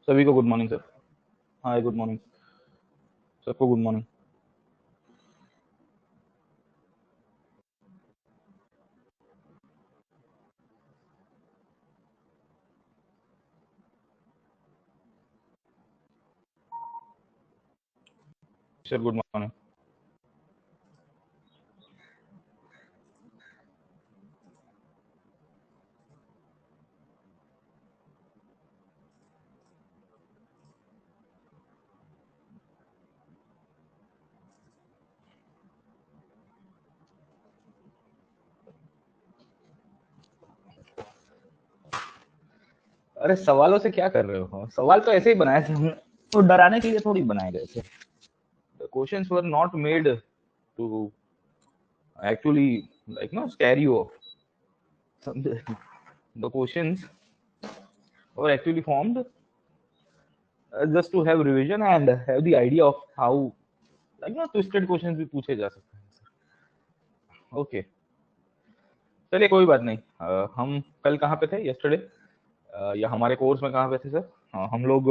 सभी को good morning sir. Hi good morning सबको, good morning. Sir good morning. अरे सवालों से क्या कर रहे हो? सवाल तो ऐसे ही बनाए थे हमने, तो डराने के लिए थोड़ी बनाए गए थे। The questions were not made to actually like no scare you off. समझे? The questions were actually formed just to have revision and have the idea of how like no twisted questions भी पूछे जा सकते हैं। Okay, चलिए कोई बात नहीं। हम कल कहाँ पे थे? यस्टरडे या हमारे कोर्स में कहाँ पे थे सर? हम लोग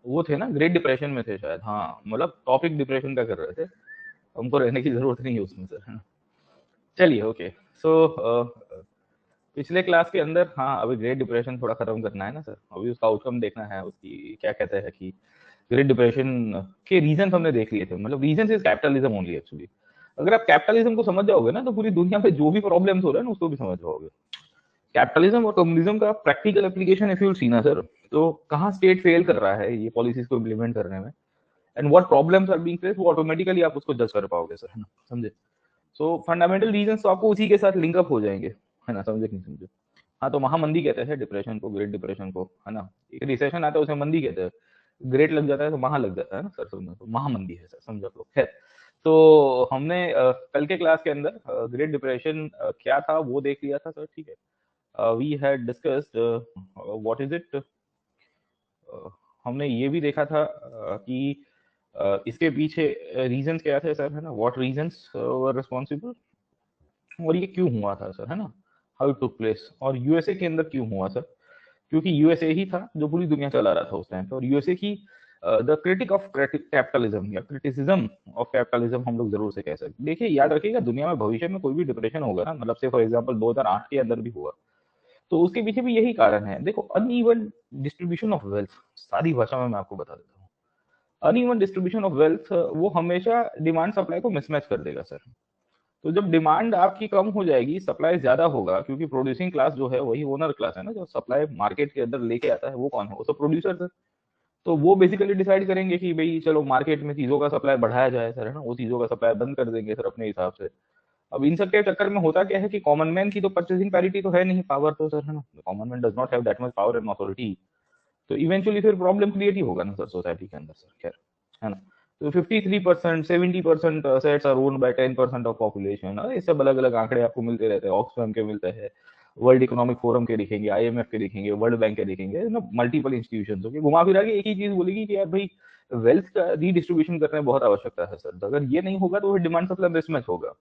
वो थे ना, ग्रेट डिप्रेशन में थे शायद। हाँ, मतलब टॉपिक डिप्रेशन का कर रहे थे। हमको रहने की जरूरत नहीं है उसमें सर, है ना? चलिए ओके। सो पिछले क्लास के अंदर, हाँ, अभी ग्रेट डिप्रेशन थोड़ा खत्म करना है ना सर। अभी उसका आउटकम देखना है, उसकी क्या कहते हैं कि ग्रेट डिप्रेशन के रीजन हमने देख लिए थे। मतलब reason is capitalism only actually. अगर आप कैपिटलिज्म को समझ जाओगे ना, तो पूरी दुनिया में जो भी प्रॉब्लम्स हो रहे हैं ना, उसको भी समझ जाओगे। कैपिटलिज्म और कम्युनिज्म का practical application if you see ना सर, तो कहाँ स्टेट फेल कर रहा है ये पॉलिसीज को इम्प्लीमेंट करने में, and what problems are being faced, वो ऑटोमेटिकली आप उसको जज कर पाओगे सर, है ना? समझे? सो फंडामेंटल रीजंस तो आपको उसी के साथ लिंकअप हो जाएंगे, है ना? समझे कि नहीं समझे? हाँ, तो महामंदी कहते हैं डिप्रेशन को, ग्रेट डिप्रेशन को, है ना? एक रिसेशन आता है उसे मंदी कहते हैं। ग्रेट लग जाता है तो महा लग जाता है ना सर, समझो तो महामंदी है सर, समझो तो खैर। तो हमने कल के क्लास के अंदर ग्रेट डिप्रेशन क्या था वो देख लिया था सर, ठीक है। We had discussed what is it. हमने ये भी देखा था कि इसके पीछे रीजंस क्या थे सर, है ना? व्हाट रीजंस वर रिस्पॉन्सिबल, और ये क्यों हुआ था सर, है ना? हाउ इट टुक प्लेस, और यूएसए के अंदर क्यों हुआ सर? क्योंकि यूएसए ही था जो पूरी दुनिया चला रहा था उस टाइम पे, और यूएसए की द क्रिटिक ऑफ कैपिटलिज्म या क्रिटिसिज्म ऑफ कैपिटलिज्म हम लोग जरूर से कह सकते। देखिए याद रखिएगा, दुनिया में भविष्य में कोई भी डिप्रेशन होगा ना, मतलब से फॉर एग्जांपल 2008 के अंदर भी हुआ, तो उसके पीछे भी यही कारण है। देखो, अनइवन डिस्ट्रीब्यूशन ऑफ वेल्थ, सारी भाषा में मैं आपको बता देता हूँ। अनइवन डिस्ट्रीब्यूशन ऑफ वेल्थ वो हमेशा डिमांड सप्लाई को मिसमैच कर देगा सर। तो जब डिमांड आपकी कम हो जाएगी, सप्लाई ज्यादा होगा, क्योंकि प्रोड्यूसिंग क्लास जो है वही ओनर क्लास है ना, जो सप्लाई मार्केट के अंदर लेके आता है वो कौन है? वो तो प्रोड्यूसर है। तो वो बेसिकली डिसाइड करेंगे कि भाई चलो मार्केट में चीजों का सप्लाई बढ़ाया जाए सर, है ना? वो चीजों का सप्लाई बंद कर देंगे सर अपने हिसाब से। अब इन सब के चक्कर में होता क्या है कि कॉमन मैन की तो परचेसिंग पैरिटी तो है नहीं, पावर तो सर, है ना? Common man does not have that much power and authority. तो इवेंचुअली फिर प्रॉब्लम क्रिएट ही होगा ना सर सोसाइटी के अंदर सर, खैर, है ना? तो 53% 70% sets are owned by 10% of population. ये सब अलग अलग आंकड़े आपको मिलते रहते हैं, ऑक्सफैम के मिलते हैं, वर्ल्ड इकोनॉमिक फोरम के दिखेंगे, आईएमएफ के दिखेंगे, वर्ल्ड बैंक के दिखेंगे ना, मल्टीपल इंस्टीट्यूशन के घुमा फिरा के एक ही चीज बोलेगी कि यार भाई वेल्थ का रीडिस्ट्रीब्यूशन करने में बहुत आवश्यकता है सर। तो अगर ये नहीं होगा तो फिर डिमांड सप्लाई मिसमैच होगा,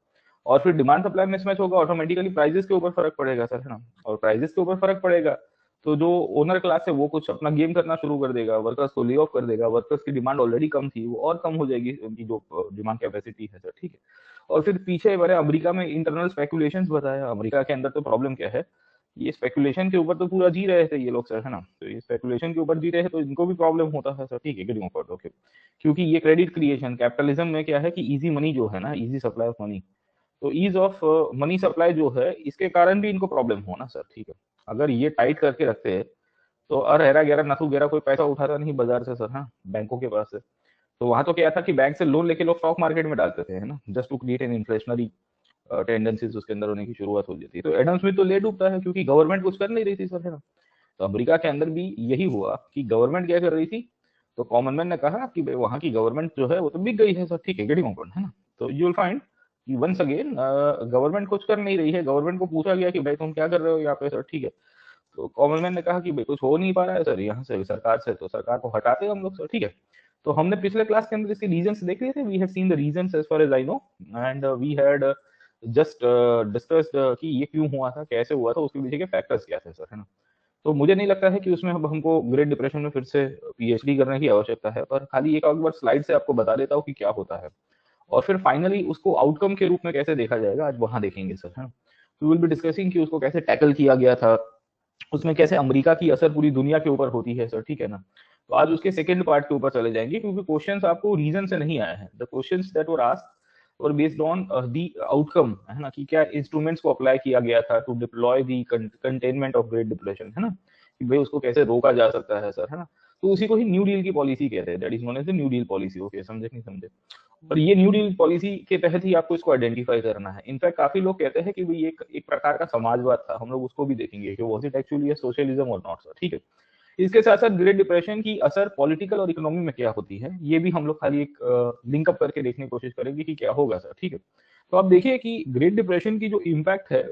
और फिर डिमांड सप्लाई मिसमैच होगा, ऑटोमेटिकली प्राइजेस के ऊपर फर्क पड़ेगा सर, है ना? और प्राइजेस के ऊपर फर्क पड़ेगा तो जो ओनर क्लास है वो कुछ अपना गेम करना शुरू कर देगा, वर्कर्स को ले ऑफ कर देगा। वर्कर्स की डिमांड ऑलरेडी कम थी, वो और कम हो जाएगी उनकी जो डिमांड कैपेसिटी है सर, ठीक है। और फिर पीछे मैंने अमेरिका में इंटरनल स्पेकुलेशन बताया। अमेरिका के अंदर तो प्रॉब्लम क्या है, ये स्पेकुलेशन के ऊपर तो पूरा जी रहे थे ये लोग सर, है ना? तो ये स्पेकुलेशन के ऊपर जी रहे हैं तो इनको भी प्रॉब्लम होता है सर, ठीक है, गेटिंग ऑफ ओके। क्योंकि ये क्रेडिट क्रिएशन कैपिटलिज्म में क्या है कि इजी मनी जो है ना, इजी सप्लाई ऑफ मनी, तो ईज ऑफ मनी सप्लाई जो है इसके कारण भी इनको प्रॉब्लम हो ना सर, ठीक है। अगर ये टाइट करके रखते हैं तो अरेरा गहरा नथु गहरा कोई पैसा उठाता नहीं बाजार से सर, हाँ, बैंकों के पास से। तो वहां तो क्या था कि बैंक से लोन लेके लोग स्टॉक मार्केट में डालते थे, है ना, just to create an inflationary tendencies उसके अंदर होने की शुरुआत हो जाती है। तो एडम स्मिथ तो ले डूबता है क्योंकि गवर्नमेंट कुछ कर नहीं रही थी सर, है ना? तो अमेरिका के अंदर भी यही हुआ कि गवर्नमेंट क्या कर रही थी, तो कॉमन मैन ने कहा कि भाई वहां की गवर्नमेंट जो है वो तो बिक गई है सर, ठीक है, गेटिंग ओपन, है ना? तो यू विल फाइंड कि वंस अगेन गवर्नमेंट कुछ कर नहीं रही है। गवर्नमेंट को पूछा गया कि भाई तुम क्या कर रहे हो यहाँ पे सर, ठीक है। तो कॉमन मैन ने कहा कि भाई कुछ हो नहीं पा रहा है सर यहाँ से सरकार से, तो सरकार को हटाते हैं हम लोग सर, ठीक है। तो हमने पिछले क्लास के अंदर इसके रीजंस देख लिए थे। We have seen the reasons as far as I know, and we had just discussed कि ये क्यों हुआ था, कैसे हुआ था, उसके पीछे के फैक्टर्स क्या थे सर, है ना? तो मुझे नहीं लगता है कि उसमें अब हमको ग्रेट डिप्रेशन में फिर से पीएचडी करने की आवश्यकता है, पर खाली एक बार स्लाइड से आपको बता देता हूँ कि क्या होता है, और फिर फाइनली उसको आउटकम के रूप में कैसे देखा जाएगा, आज वहां देखेंगे सर, है। तो विल बी डिस्कसिंग कि उसको कैसे टैकल किया गया था, उसमें कैसे अमेरिका की असर पूरी दुनिया के ऊपर होती है सर, ठीक है ना। तो आज उसके सेकंड पार्ट के ऊपर चले जाएंगे, क्योंकि क्वेश्चंस आपको रीजन से नहीं आए हैं, the questions that were asked और बेस्ड ऑन द आउटकम, है ना, कि क्या इंस्ट्रूमेंट्स को अप्लाई किया गया था to deploy the containment of Great Depression, है ना, कि भाई उसको कैसे रोका जा सकता है सर, है ना। तो उसी को ही न्यू डील की पॉलिसी कहते हैं, that is known as the New Deal policy. Okay, समझे नहीं समझे। और ये न्यू डील पॉलिसी के तहत ही आपको इसको आइडेंटिफाई करना है। इनफैक्ट काफी लोग कहते हैं कि भाई ये एक प्रकार का समाजवाद था, हम लोग उसको भी देखेंगे कि वाज इट एक्चुअली सोशलिज्म और नॉट सर, ठीक है। इसके साथ साथ ग्रेट डिप्रेशन की असर पॉलिटिकल और इकोनॉमी में क्या होती है, ये भी हम लोग खाली एक लिंकअप करके देखने की कोशिश करेंगे कि क्या होगा सर, ठीक है। तो आप देखिए कि ग्रेट डिप्रेशन की जो इम्पैक्ट है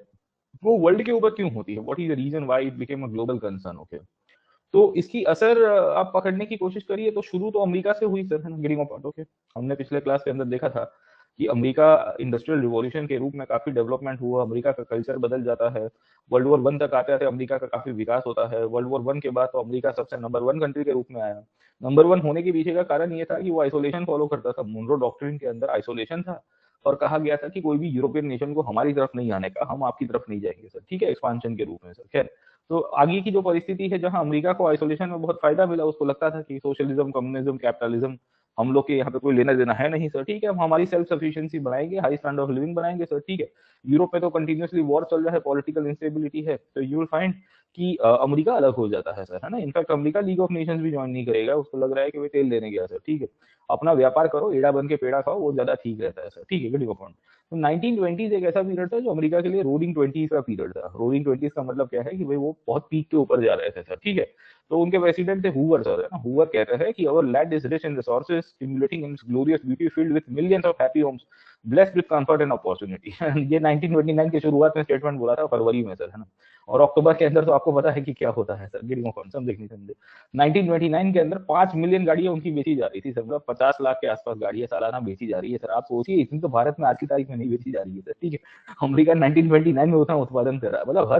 वो वर्ल्ड के ऊपर क्यों होती है, what is the reason why it became a global concern. Okay, तो इसकी असर आप पकड़ने की कोशिश करिए, तो शुरू तो अमेरिका से हुई सर, है ना, गिरिंग अपार्ट। ओके, हमने पिछले क्लास के अंदर देखा था कि अमेरिका इंडस्ट्रियल रिवॉल्यूशन के रूप में काफी डेवलपमेंट हुआ, अमेरिका का कल्चर बदल जाता है, वर्ल्ड वॉर वन तक आते आते अमेरिका का काफी विकास होता है। वर्ल्ड वॉर वन के बाद तो अमेरिका सबसे नंबर वन कंट्री के रूप में आया। नंबर वन होने के पीछे का कारण ये था कि वो आइसोलेशन फॉलो करता था, मुनरो डॉक्ट्रिन के अंदर आइसोलेशन था, और कहा गया था कि कोई भी यूरोपियन नेशन को हमारी तरफ नहीं आने का, हम आपकी तरफ नहीं जाएंगे सर, ठीक है, एक्सपांशन के रूप में सर। खैर, तो आगे की जो परिस्थिति है, जहां अमेरिका को आइसोलेशन में बहुत फायदा मिला, उसको लगता था कि सोशलिज्म, कम्युनिज्म, कैपिटलिज्म हम लोग के यहाँ पे कोई लेना देना है नहीं सर, ठीक है, हम हमारी सेल्फ सफिशिएंसी बनाएंगे, हाई स्टैंडर्ड ऑफ लिविंग बनाएंगे सर, ठीक है। यूरोप में तो कंटिन्यूअसली वॉर चल रहा है, पॉलिटिकल इंस्टेबिलिटी है, तो यू विल फाइंड कि अमेरिका अलग हो जाता है सर, है ना। In fact America league of Nations भी ज्वाइन नहीं करेगा, उसको लग रहा है कि भाई तेल लेने गया सर, ठीक है, अपना व्यापार करो, एड़ा बन के पेड़ा खाओ, वो ज्यादा ठीक रहता है सर, ठीक है, गेटिंग पॉइंट। तो 1920 एक ऐसा पीरियड था जो अमेरिका के लिए रोरिंग ट्वेंटीज का पीरियड था। रोरिंग ट्वेंटीज का मतलब क्या है कि भाई वो बहुत पीक के ऊपर जा रहे थे सर, ठीक है। तो उनके प्रेसिडेंट थे हूवर सर, है ना। हूवर कहते हैं कि our land is rich in resources, stimulating in glorious beauty, filled with millions of happy homes, blessed with comfort and opportunity. ये 1929 के शुरुआत में स्टेटमेंट बोला था, फरवरी में सर, है ना। और अक्टूबर के अंदर तो आपको पता है कि क्या होता है सर, गिरिंग ऑफ समझे नहीं समझे। 1929 के अंदर 5 मिलियन गाड़ियां उनकी बेची जा रही थी सर, मतलब 50 लाख के आसपास गाड़ियां सालाना बेची जा रही है सर। आप सोचिए, इतनी तो भारत में आज की तारीख में नहीं बेची जा रही है सर, ठीक है। अमेरिका 1929 में उतना उत्पादन कर रहा है, मतलब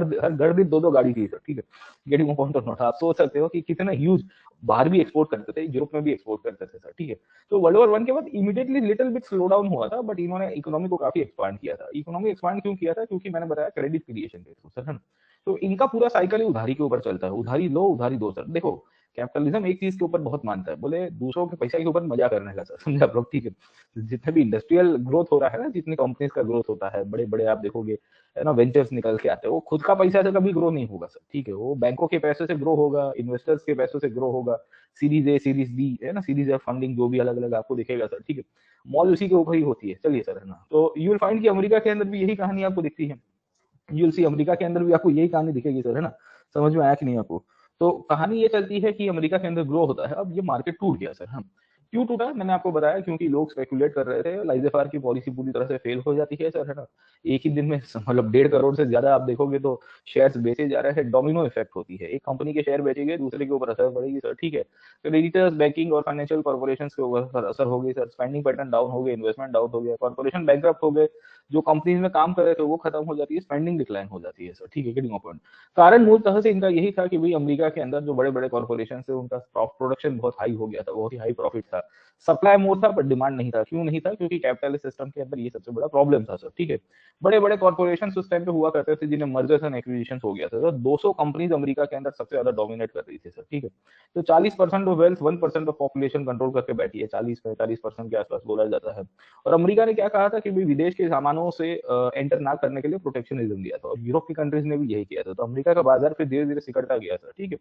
हर दिन दो दो गाड़ी थी सर, ठीक है। गेटिंग पॉइंट ऑफ नोट, आप सोच सकते हो कि कितना ह्यूज, बाहर भी एक्सपोर्ट करते थे, यूरोप में भी एक्सपोर्ट करते थे सर, ठीक है। तो वर्ल्ड वॉर वन के बाद immediately little bit slow down हुआ था, बट इन्होंने इकोनॉमी को काफी एक्सपांड किया था। इकोनॉमी एक्सपांड क्यों किया था, क्योंकि मैंने बताया क्रेडिट क्रिएशन के थ्रू सर, है ना। तो इनका पूरा साइकिल ही उधारी के ऊपर चलता है, उधारी लो उधारी दो सर। देखो, कैपिटलिज्म एक चीज के ऊपर बहुत मानता है, बोले दूसरों के पैसा के ऊपर मजा करने का सर, समझे आप लोग, ठीक है। जितने भी इंडस्ट्रियल ग्रोथ हो रहा है ना, जितनी कंपनीज का ग्रोथ होता है, बड़े बड़े आप देखोगे, है ना, वेंचर्स निकल के आते हैं, वो खुद का पैसा से कभी ग्रो नहीं होगा सर, ठीक है। वो बैंकों के पैसे से ग्रो होगा, इन्वेस्टर्स के पैसों से ग्रो होगा, सीरीज ए, सीरीज बी, है ना, सीरीज ए फंडिंग जो भी अलग अलग आपको दिखेगा सर, ठीक है। मॉल उसी के ऊपर ही होती है, चलिए सर, है ना। तो यू विल फाइंड कि अमेरिका के अंदर भी यही कहानी आपको दिखती है। यूल सी अमेरिका के अंदर भी आपको यही कहानी दिखेगी सर, है ना। समझ में आया कि नहीं आपको। तो कहानी ये चलती है कि अमेरिका के अंदर ग्रो होता है, अब ये मार्केट टूट गया सर। हाँ, क्यों टूटा, मैंने आपको बताया, क्योंकि लोग स्पेकुलेट कर रहे थे, लाइजेफार की पॉलिसी पूरी तरह से फेल हो जाती है सर, है ना। एक ही दिन में मतलब 1.5 करोड़ से ज्यादा आप देखोगे तो शेयर्स बेचे जा रहे हैं, डोमिनो इफेक्ट होती है, एक कंपनी के शेयर बेचेंगे दूसरे के ऊपर असर पड़ेगी सर, ठीक है। क्रेडिटर्स, बैंकिंग और फाइनेंशियल कॉर्पोरेशन के ऊपर असर होगी सर, स्पेंडिंग पैटर्न डाउन हो गए, इन्वेस्टमेंट डाउन हो गया, कॉर्पोरेशन बैंकरप्ट हो गए, जो कंपनीज में काम कर रहे थे वो खत्म हो जाती है, स्पेंडिंग डिक्लाइन हो जाती है सर, ठीक है, गेटिंग पॉइंट। कारण मूल तरह से इनका यही था कि भाई अमेरिका के अंदर जो बड़े बड़े कॉर्पोरेशन थे उनका प्रोडक्शन बहुत हाई हो गया था, बहुत ही हाई प्रॉफिट था, सप्लाई मोर था बट डिमांड नहीं था। क्यों नहीं था, क्योंकि कैपिटलिस्ट सिस्टम के अंदर ये सबसे बड़ा प्रॉब्लम था सर, ठीक है। बड़े बड़े कॉर्पोरेशन उस टाइम पे हुआ करते थे जिन्हें मर्जर्स एंड एक्विजिशन हो गया था, तो 200 कंपनीज अमेरिका के अंदर सबसे ज्यादा डोमिनेट कर रही थी सर, ठीक है। तो 40% of wealth 1% of population control करके बैठी है, 40-45% के आसपास बोला जाता है। और अमेरिका ने क्या कहा था कि भाई विदेश के सामानों से एंटर ना करने के लिए प्रोटेक्शनिज्म दिया था, और यूरोप की कंट्रीज ने भी यही किया था। तो अमेरिका का बाजार फिर धीरे धीरे सिकड़ता गया था, ठीक है।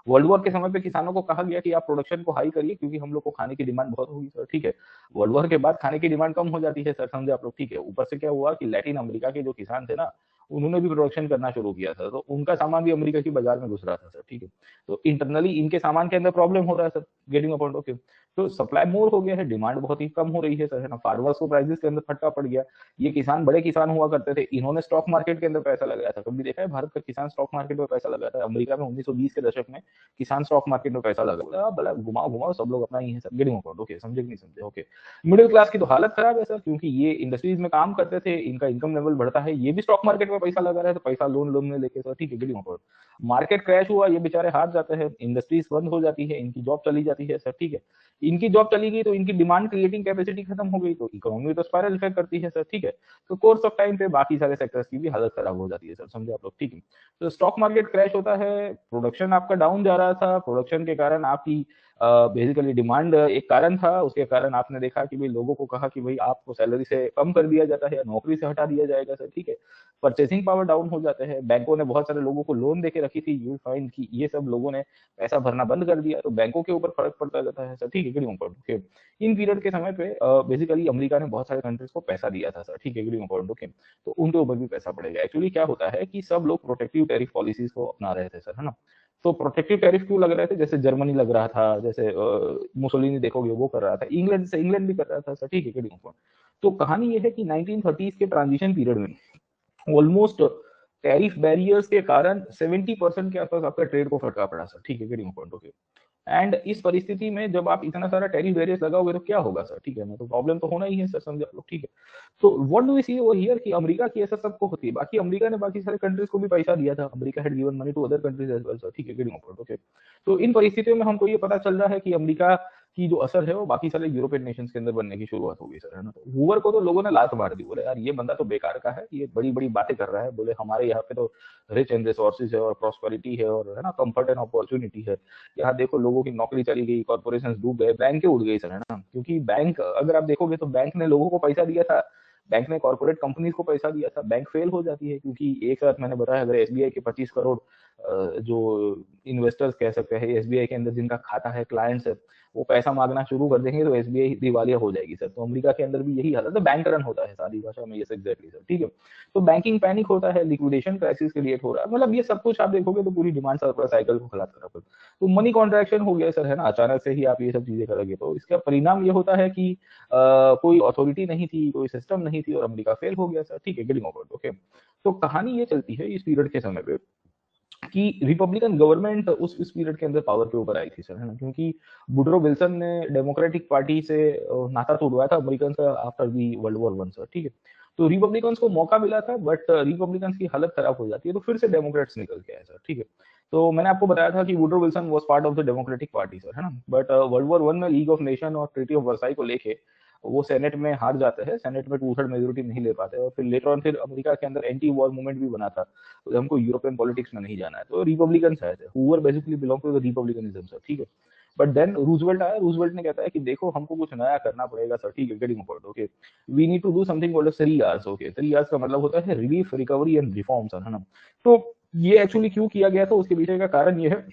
वर्ल्ड वॉर के समय पे किसानों को कहा गया कि आप प्रोडक्शन को हाई करिए, क्योंकि हम लोग को खाने की डिमांड बहुत होगी सर, ठीक है। वर्ल्ड वॉर के बाद खाने की डिमांड कम हो जाती है सर, समझे आप लोग, ठीक है। ऊपर से क्या हुआ कि लैटिन अमेरिका के जो किसान थे ना, उन्होंने भी प्रोडक्शन करना शुरू किया था, तो उनका सामान भी अमेरिका की बाजार में घुस रहा था सर, ठीक है। तो इंटरनली इनके सामान के अंदर प्रॉब्लम हो रहा है sir, getting a point, okay. तो सप्लाई मोर हो गया है, डिमांड बहुत ही कम हो रही है सर, है ना। फार्मर्स को प्राइसेस के अंदर फटका पड़ गया। ये किसान बड़े किसान हुआ करते थे, इन्होंने स्टॉक मार्केट के अंदर पैसा लगाया था। कभी देखा है भारत का किसान स्टॉक मार्केट में पैसा लगाया था? अमेरिका में 1920 के दशक में किसान स्टॉक मार्केट में पैसा लगा, भला घुमाओ घुमाओ सब लोग अपना ही है सर, गेटिंग अ, ओके, समझे कि नहीं समझे, ओके। मिडिल क्लास की तो हालत खराब है सर, क्योंकि ये इंडस्ट्रीज में काम करते थे, इनका इनकम लेवल बढ़ता है, ये भी स्टॉक मार्केट में में पैसा लगा रहे तो पैसा लोन लोन में लेके सर, ठीक है, गेटिंग ऑफ। मार्केट क्रैश हुआ, ये बेचारे हार जाते हैं, इंडस्ट्रीज बंद हो जाती है, इनकी जॉब चली जाती है सर, ठीक है। इनकी जॉब चली गई तो इनकी डिमांड क्रिएटिंग कैपेसिटी खत्म हो गई, तो इकोनॉमी तो स्पाइरल इफेक्ट करती है सर, ठीक है। तो कोर्स ऑफ टाइम पे बाकी सारे सेक्टर्स की भी हालत खराब हो जाती है सर, समझे आप लोग, ठीक है। तो स्टॉक मार्केट क्रैश होता है, प्रोडक्शन आपका डाउन जा रहा था, प्रोडक्शन के कारण आपकी बेसिकली डिमांड एक कारण था, उसके कारण आपने देखा कि भाई लोगों को कहा कि भाई आपको सैलरी से कम कर दिया जाता है या नौकरी से हटा दिया जाएगा सर, ठीक है। परचेसिंग पावर डाउन हो जाते हैं, बैंकों ने बहुत सारे लोगों को लोन देके रखी थी, यू फाइंड कि ये सब लोगों ने पैसा भरना बंद कर दिया, तो बैंकों के ऊपर फर्क पड़ता रहता है सर, ठीक है, गेटिंग ओके। इन पीरियड के समय पे बेसिकली अमेरिका ने बहुत सारे कंट्रीज को पैसा दिया था सर, ठीक है, गेटिंग ओके। तो उनके ऊपर भी पैसा पड़ेगा। एक्चुअली क्या होता है कि सब लोग प्रोटेक्टिव टैरिफ पॉलिसीज को अपना रहे थे सर, है ना। तो प्रोटेक्टिव टैरिफ क्यों लग रहे थे, जैसे जर्मनी लग रहा था, जैसे मुसोलिनी देखोगे वो कर रहा था, इंग्लैंड से इंग्लैंड भी कर रहा था सर, ठीक है, गेटिंग ओके। तो कहानी ये है कि 1930s के ट्रांजिशन पीरियड में ऑलमोस्ट टैरिफ बैरियर्स के कारण 70% के आसपास आपका ट्रेड को फटका पड़ा सर, ठीक है, गेटिंग पॉइंट ओके। एंड इस परिस्थिति में जब आप इतना सारा टैरिफ बैरियर्स लगाओगे तो क्या होगा सर, ठीक है ना, तो प्रॉब्लम तो होना ही है सर, समझे आप लोग, ठीक है। तो what do we see over here कि अमेरिका की ऐसा सबको होती है, बाकी अमेरिका ने बाकी सारे कंट्रीज को भी पैसा दिया था, America had given money to other countries as well sir, ठीक है, गेटिंग पॉइंट ओके। तो इन परिस्थितियों में हमको ये पता चल रहा है कि अमेरिका की जो असर है वो बाकी सारे यूरोपियन नेशंस के अंदर बनने की शुरुआत हो गई सर, है ना। तो हूवर को तो लोगों ने लात मार दी, बोले यार ये बंदा तो बेकार का है, ये बड़ी बड़ी बातें कर रहा है, बोले हमारे यहाँ पे तो रिच एंड रिसोर्सेज है और प्रॉस्पेरिटी है और है ना कंफर्ट एंड अपॉर्चुनिटी है, यहाँ देखो लोगों की नौकरी चली गई, कॉर्पोरेशन डूब गए, बैंक उड़ गई सर, है ना। क्योंकि बैंक अगर आप देखोगे तो बैंक ने लोगों को पैसा दिया था, बैंक ने कॉर्पोरेट कंपनीज को पैसा दिया था, बैंक फेल हो जाती है क्योंकि एक साथ मैंने बताया अगर एसबीआई के 25 करोड़ जो इन्वेस्टर्स कह सकते हैं एसबीआई के अंदर जिनका खाता है, क्लाइंट्स है, वो पैसा मांगना शुरू कर देंगे तो एसबीआई दिवालिया हो जाएगी सर। तो अमेरिका के अंदर भी यही हालत है, बैंक रन होता है सारी भाषा में, यस एग्जैक्टली सर, ठीक है। तो बैंकिंग पैनिक होता है, लिक्विडेशन क्राइसिस क्रिएट हो रहा है, मतलब ये सब कुछ आप देखोगे तो पूरी डिमांड सप्लाई साइकिल को खराब कर रहा है। तो मनी कॉन्ट्रैक्शन हो गया सर, है ना, अचानक से ही आप ये सब चीजें करोगे तो इसका परिणाम ये होता है कि कोई अथॉरिटी नहीं थी, कोई सिस्टम नहीं थी और अमेरिका फेल हो गया सर, ठीक है, गेटिंग ओवर ओके। तो कहानी ये चलती है इस पीरियड के समय पे कि रिपब्लिकन गवर्नमेंट उस पीरियड के अंदर पावर के ऊपर आई थी सर, है ना, क्योंकि वुडरो विल्सन ने डेमोक्रेटिक पार्टी से नाता तोड़वाया था अमेरिकन का after the world war one sir, ठीक है। तो रिपब्लिकन को मौका मिला था बट रिपब्लिकन की हालत खराब हो जाती है तो फिर से डेमोक्रेट्स निकल के आए सर, ठीक है। तो मैंने आपको बताया था कि Woodrow Wilson was part of the democratic party sir, है ना, बट वर्ल्ड वॉर वन में लीग ऑफ नेशन और ट्रीटी ऑफ वर्साई को लेके वो सेनेट में हार जाते हैं, सेनेट में 2/3 मेजोरिटी नहीं ले पाते और फिर लेटर ऑन फिर अमेरिका के अंदर एंटी वॉर मूवमेंट भी बना था, तो हमको यूरोपियन पॉलिटिक्स में नहीं जाना है, तो रिपब्लिकन आए थे, Hoover basically belong to the Republicanism sir, ठीक है। बट देन रूजवेल्ट आया, रूजवेल्ट ने कहता है कि देखो हमको कुछ नया करना पड़ेगा सर, ठीक है, getting point okay. We need to do something called 3 Rs okay. 3 Rs का मतलब होता है relief, recovery and reform sir, है ना। तो ये एक्चुअली क्यों किया गया था, उसके पीछे का कारण ये है,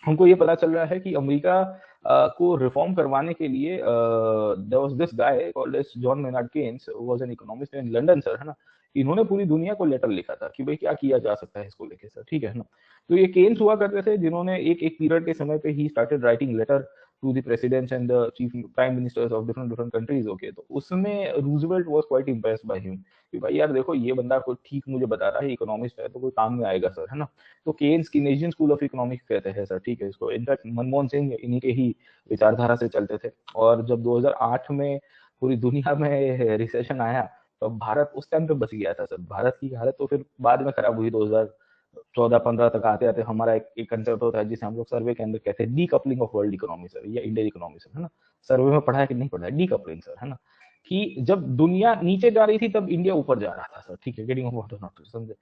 हमको ये पता चल रहा है कि अमेरिका को रिफॉर्म करवाने के लिए there was this guy called as John Maynard Keynes, was an economist in London sir, है ना। इन्होंने पूरी दुनिया को लेटर लिखा था कि भाई क्या किया जा सकता है इसको लेके सर, ठीक है ना। तो ये केन्स हुआ करते थे जिन्होंने एक एक पीरियड के समय पे ही started writing letter to the presidents and the chief prime ministers of different different countries okay. तो उसमें Roosevelt was quite impressed by him कि भाई यार देखो ये बंदा कोई ठीक मुझे बता रहा है, इकोनॉमिस्ट है तो कोई काम में आएगा सर, है ना। तो Keynes Keynesian school of economics कहते हैं सर, ठीक है इसको। इनफैक्ट मनमोहन सिंह इन्हीं के ही विचारधारा से चलते थे और जब 2008 में पूरी दुनिया में रिसेशन आया तो भारत उस टाइम पे बच गया था सर। भारत की हालत तो फिर बाद में खराब हुई, 2014-15 तक आते आते हमारा एक कंसेप्ट होता है जिसे हम लोग सर्वे के अंदर कहते हैं decoupling of world economy sir, या इंडियन इकोनॉमी सर, है ना। सर्वे में पढ़ा है कि नहीं पढ़ा है, डीकपलिंग सर, है ना, कि जब दुनिया नीचे जा रही थी तब इंडिया ऊपर जा रहा था सर, ठीक है, गेटिंग व्हाट नॉट समझे।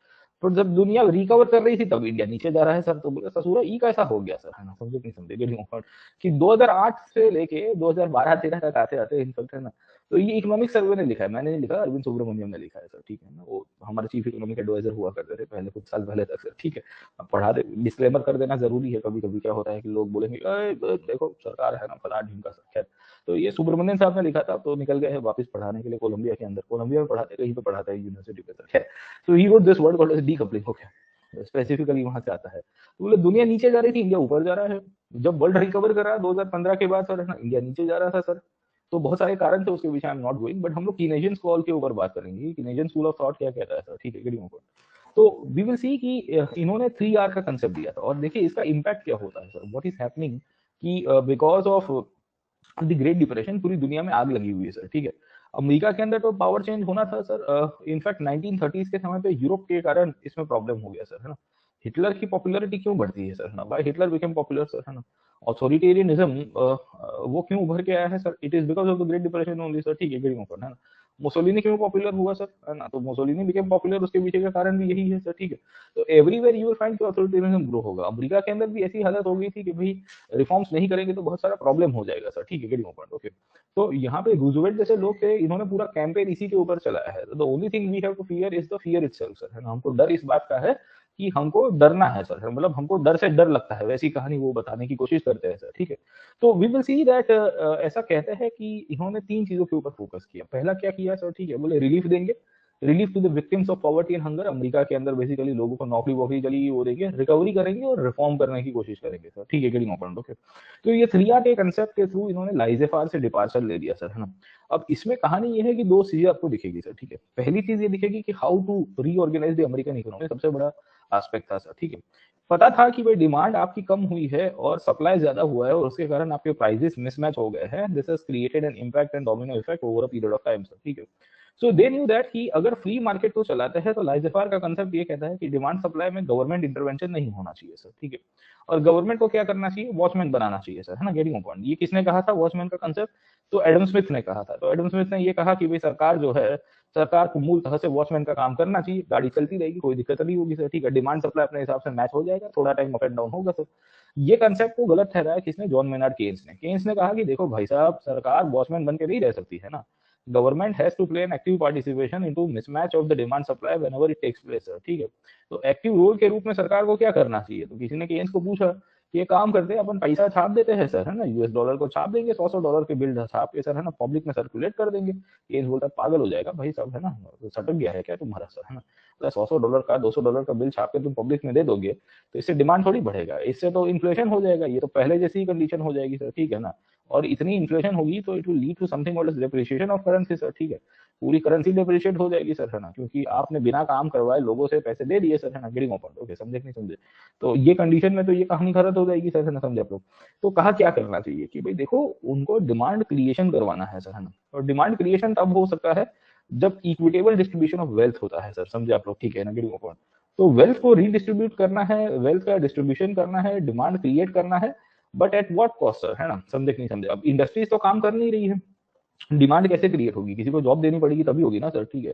तो जब दुनिया रिकवर कर रही थी तब इंडिया नीचे जा रहा है सर, तो बोले ससुरा ई कैसा हो गया सर, है ना, समझे नहीं समझे, गेटिंग व्हाट, कि 2008 से लेके 2012-13 तक आते आते इनफैक्ट, है ना। तो ये इकोनॉमिक सर्वे ने लिखा है, मैंने नहीं लिखा, अरविंद सुब्रमण्यम ने लिखा है सर, ठीक है ना। वो हमारे चीफ इकोनॉमिक एडवाइजर हुआ करते थे पहले कुछ साल पहले तक सर, ठीक है। अब पढ़ा दे, डिस्क्लेमर कर देना जरूरी है, कभी कभी क्या होता है कि लोग बोलेंगे देखो सरकार है ना फला ढीम का सर, खैर। तो ये सुब्रमण्यम साहब ने लिखा था तो निकल गए हैं वापस पढ़ाने के लिए कोलंबिया के अंदर, कोलंबिया में पढ़ाते कहीं पे पढ़ाता है यूनिवर्सिटी पे सर, खैर। तो he wrote this word called as decoupling okay, specifically वहां से आता है। तो बोले दुनिया नीचे जा रही थी, इंडिया ऊपर जा रहा है। जब वर्ल्ड रिकवर कर रहा 2015 के बाद सर, है ना, इंडिया नीचे जा रहा था सर। तो बहुत सारे कारण थे उसके पीछे, I am not going, but हम लोग कीनेजियन स्कूल के ऊपर बात करेंगे, कीनेजियन स्कूल ऑफ थॉट क्या कहता है सर, ठीक है, गेटिंग ओवर। तो वी विल सी कि इन्होंने 3 R का कंसेप्ट दिया था और देखिए इसका इम्पैक्ट क्या होता है सर, व्हाट इज हैपनिंग कि because of the Great depression पूरी दुनिया में आग लगी हुई है सर, ठीक है। अमेरिका के अंदर तो पावर चेंज होना था सर, इनफैक्ट 1930s के समय पे यूरोप के कारण इसमें प्रॉब्लम हो गया सर, है ना। हिटलर की पॉपुलैरिटी क्यों बढ़ती है सर, है ना, why Hitler became popular sir, है ना। ऑथोरिटेरियनिज्म वो क्यों उभर के आया है sir, it is because of the Great depression only sir, ठीक है, गेटिंग ओपन, है ना। मुसोलिनी क्यों पॉपुलर हुआ सर, है ना, तो मुसोलिनी बिकेम पॉपुलर, उसके पीछे का कारण भी यही है सर, ठीक है। तो एवरीवेयर यू विल फाइंड कि ऑथोरिटेरियनिज्म ग्रो होगा। अमेरिका के अंदर भी ऐसी हालत हो गई थी कि भाई रिफॉर्म्स नहीं करेंगे तो बहुत सारा प्रॉब्लम हो जाएगा सर, ठीक है, गेटिंग ओपन, ओके। तो यहाँ पे रूजवेल्ट जैसे लोग थे, इन्होंने पूरा कैंपेन इसी के ऊपर चलाया है। The only thing we have to fear is the fear itself sir, है ना। हमको डर इस बात का है कि हमको डरना है सर, मतलब हमको डर से डर लगता है, वैसी कहानी वो बताने की कोशिश करते हैं सर, ठीक है। तो वी विल सी दैट ऐसा कहते हैं कि इन्होंने 3 चीजों के ऊपर फोकस किया। पहला क्या किया सर, ठीक है, बोले रिलीफ देंगे, relief to the victims of poverty and hunger. America के अंदर बेसिकली लोगों को नौकरी वोकरी चली वो देंगे, रिकवरी करेंगे और रिफॉर्म करने की कोशिश करेंगे सर, ठीक है, गेटिंग ओपन, ओके। तो ये 3R के कंसेप्ट के थ्रू इन्होंने लाइजेफार से डिपार्चर ले लिया सर, है ना। अब इसमें कहानी ये है कि 2 चीजें आपको दिखेगी सर, ठीक है। पहली चीज ये दिखेगी कि how to reorganise the American economy, सबसे बड़ा एस्पेक्ट था सर, ठीक है। पता था कि भाई डिमांड आपकी कम हुई है और सप्लाई ज्यादा हुआ है और उसके कारण आपके प्राइसेस मिसमैच हो गए हैं। This has created an impact and domino effect over a period of time sir, ठीक है। सो दे न्यू दैट कि अगर फ्री मार्केट को चलाते हैं तो लाइजेफार का कंसेप्ट ये कहता है कि डिमांड सप्लाई में गवर्नमेंट इंटरवेंशन नहीं होना चाहिए सर, ठीक है। और गवर्नमेंट को क्या करना चाहिए, वॉचमैन बनाना चाहिए सर, है ना, गेटिंग पॉइंट। ये किसने कहा था वॉचमैन का कंसेप्ट, तो एडम स्मिथ ने कहा था। तो एडम स्मिथ ने ये कहा कि भाई सरकार जो है, सरकार को मूलतः से वॉचमैन का काम करना चाहिए, गाड़ी चलती रहेगी, कोई दिक्कत नहीं होगी सर, ठीक है। डिमांड सप्लाई अपने हिसाब से मैच हो जाएगा, थोड़ा टाइम अप एंड डाउन होगा सर। ये कंसेप्ट को गलत ठहराया किसने, जॉन मेनार्ड केन्स ने। केन्स ने कहा कि देखो भाई साहब, सरकार वॉचमैन बन के नहीं रह सकती है ना। Government has to play an active participation into mismatch of the demand supply whenever it takes place sir, ठीक है। तो एक्टिव रोल के रूप में सरकार को क्या करना चाहिए, तो किसी ने केन्स को पूछा कि ये काम करते हैं अपन, पैसा छाप देते हैं सर, है ना, यूएस डॉलर को छाप देंगे, 100-100 डॉलर के बिल छाप के सर, है ना, पब्लिक में सर्कुलेट कर देंगे। केन्स बोलता है पागल हो जाएगा भाई साहब, है ना, तो सटक गया है क्या तुम्हारा सर, है ना। तो 100-100 डॉलर का 200 डॉलर का बिल छाप के तुम पब्लिक में दे दोगे तो इससे डिमांड थोड़ी बढ़ेगा, इससे तो इन्फ्लेशन हो जाएगा, ये तो पहले जैसी ही कंडीशन हो जाएगी सर, ठीक है ना। और इतनी इन्फ्लेशन होगी तो it will lead to something called as depreciation of currency sir, ठीक है। पूरी करेंसी डेप्रिशिएट हो जाएगी सर, है ना, क्योंकि आपने बिना काम करवाए लोगों से पैसे दे दिए सर, है ना, गेटिंग ओपन, ओके, समझे कि नहीं समझे। तो ये कंडीशन में तो ये कहानी खत्म हो जाएगी सर, है ना, समझे आप लोग। तो कहा क्या करना चाहिए कि भाई देखो, उनको डिमांड क्रिएशन करवाना है सर, है ना। और डिमांड क्रिएशन तब हो सकता है जब इक्विटेबल डिस्ट्रीब्यूशन ऑफ वेल्थ होता है सर, समझे आप लोग, ठीक है ना, गेटिंग ओपन। तो वेल्थ को रीडिस्ट्रीब्यूट करना है, वेल्थ का डिस्ट्रीब्यूशन करना है, डिमांड क्रिएट करना है, but at what cost sir, है ना, समझे कि नहीं समझे। अब इंडस्ट्रीज तो काम कर नहीं रही है, डिमांड कैसे क्रिएट होगी, किसी को जॉब देनी पड़ेगी तभी होगी ना सर, ठीक है।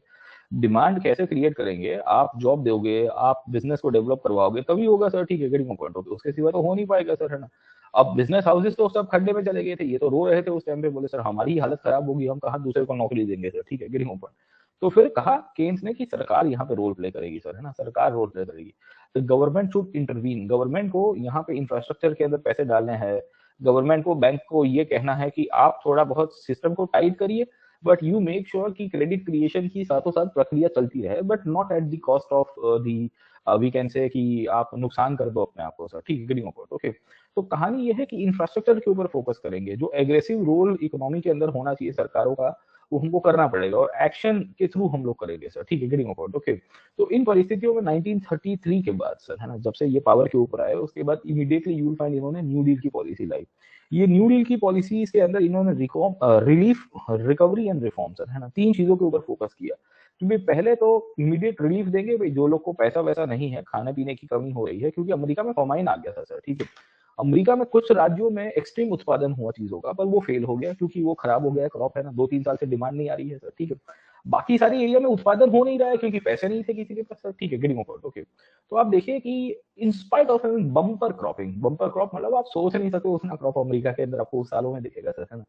डिमांड कैसे क्रिएट करेंगे, आप जॉब दोगे, आप बिजनेस को डेवलप करवाओगे तभी होगा सर, ठीक है, गेटिंग पॉइंट, होगी, उसके सिवा तो हो नहीं पाएगा सर, है ना। अब बिजनेस हाउसेस तो सब खड्डे में चले गए थे, ये तो रो रहे थे उस टाइम पे, बोले सर हमारी हालत खराब होगी, हम कहाँ दूसरे को नौकरी देंगे सर, ठीक है, गेटिंग पॉइंट। तो फिर कहा केन्स ने कि सरकार यहाँ पे रोल प्ले करेगी सर, है ना, सरकार रोल प्ले करेगी। तो गवर्नमेंट शुड इंटरवीन, गवर्नमेंट को यहाँ पे इंफ्रास्ट्रक्चर के अंदर पैसे डालने हैं, गवर्नमेंट को, बैंक को ये कहना है कि आप थोड़ा बहुत सिस्टम को टाइट करिए, बट यू मेक श्योर कि क्रेडिट क्रिएशन की साथों साथ प्रक्रिया चलती रहे, but not at the cost of the, we can say कि आप नुकसान कर दो अपने आप को सर, ठीक है, गेटिंग ओके, ओके। तो कहानी ये है कि इंफ्रास्ट्रक्चर के ऊपर फोकस करेंगे, जो एग्रेसिव रोल इकोनॉमी के अंदर होना चाहिए सरकारों का, वो हमको करना पड़ेगा और एक्शन के थ्रू हम लोग करेंगे सर, ठीक है, गेटिंग ओके, ओके। तो इन परिस्थितियों में 1933 के बाद सर, है ना, जब से ये पावर के ऊपर आए उसके बाद इमीडिएटली यू विल फाइंड इन्होंने न्यू डील की पॉलिसी लाई। ये न्यू डील की पॉलिसीज के अंदर इन्होंने relief, recovery and reform sir, है ना, 3 चीजों के ऊपर फोकस किया। क्योंकि पहले तो इमीडिएट रिलीफ देंगे भाई, जो लोग को पैसा वैसा नहीं है, खाने पीने की कमी हो रही है, क्योंकि अमेरिका में फॉर्माइन आ गया था सर, ठीक है। अमेरिका में कुछ राज्यों में एक्सट्रीम उत्पादन हुआ चीजों का, पर वो फेल हो गया क्योंकि वो खराब हो गया क्रॉप, है ना, 2-3 साल से डिमांड नहीं आ रही है सर, ठीक है। बाकी सारी एरिया में उत्पादन हो नहीं रहा है क्योंकि पैसे नहीं थे किसी के पास सर, ठीक है, गेटिंग ओके, ओके। तो आप देखिए कि इन spite of bumper cropping, bumper crop मतलब आप सोच नहीं सकते उतना क्रॉप अमेरिका के अंदर आपको सालों में दिखेगा सर, है ना।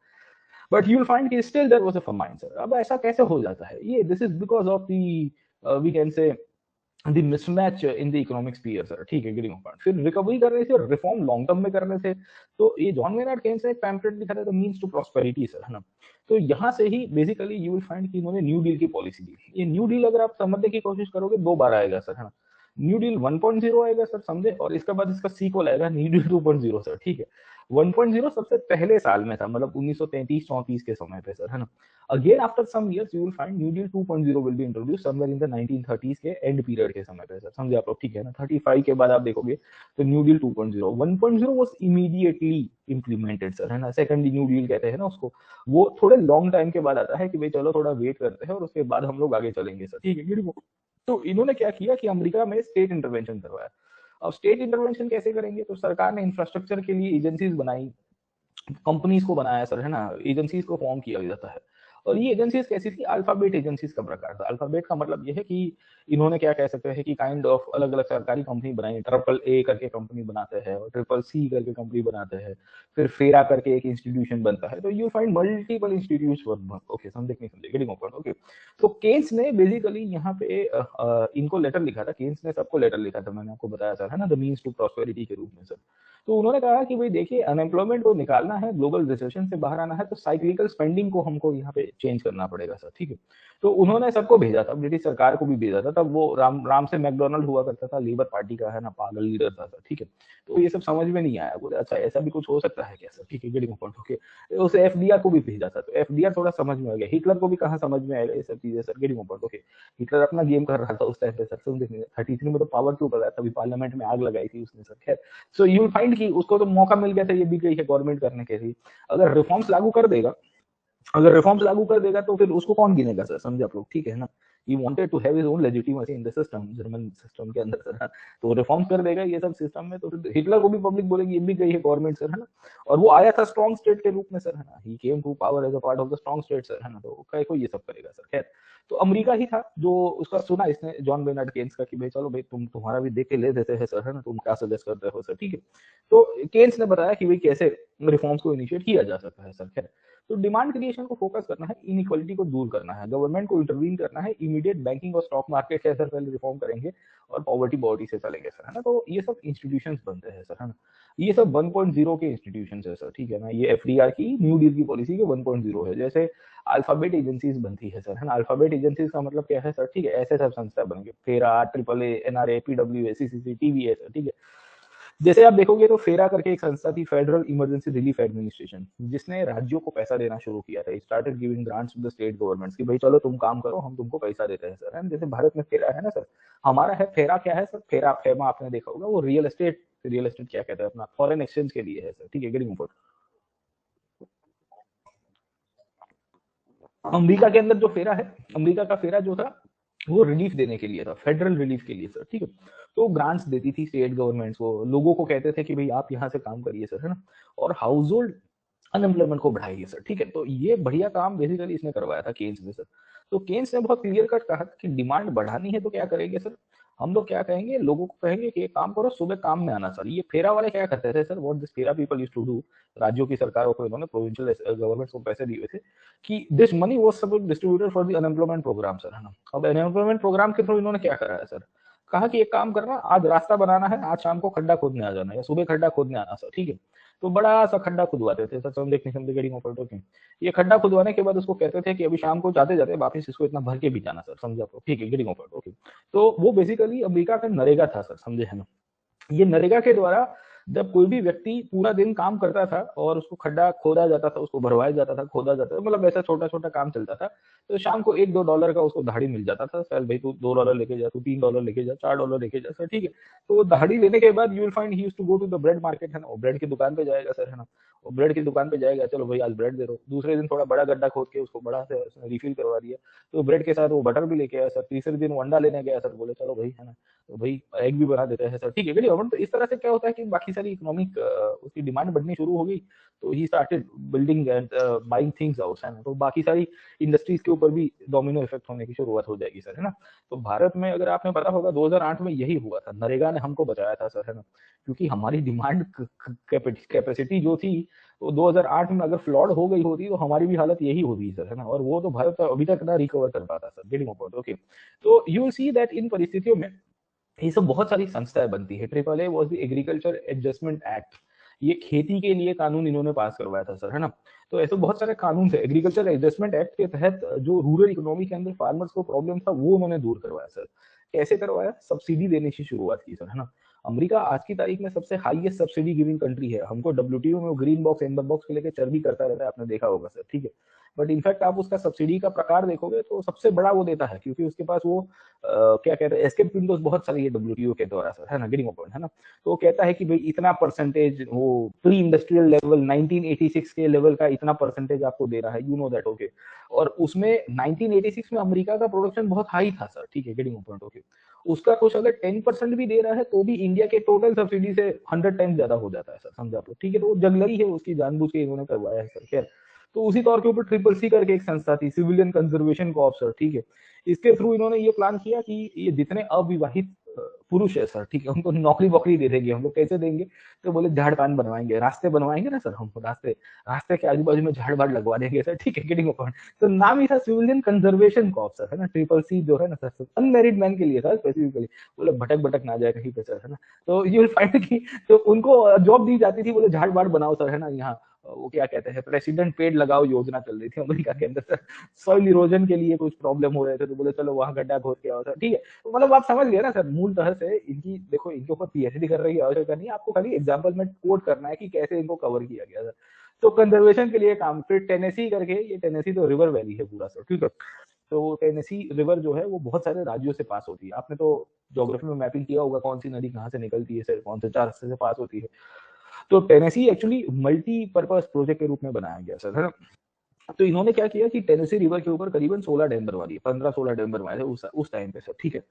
बट यू विल फाइंड कि still there was a famine sir. अब ऐसा कैसे हो जाता है, ये this is because of the we can say the mismatch in the economic sphere sir, ठीक है, गेटिंग पॉइंट। फिर रिकवरी करने से और रिफॉर्म लॉन्ग टर्म में करने से, तो ये जॉन मेनार्ड केन्स ने एक पैम्फलेट लिखा था, the means to prosperity sir, है ना। तो यहाँ से ही बेसिकली यू विल फाइंड कि इन्होंने न्यू डील की पॉलिसी दी। ये न्यू डील अगर आप समझने की कोशिश करोगे 2 बार आएगा सर, है ना। न्यू डील 1.0 आएगा सर, समझे, और इसके बाद इसका सीक्वल आएगा न्यू डील 2.0 सर, ठीक है। 1.0 सबसे पहले साल में था, मतलब 1933-34 के समय पे सर, है ना। Again after some years you will find New Deal 2.0 will be introduce somewhere in the 1930s के एंड पीरियड के समय पे सर, समझे आप लोग, ठीक है ना। 35 के बाद आप देखोगे तो new Deal 2.0, 1.0 was immediately implemented sir, है ना। सेकंड न्यू डील कहते हैं ना उसको, वो थोड़े लॉन्ग टाइम के बाद आता है कि भाई चलो थोड़ा वेट करते हैं और उसके बाद हम लोग आगे चलेंगे सर, ठीक है। तो इन्होंने क्या किया कि अमेरिका में स्टेट इंटरवेंशन करवाया। अब स्टेट इंटरवेंशन कैसे करेंगे, तो सरकार ने इंफ्रास्ट्रक्चर के लिए एजेंसीज बनाई, कंपनीज को बनाया सर, है ना। एजेंसीज को फॉर्म किया जाता है, और ये एजेंसीज कैसी थी, अल्फाबेट एजेंसीज का प्रकार था। अल्फाबेट का मतलब ये है कि इन्होंने क्या कह सकते हैं कि काइंड ऑफ अलग अलग सरकारी कंपनी बनाई, ट्रिपल ए करके कंपनी बनाते हैं और ट्रिपल सी करके कंपनी बनाते हैं, फिर फेरा करके एक इंस्टीट्यूशन बनता है। तो you find multiple institution, okay, समझे नहीं समझे, गेटिंग ओपन, ओके। तो केन्स ने बेसिकली यहाँ पे इनको लेटर लिखा था, केन्स ने सबको लेटर लिखा था, मैंने आपको बताया सर, है ना, द मीन्स टू प्रॉस्पेरिटी के रूप में सर। तो उन्होंने कहा कि भाई देखिए, अनएम्प्लॉयमेंट को निकालना है, ग्लोबल रिसेशन से बाहर आना है, तो साइक्लिकल स्पेंडिंग को हमको यहाँ पे चेंज करना पड़ेगा सर, ठीक है। तो उन्होंने सबको भेजा था, ब्रिटिश सरकार को भी भेजा था। तब वो राम से मैकडोनल्ड हुआ करता था, लेबर पार्टी का, है ना, पागल लीडर था सर, ठीक है। तो ये सब समझ में नहीं आया, बोले अच्छा ऐसा भी कुछ हो सकता है क्या सर, ठीक है, गेटिंग पॉइंट, ओके। उसे एफडीआर को भी भेजा था, तो एफडीआर थोड़ा समझ में आ गया, हिटलर को भी कहाँ समझ में आएगा ये सब चीजें sir, getting point, okay. Hitler अपना गेम कर रहा था उस टाइम पे सर, समझे। 33 में तो पावर के ऊपर आया, तभी पार्लियामेंट में आग लगाई थी उसने सर, खैर। सो यू विल फाइंड कि उसको तो मौका मिल गया था, ये भी गई है गवर्नमेंट करने के लिए। अगर रिफॉर्म्स लागू कर देगा, अगर रिफॉर्म्स लागू कर देगा तो फिर उसको कौन गिनेगा सर, समझे आप लोग, ठीक है ना। He wanted to have his own legitimacy in the system, German system के अंदर सर। तो रिफॉर्म्स कर देगा ये सब सिस्टम में, तो फिर हिटलर को भी पब्लिक बोलेगी ये भी गई है गवर्नमेंट सर, है ना। और वो आया था स्ट्रॉन्ग स्टेट के रूप में सर, है ना। He came to power as a part of the strong state sir, है ना। तो कहीं को ये सब करेगा सर, खैर। तो अमेरिका ही था जो उसका सुना इसने, जॉन बेनार्ड केन्स का, कि भाई चलो भाई तुम्हारा भी देख के ले देते हैं सर, है ना, तुम क्या सजेस्ट करते हो सर, ठीक है। तो केन्स ने बताया कि भाई कैसे रिफॉर्म्स को इनिशिएट किया जा सकता है सर, खैर। तो डिमांड क्रिएशन को फोकस करना है, इनइक्वालिटी को दूर करना है, गवर्नमेंट को इंटरवीन करना है, इमीडिएट बैंकिंग और स्टॉक मार्केट है सर पहले रिफॉर्म करेंगे, और पॉवर्टी बॉडी से चलेंगे सर, है ना। तो ये सब इंस्टीट्यूशंस बनते हैं सर, है ना। ये सब 1.0 के इंस्टीट्यूशंस है सर, ठीक है ना। ये एफडीआर की न्यू डील की पॉलिसी के 1.0 है। जैसे अल्फाबेट एजेंसीज बनती है सर, है ना। अल्फाबेट एजेंसीज का मतलब क्या है सर, ठीक है, ऐसे सब संस्था बन गए, FERA, triple A, NRA, PW, CCC, TVA, ठीक है। जैसे आप देखोगे तो फेरा करके एक संस्था थी, फेडरल इमरजेंसी रिलीफ एडमिनिस्ट्रेशन, जिसने राज्यों को पैसा देना शुरू किया था। Started giving grants to the state governments कि भाई चलो तुम काम करो, हम तुमको पैसा देते हैं सर, है ना। जैसे भारत में फेरा है ना सर, हमारा है फेरा, क्या है सर, फेरा फेमा आपने देखा होगा, वो रियल एस्टेट क्या कहते हैं अपना, फॉरेन एक्सचेंज के लिए है सर, ठीक है, गेटिंग इम्पोर्ट। अमेरिका के अंदर जो फेरा है, अमेरिका का फेरा जो था वो रिलीफ देने के लिए था, फेडरल रिलीफ के लिए सर, ठीक है। तो ग्रांट्स देती थी स्टेट गवर्नमेंट्स को, लोगों को कहते थे कि भाई आप यहाँ से काम करिए सर, है ना। और हाउस होल्ड अनएम्प्लॉयमेंट को बढ़ाइए सर, ठीक है। तो ये बढ़िया काम बेसिकली इसने करवाया था केन्स ने सर। तो केन्स ने बहुत क्लियर कट कहा कि डिमांड बढ़ानी है तो क्या करेंगे सर, हम लोग क्या कहेंगे, लोगों को कहेंगे कि एक काम करो, सुबह काम में आना सर। ये फेरा वाले क्या करते थे सर, व्हाट दिस फेरा पीपल यूज्ड टू डू, राज्यों की सरकारों को इन्होंने, प्रोविंशियल गवर्नमेंट्स को पैसे दिए थे कि this money was suppose distributed for the unemployment program sir, है ना। अब अनएम्प्लॉयमेंट प्रोग्राम के थ्रू इन्होंने क्या करा है सर, कहा कि एक काम करना, आज रास्ता बनाना है, आज शाम को खड्डा खोदने आ जाना, या सुबह खड्डा खोदने आना सर, ठीक है। तो बड़ा सा खड्डा खुदवाते थे सर, समझे नहीं समझे, गेटिंग ऑपरेटर के। ये खड्डा खुदवाने के बाद उसको कहते थे कि अभी शाम को जाते जाते वापस इसको इतना भर के भी जाना सर, समझे आप, ठीक है, गेटिंग ऑपरेटर, ओके। तो वो बेसिकली अमेरिका का नरेगा था सर, समझे, है ना। ये नरेगा के द्वारा जब कोई भी व्यक्ति पूरा दिन काम करता था और उसको खड्डा खोदा जाता था, उसको भरवाया जाता था, खोदा जाता था, मतलब ऐसा छोटा छोटा काम चलता था, तो शाम को $1-2 का उसको दहाड़ी मिल जाता था, चल भाई तू $2 लेके जा, तू $3 लेके जा, $4 लेके जा सर, ठीक है। तो वो दहाड़ी लेने के बाद you will find he used to go to the bread market, है ना। वो ब्रेड की दुकान पे जाएगा सर, है ना। वो ब्रेड की दुकान पे जाएगा, चलो भाई आज ब्रेड दे दो। दूसरे दिन थोड़ा बड़ा गड्ढा खोद के उसको बड़ा से रिफिल करवा दिया, तो ब्रेड के साथ वो बटर भी लेके आया सर। तीसरे दिन वो अंडा लेने गया सर, बोले चलो भाई, है ना, तो भाई एग भी बना देते हैं सर, ठीक है, गेटिंग ऑपरेटर। तो इस तरह से क्या होता है कि बाकी सारी इकोनॉमिक उसकी डिमांड बढ़नी शुरू हो गई, तो he started building and buying things out, है ना। तो बाकी सारी इंडस्ट्रीज के ऊपर भी डोमिनो इफेक्ट होने की शुरुआत हो जाएगी सर, है ना। तो भारत में अगर आपने पता होगा 2008 में यही हुआ था, नरेगा ने हमको बचाया था सर, है ना। क्योंकि हमारी डिमांड कैपेसिटी जो थी वो 2008 में अगर फ्लॉड हो गई होती तो हमारी भी हालत यही होती सर, है ना। और वो तो भारत अभी तक ना रिकवर कर पाता सर, गेटिंग ऑपरेटर, ओके। तो you will see that in परिस्थितियों में ये सब बहुत सारी संस्थाएं बनती है। Triple A was the agriculture adjustment act, ये खेती के लिए कानून इन्होंने पास करवाया था सर, है ना। तो ऐसे बहुत सारे कानून थे। एग्रीकल्चर एडजस्टमेंट एक्ट के तहत जो रूरल इकोनॉमी के अंदर फार्मर्स को प्रॉब्लम था वो उन्होंने दूर करवाया सर। कैसे करवाया, सब्सिडी देने की शुरुआत की सर, है ना। अमेरिका आज की तारीख में सबसे हाईएस्ट सब्सिडी गिविंग कंट्री है। हमको डब्ल्यूटीओ में ग्रीन बॉक्स एम्बर बॉक्स के लेके चर्बी करता रहता है, आपने देखा होगा सर, ठीक है। बट इनफैक्ट आप उसका सब्सिडी का प्रकार देखोगे तो सबसे बड़ा वो देता है, क्योंकि उसके पास वो क्या कहते हैं, एस्केप विंडोज बहुत सारी है डब्ल्यूटीओ के द्वारा सर, है ना, गेटिंग पॉइंट, है ना। तो वो कहता है कि भाई इतना परसेंटेज, वो प्री इंडस्ट्रियल लेवल 1986 के लेवल का इतना परसेंटेज आपको दे रहा है, यू नो दैट, ओके। और उसमें 1986 में अमेरिका का प्रोडक्शन बहुत हाई था सर, ठीक है, गेटिंग पॉइंट, ओके। उसका कुछ अगर 10% भी दे रहा है तो भी इंडिया के टोटल सब्सिडी से 100 टाइम्स ज्यादा हो जाता है सर, समझा आप लोग, ठीक है। तो वो जंगलरी है, उसकी जानबूझ के इन्होंने करवाया है सर, खैर। तो उसी तौर के ऊपर ट्रिपल सी करके एक संस्था थी, सिविलियन कंजर्वेशन कॉर्प्स सर, ठीक है। इसके थ्रू इन्होंने ये प्लान किया कि ये जितने अविवाहित पुरुष है सर, ठीक है, उनको नौकरी वोकरी दे देंगे हम लोग। कैसे देंगे? तो बोले झाड़ पान बनवाएंगे, रास्ते बनवाएंगे ना सर, हमको रास्ते रास्ते के आजू बाजू में झाड़ बाड़ लगवा देंगे सर, ठीक है, गेटिंग पॉइंट। तो नाम ही था सिविलियन कंजर्वेशन कॉर्प्स सर, है ना, ट्रिपल सी जो है ना सर, अनमेरिड मैन के लिए था स्पेसिफिकली, बोले भटक भटक ना जाए कहीं पे सर, है ना। तो यू विल फाइंड कि तो उनको जॉब दी जाती थी, बोले झाड़ बाड़ बनाओ सर, है ना, यहाँ वो क्या कहते हैं, प्रेसिडेंट पेड़ लगाओ योजना चल रही थी अमेरिका के अंदर सर। सॉइल इरोजन के लिए कुछ प्रॉब्लम हो रहे थे, तो बोले चलो वहां गड्ढा खोद के आओ सर, ठीक है। तो मतलब आप समझ गए ना सर, मूल तरह से इनकी देखो, इनके ऊपर पीएचडी कर रही है आवश्यकता नहीं है, आपको खाली एग्जाम्पल में कोट करना है कि कैसे इनको कवर किया गया सर। तो कंजर्वेशन के लिए काम, फिर टेनेसी करके, ये टेनेसी तो रिवर वैली है पूरा सर, ठीक है। तो टेनेसी रिवर जो है वो बहुत सारे राज्यों से पास होती है। आपने तो ज्योग्राफी में मैपिंग किया होगा, कौन सी नदी कहाँ से निकलती है सर, कौन से चार रास्ते से पास होती है। तो टेनेसी एक्चुअली मल्टीपर्पज प्रोजेक्ट के रूप में बनाया गया सर, है ना। तो इन्होंने क्या किया कि टेनेसी रिवर के ऊपर करीबन 16 डैम बनवा दिए, 15-16 डैम बनवाए थे उस टाइम पे सर, ठीक है।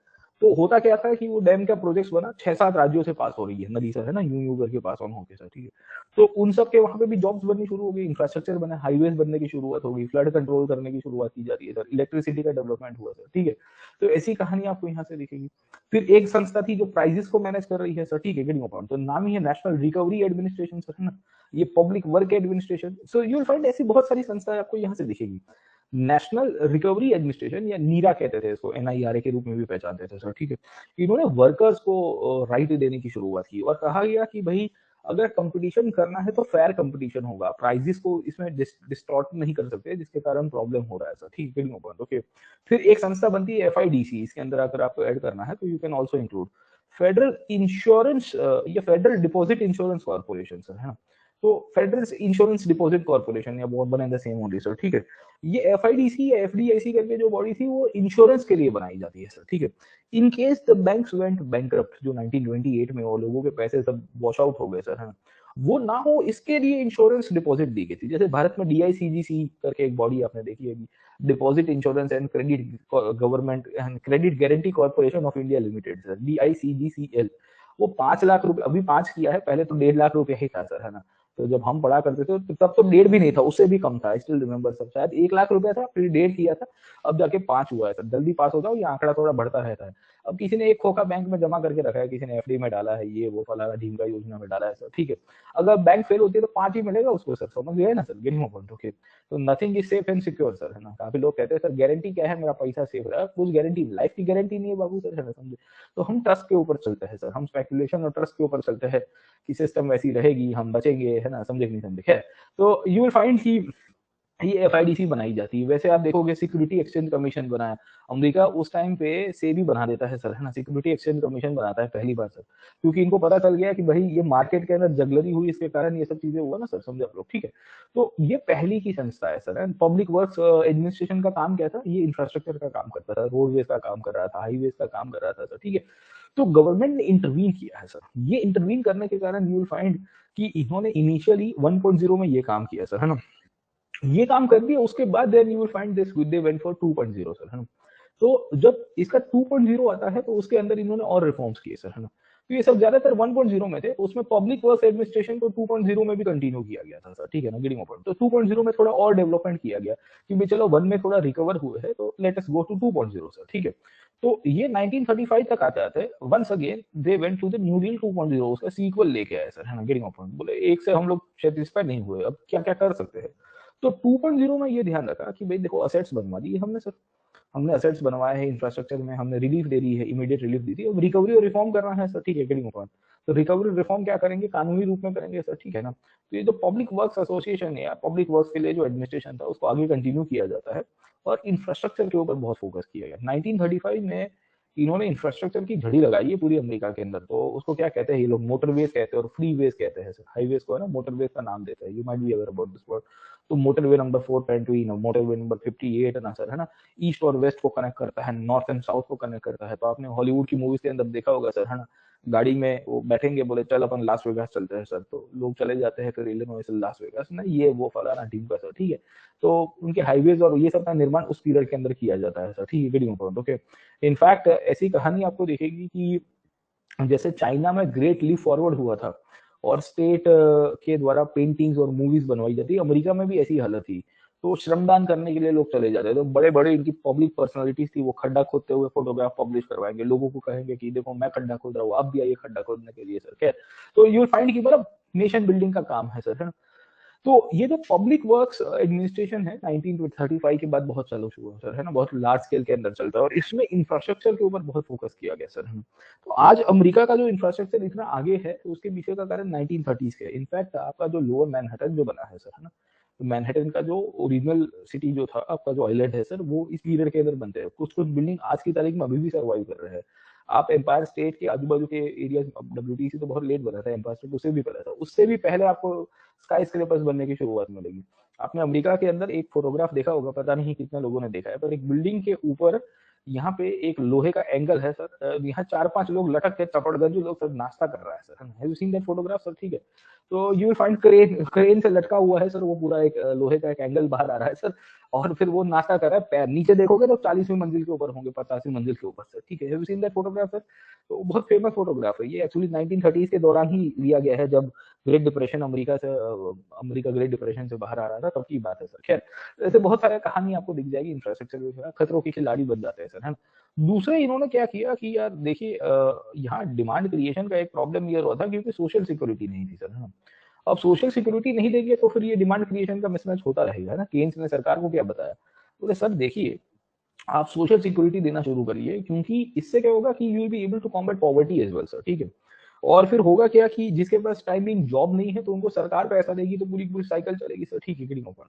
तो होता क्या था कि वो डैम का प्रोजेक्ट बना 6-7 राज्यों से पास हो रही है नदी सर, है ना, यूं यूं करके पास ऑन होके सर, ठीक है। तो उन सब के वहां पे भी जॉब्स बननी शुरू हो गई, इंफ्रास्ट्रक्चर बने, हाईवेज बनने की शुरुआत हो गई, फ्लड कंट्रोल करने की शुरुआत की जा रही है सर, इलेक्ट्रिसिटी का डेवलपमेंट हुआ सर, ठीक है। तो ऐसी कहानी आपको यहाँ से दिखेगी। फिर एक संस्था थी जो प्राइजेस को मैनेज कर रही है सर, ठीक है, गेटिंग पॉइंट। तो नाम ही है नेशनल रिकवरी एडमिनिस्ट्रेशन सर, है ना, ये public work administration. So you will find ऐसी बहुत सारी संस्थाएं आपको यहाँ से दिखेगी। नेशनल रिकवरी एडमिनिस्ट्रेशन या नीरा कहते थे इसको, एनआईआरए के रूप में भी पहचानते थे सर, ठीक है। इन्होंने वर्कर्स को राइट देने की शुरुआत की और कहा गया कि भाई अगर कंपटीशन करना है तो फेयर कंपटीशन होगा, प्राइजेस को इसमें डिस्टॉर्ट नहीं कर सकते जिसके कारण प्रॉब्लम हो रहा है सर, ठीक है, ओके। फिर एक संस्था बनती है एफआईडीसी, इसके अंदर अगर आपको ऐड करना है तो you can also include federal insurance या federal deposit insurance corporation sir, है ना। तो फेडरल इंश्योरेंस डिपॉजिट कॉर्पोरेशन या one and the same only sir, ठीक है। ये एफआईडीसी या एफडीआईसी करके जो बॉडी थी वो इंश्योरेंस के लिए बनाई जाती है सर, ठीक है। In case the banks went bankrupt, जो 1928 में वो लोगों के पैसे सब वॉश आउट हो गए सर, है, वो ना हो इसके लिए इंश्योरेंस डिपॉजिट दी गई थी। जैसे भारत में डीआईसीजीसी करके एक बॉडी आपने देखी है, deposit insurance and credit government and credit guarantee corporation of India limited sir, DICGCL. वो 5 लाख रुपए, अभी 5 किया है, पहले तो 1.5 लाख रुपए ही था सर, है ना। तो जब हम पढ़ा करते थे तो तब तो 1.5 भी नहीं था, उससे भी कम था, स्टिल रिमेम्बर सर, शायद 1 लाख रुपया था, फिर 1.5 किया था, अब जाके 5 हुआ है सर। जल्दी पास हो जाओ, ये आंकड़ा थोड़ा बढ़ता रहता है। अब किसी ने एक खोखा बैंक में जमा करके रखा है, किसी ने एफडी में डाला है, ये वो फलाना ढीमका योजना में डाला है सर, ठीक है। अगर बैंक फेल होती है तो 5 ही मिलेगा उसको सर, समझ गए ना सर, गेटिंग पॉइंट, ओके। तो nothing is safe and secure sir, है ना। काफी लोग कहते हैं सर गारंटी क्या है, मेरा पैसा सेफ रहा, कुछ गारंटी लाइफ की गारंटी नहीं है बाबू सर, है ना, समझे। तो हम ट्रस्ट के ऊपर चलते हैं सर, हम स्पेकुलेशन और ट्रस्ट के ऊपर चलते हैं कि सिस्टम वैसी रहेगी, हम बचेंगे, है ना, समझे कि नहीं समझे, खैर। तो यू विल फाइंड कि ये एफआईडीसी बनाई जाती है। वैसे आप देखोगे सिक्योरिटी एक्सचेंज कमीशन बना है अमेरिका, उस टाइम पे से भी बना देता है सर, है ना, सिक्योरिटी एक्सचेंज कमीशन बनाता है पहली बार सर, क्योंकि इनको पता चल गया कि भाई ये मार्केट के अंदर जगलरी हुई, इसके कारण ये सब चीजें हुआ ना सर, समझे आप लोग, ठीक है। तो ये पहली की संस्था है sir. And public works administration का काम क्या था, ये इंफ्रास्ट्रक्चर का काम करता था, रोडवेज का काम कर रहा था, हाईवेज का काम कर रहा था सर, ठीक है। तो गवर्नमेंट ने इंटरवीन किया है सर। ये इंटरवीन करने के कारण यू विल फाइंड कि इन्होंने इनिशियली 1.0 में ये काम किया सर, है ना, ये काम कर दिया, उसके बाद then you will find this they went for 2.0 sir, है ना। तो जब इसका 2.0 आता है तो उसके अंदर इन्होंने और रिफॉर्म्स किए सर, है ना। तो ये सब ज्यादातर 1.0 में थे, तो उसमें पब्लिक वर्क्स एडमिनिस्ट्रेशन को 2.0 में भी कंटिन्यू किया गया था सर, ठीक है ना, गेटिंग पॉइंट। तो 2.0 में थोड़ा और डेवलपमेंट किया गया कि भाई चलो 1 में थोड़ा रिकवर हुए हैं तो let us go to 2.0 sir, ठीक है। तो ये 1935 तक आते आते once again they went to the New Deal 2.0, उसका सीक्वल लेके आए सर, है ना, गेटिंग पॉइंट। बोले एक से हम लोग सेटिस्फाइड नहीं हुए, अब क्या क्या कर सकते हैं। तो 2.0 में ये ध्यान रखा कि भाई देखो असेट्स बनवा दिए हमने सर, हमने असेट्स बनवाए हैं, इंफ्रास्ट्रक्चर में हमने रिलीफ दे दी है, इमीडिएट रिलीफ दी थी, अब रिकवरी और रिफॉर्म करना है सर, ठीक है, गेटिंग पॉइंट। तो रिकवरी रिफॉर्म क्या करेंगे, कानूनी रूप में करेंगे सर, ठीक है ना। तो ये जो पब्लिक वर्क्स एसोसिएशन है, पब्लिक वर्क्स के लिए जो एडमिनिस्ट्रेशन था उसको आगे कंटिन्यू किया जाता है और इंफ्रास्ट्रक्चर के ऊपर बहुत फोकस किया गया। 1935 में इन्होंने इंफ्रास्ट्रक्चर की झड़ी लगाई है पूरी अमेरिका के अंदर। तो उसको क्या कहते हैं ये लोग, मोटरवेज कहते हैं और फ्री वेज कहते हैं सर। हाईवेज को है ना मोटरवेज का नाम देते हैं, you might be aware about this word. तो मोटरवे नंबर 4.2, मोटरवे नंबर 58 है ना सर, है ना, ईस्ट और वेस्ट को कनेक्ट करता है, नॉर्थ एंड साउथ को कनेक्ट करता है। तो आपने हॉलीवुड की मूवीज के अंदर देखा होगा सर, है ना, गाड़ी में वो बैठेंगे, बोले चल अपन लास वेगास चलते हैं सर, तो लोग चले जाते हैं फिर इलिनॉइस से लास वेगास ना, ये वो फलाना ढीम का सर, ठीक है। तो उनके हाईवेज और ये सब का निर्माण उस पीरियड के अंदर किया जाता है सर, ठीक है, गेटिंग पॉइंट, ओके। इनफैक्ट ऐसी कहानी आपको दिखेगी कि जैसे चाइना में ग्रेट लीप फॉरवर्ड हुआ था और स्टेट के द्वारा पेंटिंग्स और मूवीज बनवाई जाती है, अमेरिका में भी ऐसी हालत थी। तो श्रमदान करने के लिए लोग चले जाते हैं, तो बड़े बड़े इनकी पब्लिक पर्सनालिटीज थी, वो खड्डा खोदते हुए फोटोग्राफ पब्लिश करवाएंगे, लोगों को कहेंगे कि देखो मैं खड्डा खोद रहा हूँ, आप भी आइए खड्डा खोदने के लिए सर, क्या। तो यू फाइंड की मतलब नेशन बिल्डिंग का काम है सर, है ना। तो ये जो पब्लिक वर्क्स एडमिनिस्ट्रेशन है 1935 के बाद बहुत चालू हुआ सर, है ना, बहुत लार्ज स्केल के अंदर चलता है और इसमें इंफ्रास्ट्रक्चर के ऊपर बहुत फोकस किया गया सर, है ना। तो आज अमेरिका का जो इंफ्रास्ट्रक्चर इतना आगे है तो उसके पीछे का कारण 1930s के। इनफैक्ट आपका जो लोअर मैनहट्टन जो बना है सर, है ना, तो मैनहट्टन का जो ओरिजिनल सिटी जो था आपका जो आइलैंड है सर, वो इस पीरियड के अंदर बनते हैं। कुछ कुछ बिल्डिंग आज की तारीख में अभी भी सर्वाइव कर रहे हैं। आप एम्पायर स्टेट के आजू बाजू के एरिया, डब्ल्यूटीसी तो बहुत लेट बना था, एम्पायर स्टेट उससे भी पहले था, उससे भी पहले आपको स्काई स्क्रेपर्स बनने की शुरुआत मिलेगी। आपने अमेरिका के अंदर एक फोटोग्राफ देखा होगा, पता नहीं कितने लोगों ने देखा है, पर एक बिल्डिंग के ऊपर यहाँ पे एक लोहे का एंगल है सर, यहाँ 4-5 लोग लटक के चपड़गंज लोग सब नाश्ता कर रहा है sir, have you seen that photograph sir, ठीक है। तो you will find crane crane से लटका हुआ है सर, वो पूरा एक लोहे का एक एंगल बाहर आ रहा है सर, और फिर वो नाश्ता कर रहा है, पैर नीचे देखोगे तो 40वीं मंजिल के ऊपर होंगे, 50वीं मंजिल के ऊपर सर, ठीक है, have you seen that photograph sir. तो बहुत फेमस फोटोग्राफ है ये, एक्चुअली 1930s के दौरान ही लिया गया है, जब great depression America great depression से बाहर आ रहा था, तब की बात है सर। खैर, ऐसे बहुत सारे कहानी आपको दिख जाएगी इंफ्रास्ट्रक्चर के, खतरों की खिलाड़ी बन जाते हैं सर, है ना। दूसरे इन्होंने क्या किया कि यार देखिए, यहाँ डिमांड क्रिएशन का एक प्रॉब्लम ये हुआ था क्योंकि सोशल सिक्योरिटी नहीं थी सर, है ना। अब सोशल सिक्योरिटी नहीं देंगे तो फिर ये डिमांड क्रिएशन का मिसमैच होता रहेगा ना। केन्स ने सरकार को क्या बताया, बोले सर देखिए आप सोशल सिक्योरिटी देना शुरू करिए, क्योंकि इससे क्या होगा कि you will be able to combat poverty as well sir, ठीक है। और फिर होगा क्या कि जिसके पास टाइमिंग जॉब नहीं है तो उनको सरकार पैसा देगी, तो पूरी पूरी साइकिल चलेगी सर, ठीक है, गेटिंग ओपन।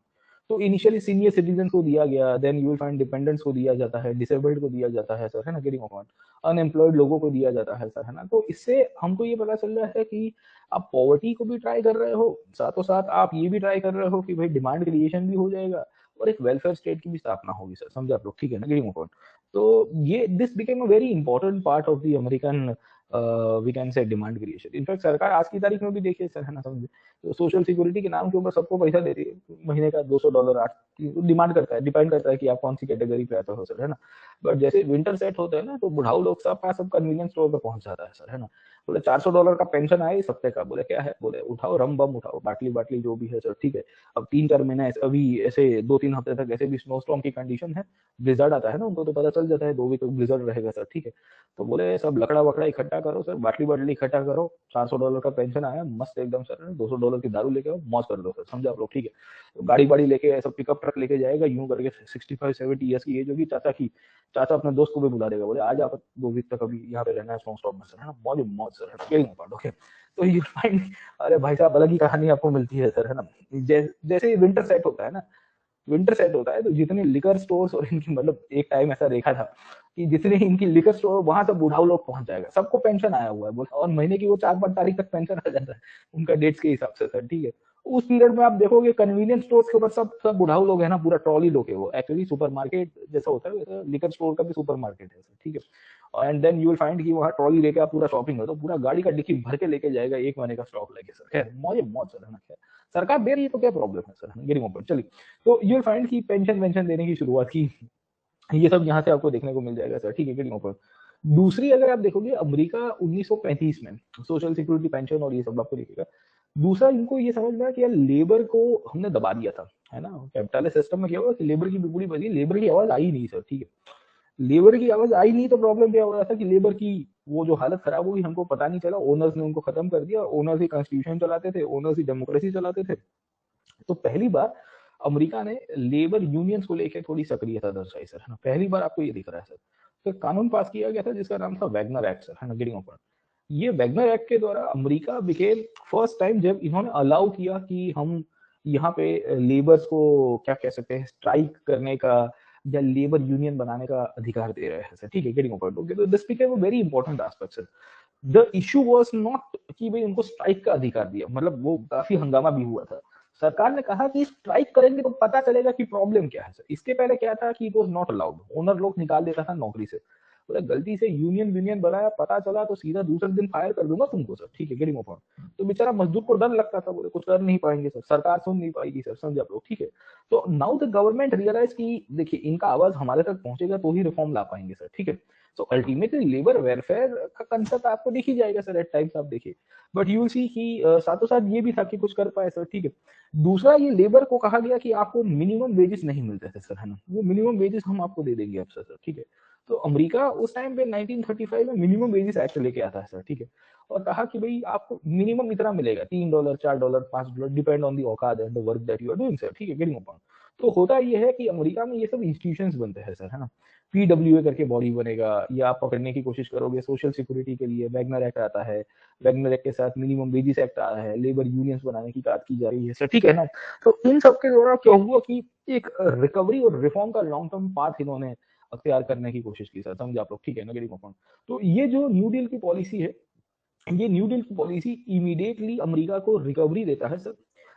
तो इनिशियली सीनियर सिटीजन को दिया गया, then you will find dependents को दिया जाता है, डिसेबल्ड को दिया जाता है सर, है ना, गेटिंग ओपन, अनएम्प्लॉयड लोगों को दिया जाता है सर, है ना। तो इससे हमको ये पता चल रहा है कि आप पॉवर्टी को भी ट्राई कर रहे हो, साथों साथ आप ये भी ट्राई कर रहे हो कि भाई डिमांड क्रिएशन भी हो जाएगा और एक वेलफेयर स्टेट की भी स्थापना होगी सर, समझे आप लोग, ठीक है ना, गेटिंग ओपन। तो ये this became a very important part of the American we can say demand creation. In fact सरकार आज की तारीख में भी देखिए सर, है ना, समझे, तो सोशल सिक्योरिटी के नाम के ऊपर सबको पैसा दे रही है, महीने का $200 आज डिमांड करता है, डिपेंड करता है कि आप कौन सी कैटेगरी पे आते हो सर, है ना। बट जैसे विंटर सेट होता है ना, तो बुढ़ाऊ लोग सब पास सब कन्वीनियंस स्टोर पे पहुंच जाता है सर, है ना। बोले $400 का पेंशन आए इस हफ्ते का, बोले क्या है, बोले उठाओ रम बम उठाओ, बाटली बाटली जो भी है सर, ठीक है। अब 3-4 महीने अभी ऐसे 2-3 हफ्ते तक ऐसे भी स्नो स्टॉर्म की कंडीशन है, ब्लिजर्ड आता है ना, उनको तो पता चल जाता है 2 वीक तक ब्लिजर्ड रहेगा सर, ठीक है। तो बोले सब लकड़ा वकड़ा इकट्ठा करो सर, बाटली बाटली इकट्ठा करो, $400 का पेंशन आया मस्त एकदम सर, $200 की दारू लेके आओ, मौज कर दो सर, समझा आप लोग, ठीक है। तो गाड़ी बाड़ी लेके ऐसा पिकअप ट्रक लेके जाएगा, यूं करके 65-70 ईयर्स की एज होगी चाचा की, चाचा अपने दोस्त को भी बुला देगा, बोले आज आप 2 वीक तक अभी यहाँ पे रहना है स्नो स्टॉप में सर, है ना, मौज मौज सर, ओके। तो यू फाइंड, अरे भाई साहब अलग ही कहानी आपको मिलती है सर, है ना। जैसे विंटर सेट होता है ना, विंटर सेट होता है तो जितने लिकर स्टोर्स और इनकी, मतलब एक टाइम ऐसा देखा था कि जितने इनकी लिकर स्टोर वहां सब बुढ़ाऊ लोग पहुंच जाएगा, सबको पेंशन आया हुआ है बोला, और महीने की वो 4-5 तारीख तक पेंशन आ जाता है उनका डेट्स के हिसाब से सर, ठीक है। उस पीरियड में आप देखोगे कन्वीनियंस स्टोर्स के ऊपर सब सब बुढ़ाऊ लोग है ना, पूरा ट्रॉली लोग है, वो एक्चुअली सुपरमार्केट जैसा होता है वैसा लिकर स्टोर का भी सुपरमार्केट है सर, ठीक है। And then you will find कि वहाँ ट्रॉली लेके आप पूरा शॉपिंग हो तो पूरा गाड़ी का डिक्की भर के लेके जाएगा एक महीने का स्टॉक लेके सर, खैर मौज मौज सर, है ना। खैर सरकार दे रही है तो क्या प्रॉब्लम है सर, गेटिंग ओवर, चलिए। तो यू विल फाइंड की पेंशन वेंशन देने की शुरुआत की, ये सब यहाँ से आपको देखने को मिल जाएगा सर, ठीक है, गेटिंग ओवर। दूसरी अगर आप देखोगे अमेरिका 1935 में सोशल सिक्योरिटी पेंशन और ये सब आपको दिखेगा। दूसरा इनको ये समझ में आया कि यार लेबर को हमने दबा दिया था, है ना, कैपिटलिस्ट सिस्टम में क्या हुआ कि लेबर की बिगुड़ी बजी, लेबर की आवाज आई नहीं सर, ठीक है। लेबर की आवाज आई नहीं तो प्रॉब्लम क्या हो रहा था कि लेबर की वो जो हालत खराब हुई हमको पता नहीं चला, ओनर्स ने उनको खत्म कर दिया, ओनर्स ही कॉन्स्टिट्यूशन चलाते थे, ओनर्स ही डेमोक्रेसी चलाते थे। तो पहली बार अमेरिका ने लेबर यूनियंस को लेकर थोड़ी सक्रियता दर्शाई सर, है ना, पहली बार आपको ये दिख रहा है सर। तो कानून पास किया गया था जिसका नाम था वैगनर एक्ट सर, है ना, गेटिंग ओपन। ये वैगनर एक्ट के द्वारा अमेरिका बिकेम फर्स्ट टाइम जब इन्होंने अलाउ किया कि हम यहाँ पे लेबर्स को क्या कह सकते हैं स्ट्राइक करने का या लेबर यूनियन बनाने का अधिकार दे रहे हैं सर, ठीक है, गेटिंग पॉइंट। ओके, तो this became a very important aspect sir. The issue was not कि भाई उनको स्ट्राइक का अधिकार दिया, मतलब वो काफी हंगामा भी हुआ था। सरकार ने कहा कि स्ट्राइक करेंगे तो पता चलेगा कि प्रॉब्लम क्या है सर। इसके पहले क्या था कि it was not allowed, owner लोग निकाल देता था नौकरी से। बोले गलती से यूनियन यूनियन बनाया, पता चला तो सीधा दूसरे दिन फायर कर दूंगा तुमको सर, ठीक है, गेटिंग पॉइंट। तो बेचारा मजदूर को डर लगता था, बोले कुछ कर नहीं पाएंगे सर, सरकार सुन नहीं पाएगी सर, समझे आप लोग, ठीक है। तो नाउ द गवर्नमेंट रियलाइज कि देखिए इनका आवाज हमारे तक पहुंचेगा तो ही रिफॉर्म ला पाएंगे सर, ठीक है। सो अल्टीमेटली लेबर वेलफेयर का कंसेप्ट आपको दिख ही जाएगा सर एट टाइम्स, आप देखिए। बट यू विल सी कि साथों साथ ये भी था कि कुछ कर पाए सर, ठीक है। दूसरा, ये लेबर को कहा गया कि आपको मिनिमम वेजेस नहीं मिलते थे सर, है ना, वो मिनिमम वेजेस हम आपको दे देंगे अब सर, ठीक है। तो अमेरिका उस टाइम पे 1935 में मिनिमम वेजेस एक्ट लेके आता है सर, ठीक है। और कहा कि भाई आपको मिनिमम इतना मिलेगा, $3, $4, $5, डिपेंड ऑन दी औकात and the work that you are doing sir, ठीक है, गेटिंग अपॉन। तो होता ये है कि अमेरिका में ये सब इंस्टीट्यूशंस बनते हैं सर, है ना। पीडब्ल्यूए करके बॉडी बनेगा, या आप पकड़ने की कोशिश करोगे सोशल सिक्योरिटी के लिए वैगनर एक्ट आता है, वैगनर एक्ट के साथ मिनिमम वेजेस एक्ट आया है, लेबर यूनियंस बनाने की बात की जा रही है सर, ठीक है ना। तो इन सब के द्वारा क्या हुआ कि एक रिकवरी और रिफॉर्म का लॉन्ग टर्म पाथ इन्होंने अख्तियार करने की कोशिश की सर, समझे आप लोग, ठीक है ना, गेटिंग अपॉन। तो ये जो न्यू डील की पॉलिसी है, ये न्यू डील की पॉलिसी इमीडिएटली अमेरिका को रिकवरी देता है सर।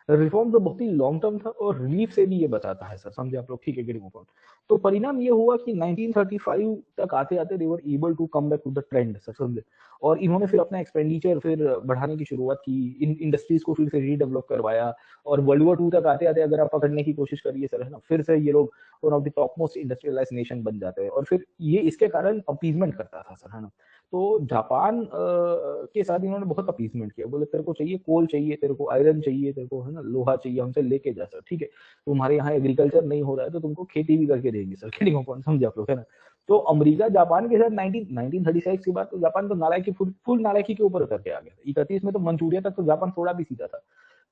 रिफॉर्म तो बहुत ही लॉन्ग टर्म था और रिलीफ से भी ये बचाता है सर, समझे आप लोग, ठीक है, गेटिंग अपॉन। तो परिणाम ये हुआ कि 1935 तक आते आते they were able to come back to the trend sir, समझे। और इन्होंने फिर अपना एक्सपेंडिचर फिर बढ़ाने की शुरुआत की, इन इंडस्ट्रीज को फिर से रीडेवलप करवाया। और वर्ल्ड वॉर 2 तक आते आते अगर आप पकड़ने की कोशिश करिए सर, है ना, फिर से ये लोग one of the top most industrialise nation बन जाते हैं। और फिर ये इसके कारण अपीजमेंट करता था सर, है ना। तो जापान के साथ इन्होंने बहुत अपीसमेंट किया, बोले तेरे को चाहिए कोल, चाहिए तेरे को आयरन, चाहिए तेरे को, है ना, लोहा चाहिए, हमसे लेके जा सर, ठीक है। तुम्हारे यहाँ एग्रीकल्चर नहीं हो रहा है तो तुमको खेती भी करके देंगे सर, खेती कौन, समझे आप लोग, है ना। तो अमेरिका जापान के साथ 1936 के बाद तो जापान तो नालायकी, फुल नालायकी के ऊपर उतर के आ गया। 31 में तो मंचूरिया तक तो जापान थोड़ा भी सीधा था।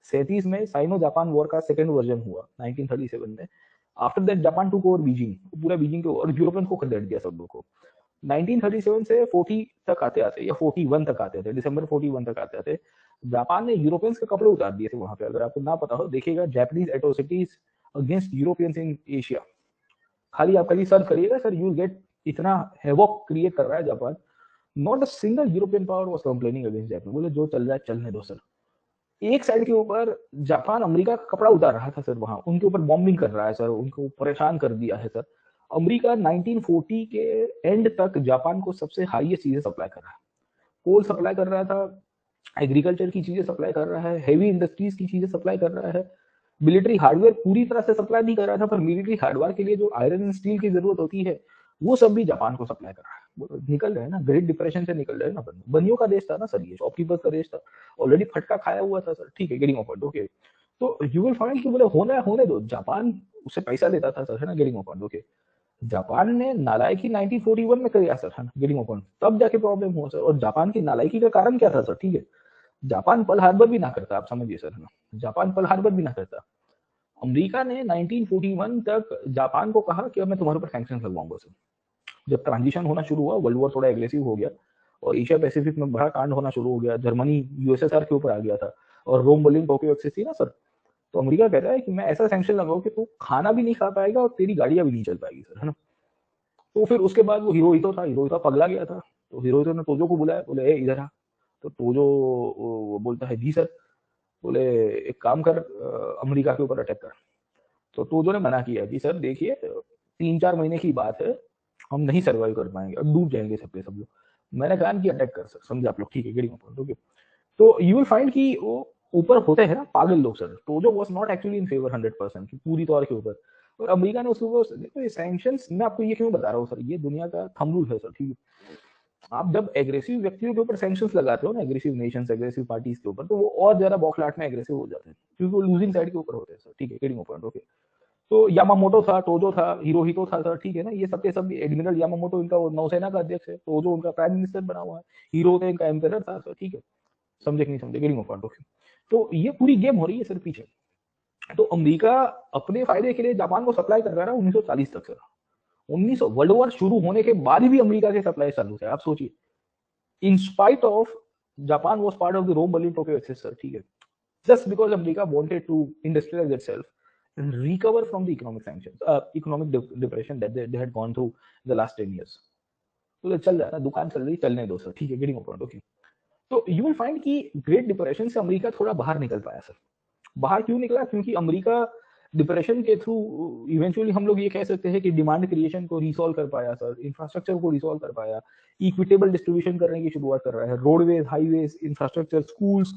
37 में साइनो जापान वॉर का सेकंड वर्जन हुआ 1937 में। After that Japan took over Beijing, पूरा बीजिंग को और यूरोपियन को खदेड़ दिया सब लोग को। 1937 से 40 तक आते आते या 41 तक आते थे, दिसंबर 41 तक आते आते जापान ने यूरोपियंस के कपड़े उतार दिए थे वहां पे। अगर आपको ना पता हो, देखिएगा Japanese atrocities against Europeans in Asia, खाली आप कभी सर्च करिएगा सर, यू गेट, इतना हेवॉक क्रिएट कर रहा है Japan. Not a single European power was complaining against Japan, बोले जो चल रहा है चलने दो सर। एक साइड के ऊपर जापान अमेरिका का कपड़ा उतार रहा था सर, वहां उनके ऊपर बॉम्बिंग कर रहा है सर, उनको परेशान कर दिया है सर। अमेरिका 1940 के एंड तक जापान को सबसे हाईएस्ट चीजें सप्लाई कर रहा है, कोल सप्लाई कर रहा था, एग्रीकल्चर की चीजें सप्लाई कर रहा है, हैवी इंडस्ट्रीज की चीजें सप्लाई कर रहा है। मिलिट्री हार्डवेयर पूरी तरह से सप्लाई नहीं कर रहा था, पर मिलिट्री हार्डवेयर के लिए जो आयरन एंड स्टील की जरूरत होती है वो सब भी जापान को सप्लाई कर रहा है। निकल रहे हैं ना, ग्रेट डिप्रेशन से निकल रहे हैं ना, बनियों का देश था ना सर, ये शॉपकीपर्स का देश था, ऑलरेडी फटका खाया हुआ था सर, ठीक है, गेटिंग ऑफ ओके। तो यू विल फाइंड कि बोले होना है होने दो, जापान उससे पैसा लेता था सर, है ना, गेटिंग ऑफ ओके। जापान ने नालायकी 1941 में किया सर, है ना, गेटिंग ऑफ, तब जाके प्रॉब्लम हुआ सर। और जापान की नालायकी का कारण क्या था सर, ठीक है, जापान पर्ल हार्बर भी ना करता, आप समझिए सर, है ना, जापान पर्ल हार्बर भी ना करता। अमेरिका ने 1941 तक जापान को कहा कि अब मैं तुम्हारे ऊपर सैंक्शन लगवाऊंगा सर। जब ट्रांजिशन होना शुरू हुआ, वर्ल्ड वॉर थोड़ा एग्रेसिव हो गया और एशिया पैसिफिक में बड़ा कांड होना शुरू हो गया, जर्मनी यूएसएसआर के ऊपर आ गया था और रोम बर्लिन टोक्यो एक्सिस थी ना सर। तो अमेरिका कह रहा है कि मैं ऐसा सैंक्शन लगाऊं कि तू खाना भी नहीं खा पाएगा और तेरी गाड़ियां भी नहीं चल पाएगी सर, है ना। तो फिर उसके बाद वो हिरोहितो था, हिरोहितो पगला गया था। तो हिरोहितो ने तोजो को बुलाया, बोले ए इधर आ। तो तोजो बोलता है जी सर। बोले एक काम कर, अमेरिका के ऊपर अटैक कर। तो तोजो ने मना किया कि सर देखिए 3-4 महीने की बात है, हम नहीं सर्वाइव कर पाएंगे, अब डूब जाएंगे सब के सब लोग। मैंने कहा कि अटैक कर सर, समझे आप लोग, ठीक है, गेटिंग पॉइंट ओके। तो यू विल फाइंड कि वो ऊपर होते हैं ना पागल लोग sir, Tojo was not actually in favour 100% पूरी तौर के ऊपर। और अमेरिका ने उसके ऊपर देखो, ये सैंक्शंस मैं आपको ये क्यों बता रहा हूँ सर, ये दुनिया का थंब रूल है सर, ठीक है। आप जब एग्रेसिव व्यक्तियों के ऊपर सैंक्शंस लगाते हो ना, एग्रेसिव नेशंस, एग्रेसिव पार्टीज के ऊपर, तो वो और ज्यादा बौखलाहट में एग्रेसिव हो जाते हैं, क्योंकि वो लूजिंग साइड के ऊपर होते हैं सर, ठीक है, गेटिंग पॉइंट ओके। तो यामामोटो था, टोजो था, हिरोहितो था सर, ठीक है ना, ये सब के सब। एडमिरल यामामोटो इनका नौसेना का अध्यक्ष है, टोजो उनका प्राइम मिनिस्टर बना हुआ है, हिरोहितो इनका एम्पेरर था सर, ठीक है, समझे कि नहीं समझे, गेटिंग पॉइंट ओके। तो ये पूरी गेम हो रही है सर पीछे। तो अमेरिका अपने फायदे के लिए जापान को सप्लाई कर रहा है 1940 तक सर। 1900 वर्ल्ड वॉर शुरू होने के बाद भी अमेरिका के सप्लाई चालू थे, आप सोचिए। In spite of Japan was part of the Rome Berlin Tokyo axis sir, ठीक है, just because America wanted to industrialise itself and recover from the economic sanctions, economic depression that they had gone through the last 10 years. तो चल रहा है ना, दुकान चल रही, चलने दो सर, ठीक है, गेटिंग पॉइंट, ओके। तो यू विल फाइंड कि ग्रेट डिप्रेशन से अमेरिका थोड़ा बाहर निकल पाया सर। बाहर क्यों निकला? क्योंकि अमेरिका डिप्रेशन के थ्रू इवेंचुअली हम लोग ये कह सकते हैं कि डिमांड क्रिएशन को रिसॉल्व कर पाया सर, इंफ्रास्ट्रक्चर को रिसॉल्व कर पाया, इक्विटेबल डिस्ट्रीब्यूशन करने की शुरुआत कर रहा है, roadways, highways, infrastructure, schools,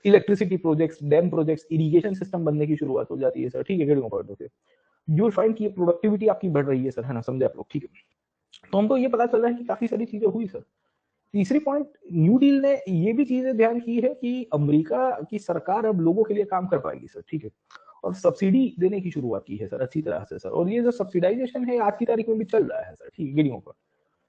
electricity projects, dam projects, irrigation system बनने की शुरुआत हो जाती है सर, ठीक है, getting point, okay. You will find कि प्रोडक्टिविटी आपकी बढ़ रही है सर, है ना, समझे आप लोग, ठीक है। तो हमको ये पता चल रहा है कि काफी सारी चीजें हुई सर। तीसरी पॉइंट, न्यू डील ने ये भी चीजें ध्यान की है कि अमेरिका की सरकार अब लोगों के लिए काम कर पाएगी सर, ठीक है, और सब्सिडी देने की शुरुआत की है सर अच्छी तरह से सर, और ये जो सब्सिडाइजेशन है आज की तारीख में भी चल रहा है सर, ठीक है, गिरियों पर।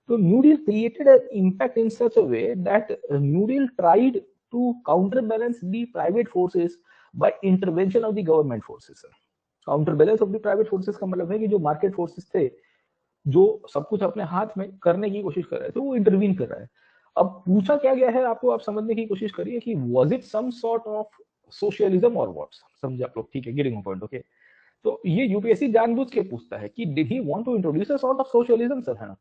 तो new deal created an impact in such a way that New Deal tried to counterbalance the private forces by intervention of the government forces sir. Counterbalance of the private forces का मतलब है कि जो market forces थे, जो सब कुछ अपने हाथ में करने की कोशिश कर रहे थे, वो इंटरवीन कर रहा है। अब पूछा क्या गया है आपको, आप समझने की कोशिश करिए कि was it some sort of socialism और व्हाट, समझे आप लोग, ठीक है, गेटिंग पॉइंट, ओके। तो ये यूपीएससी जानबूझ के पूछता है कि did he want to introduce a sort of socialism sir, है ना।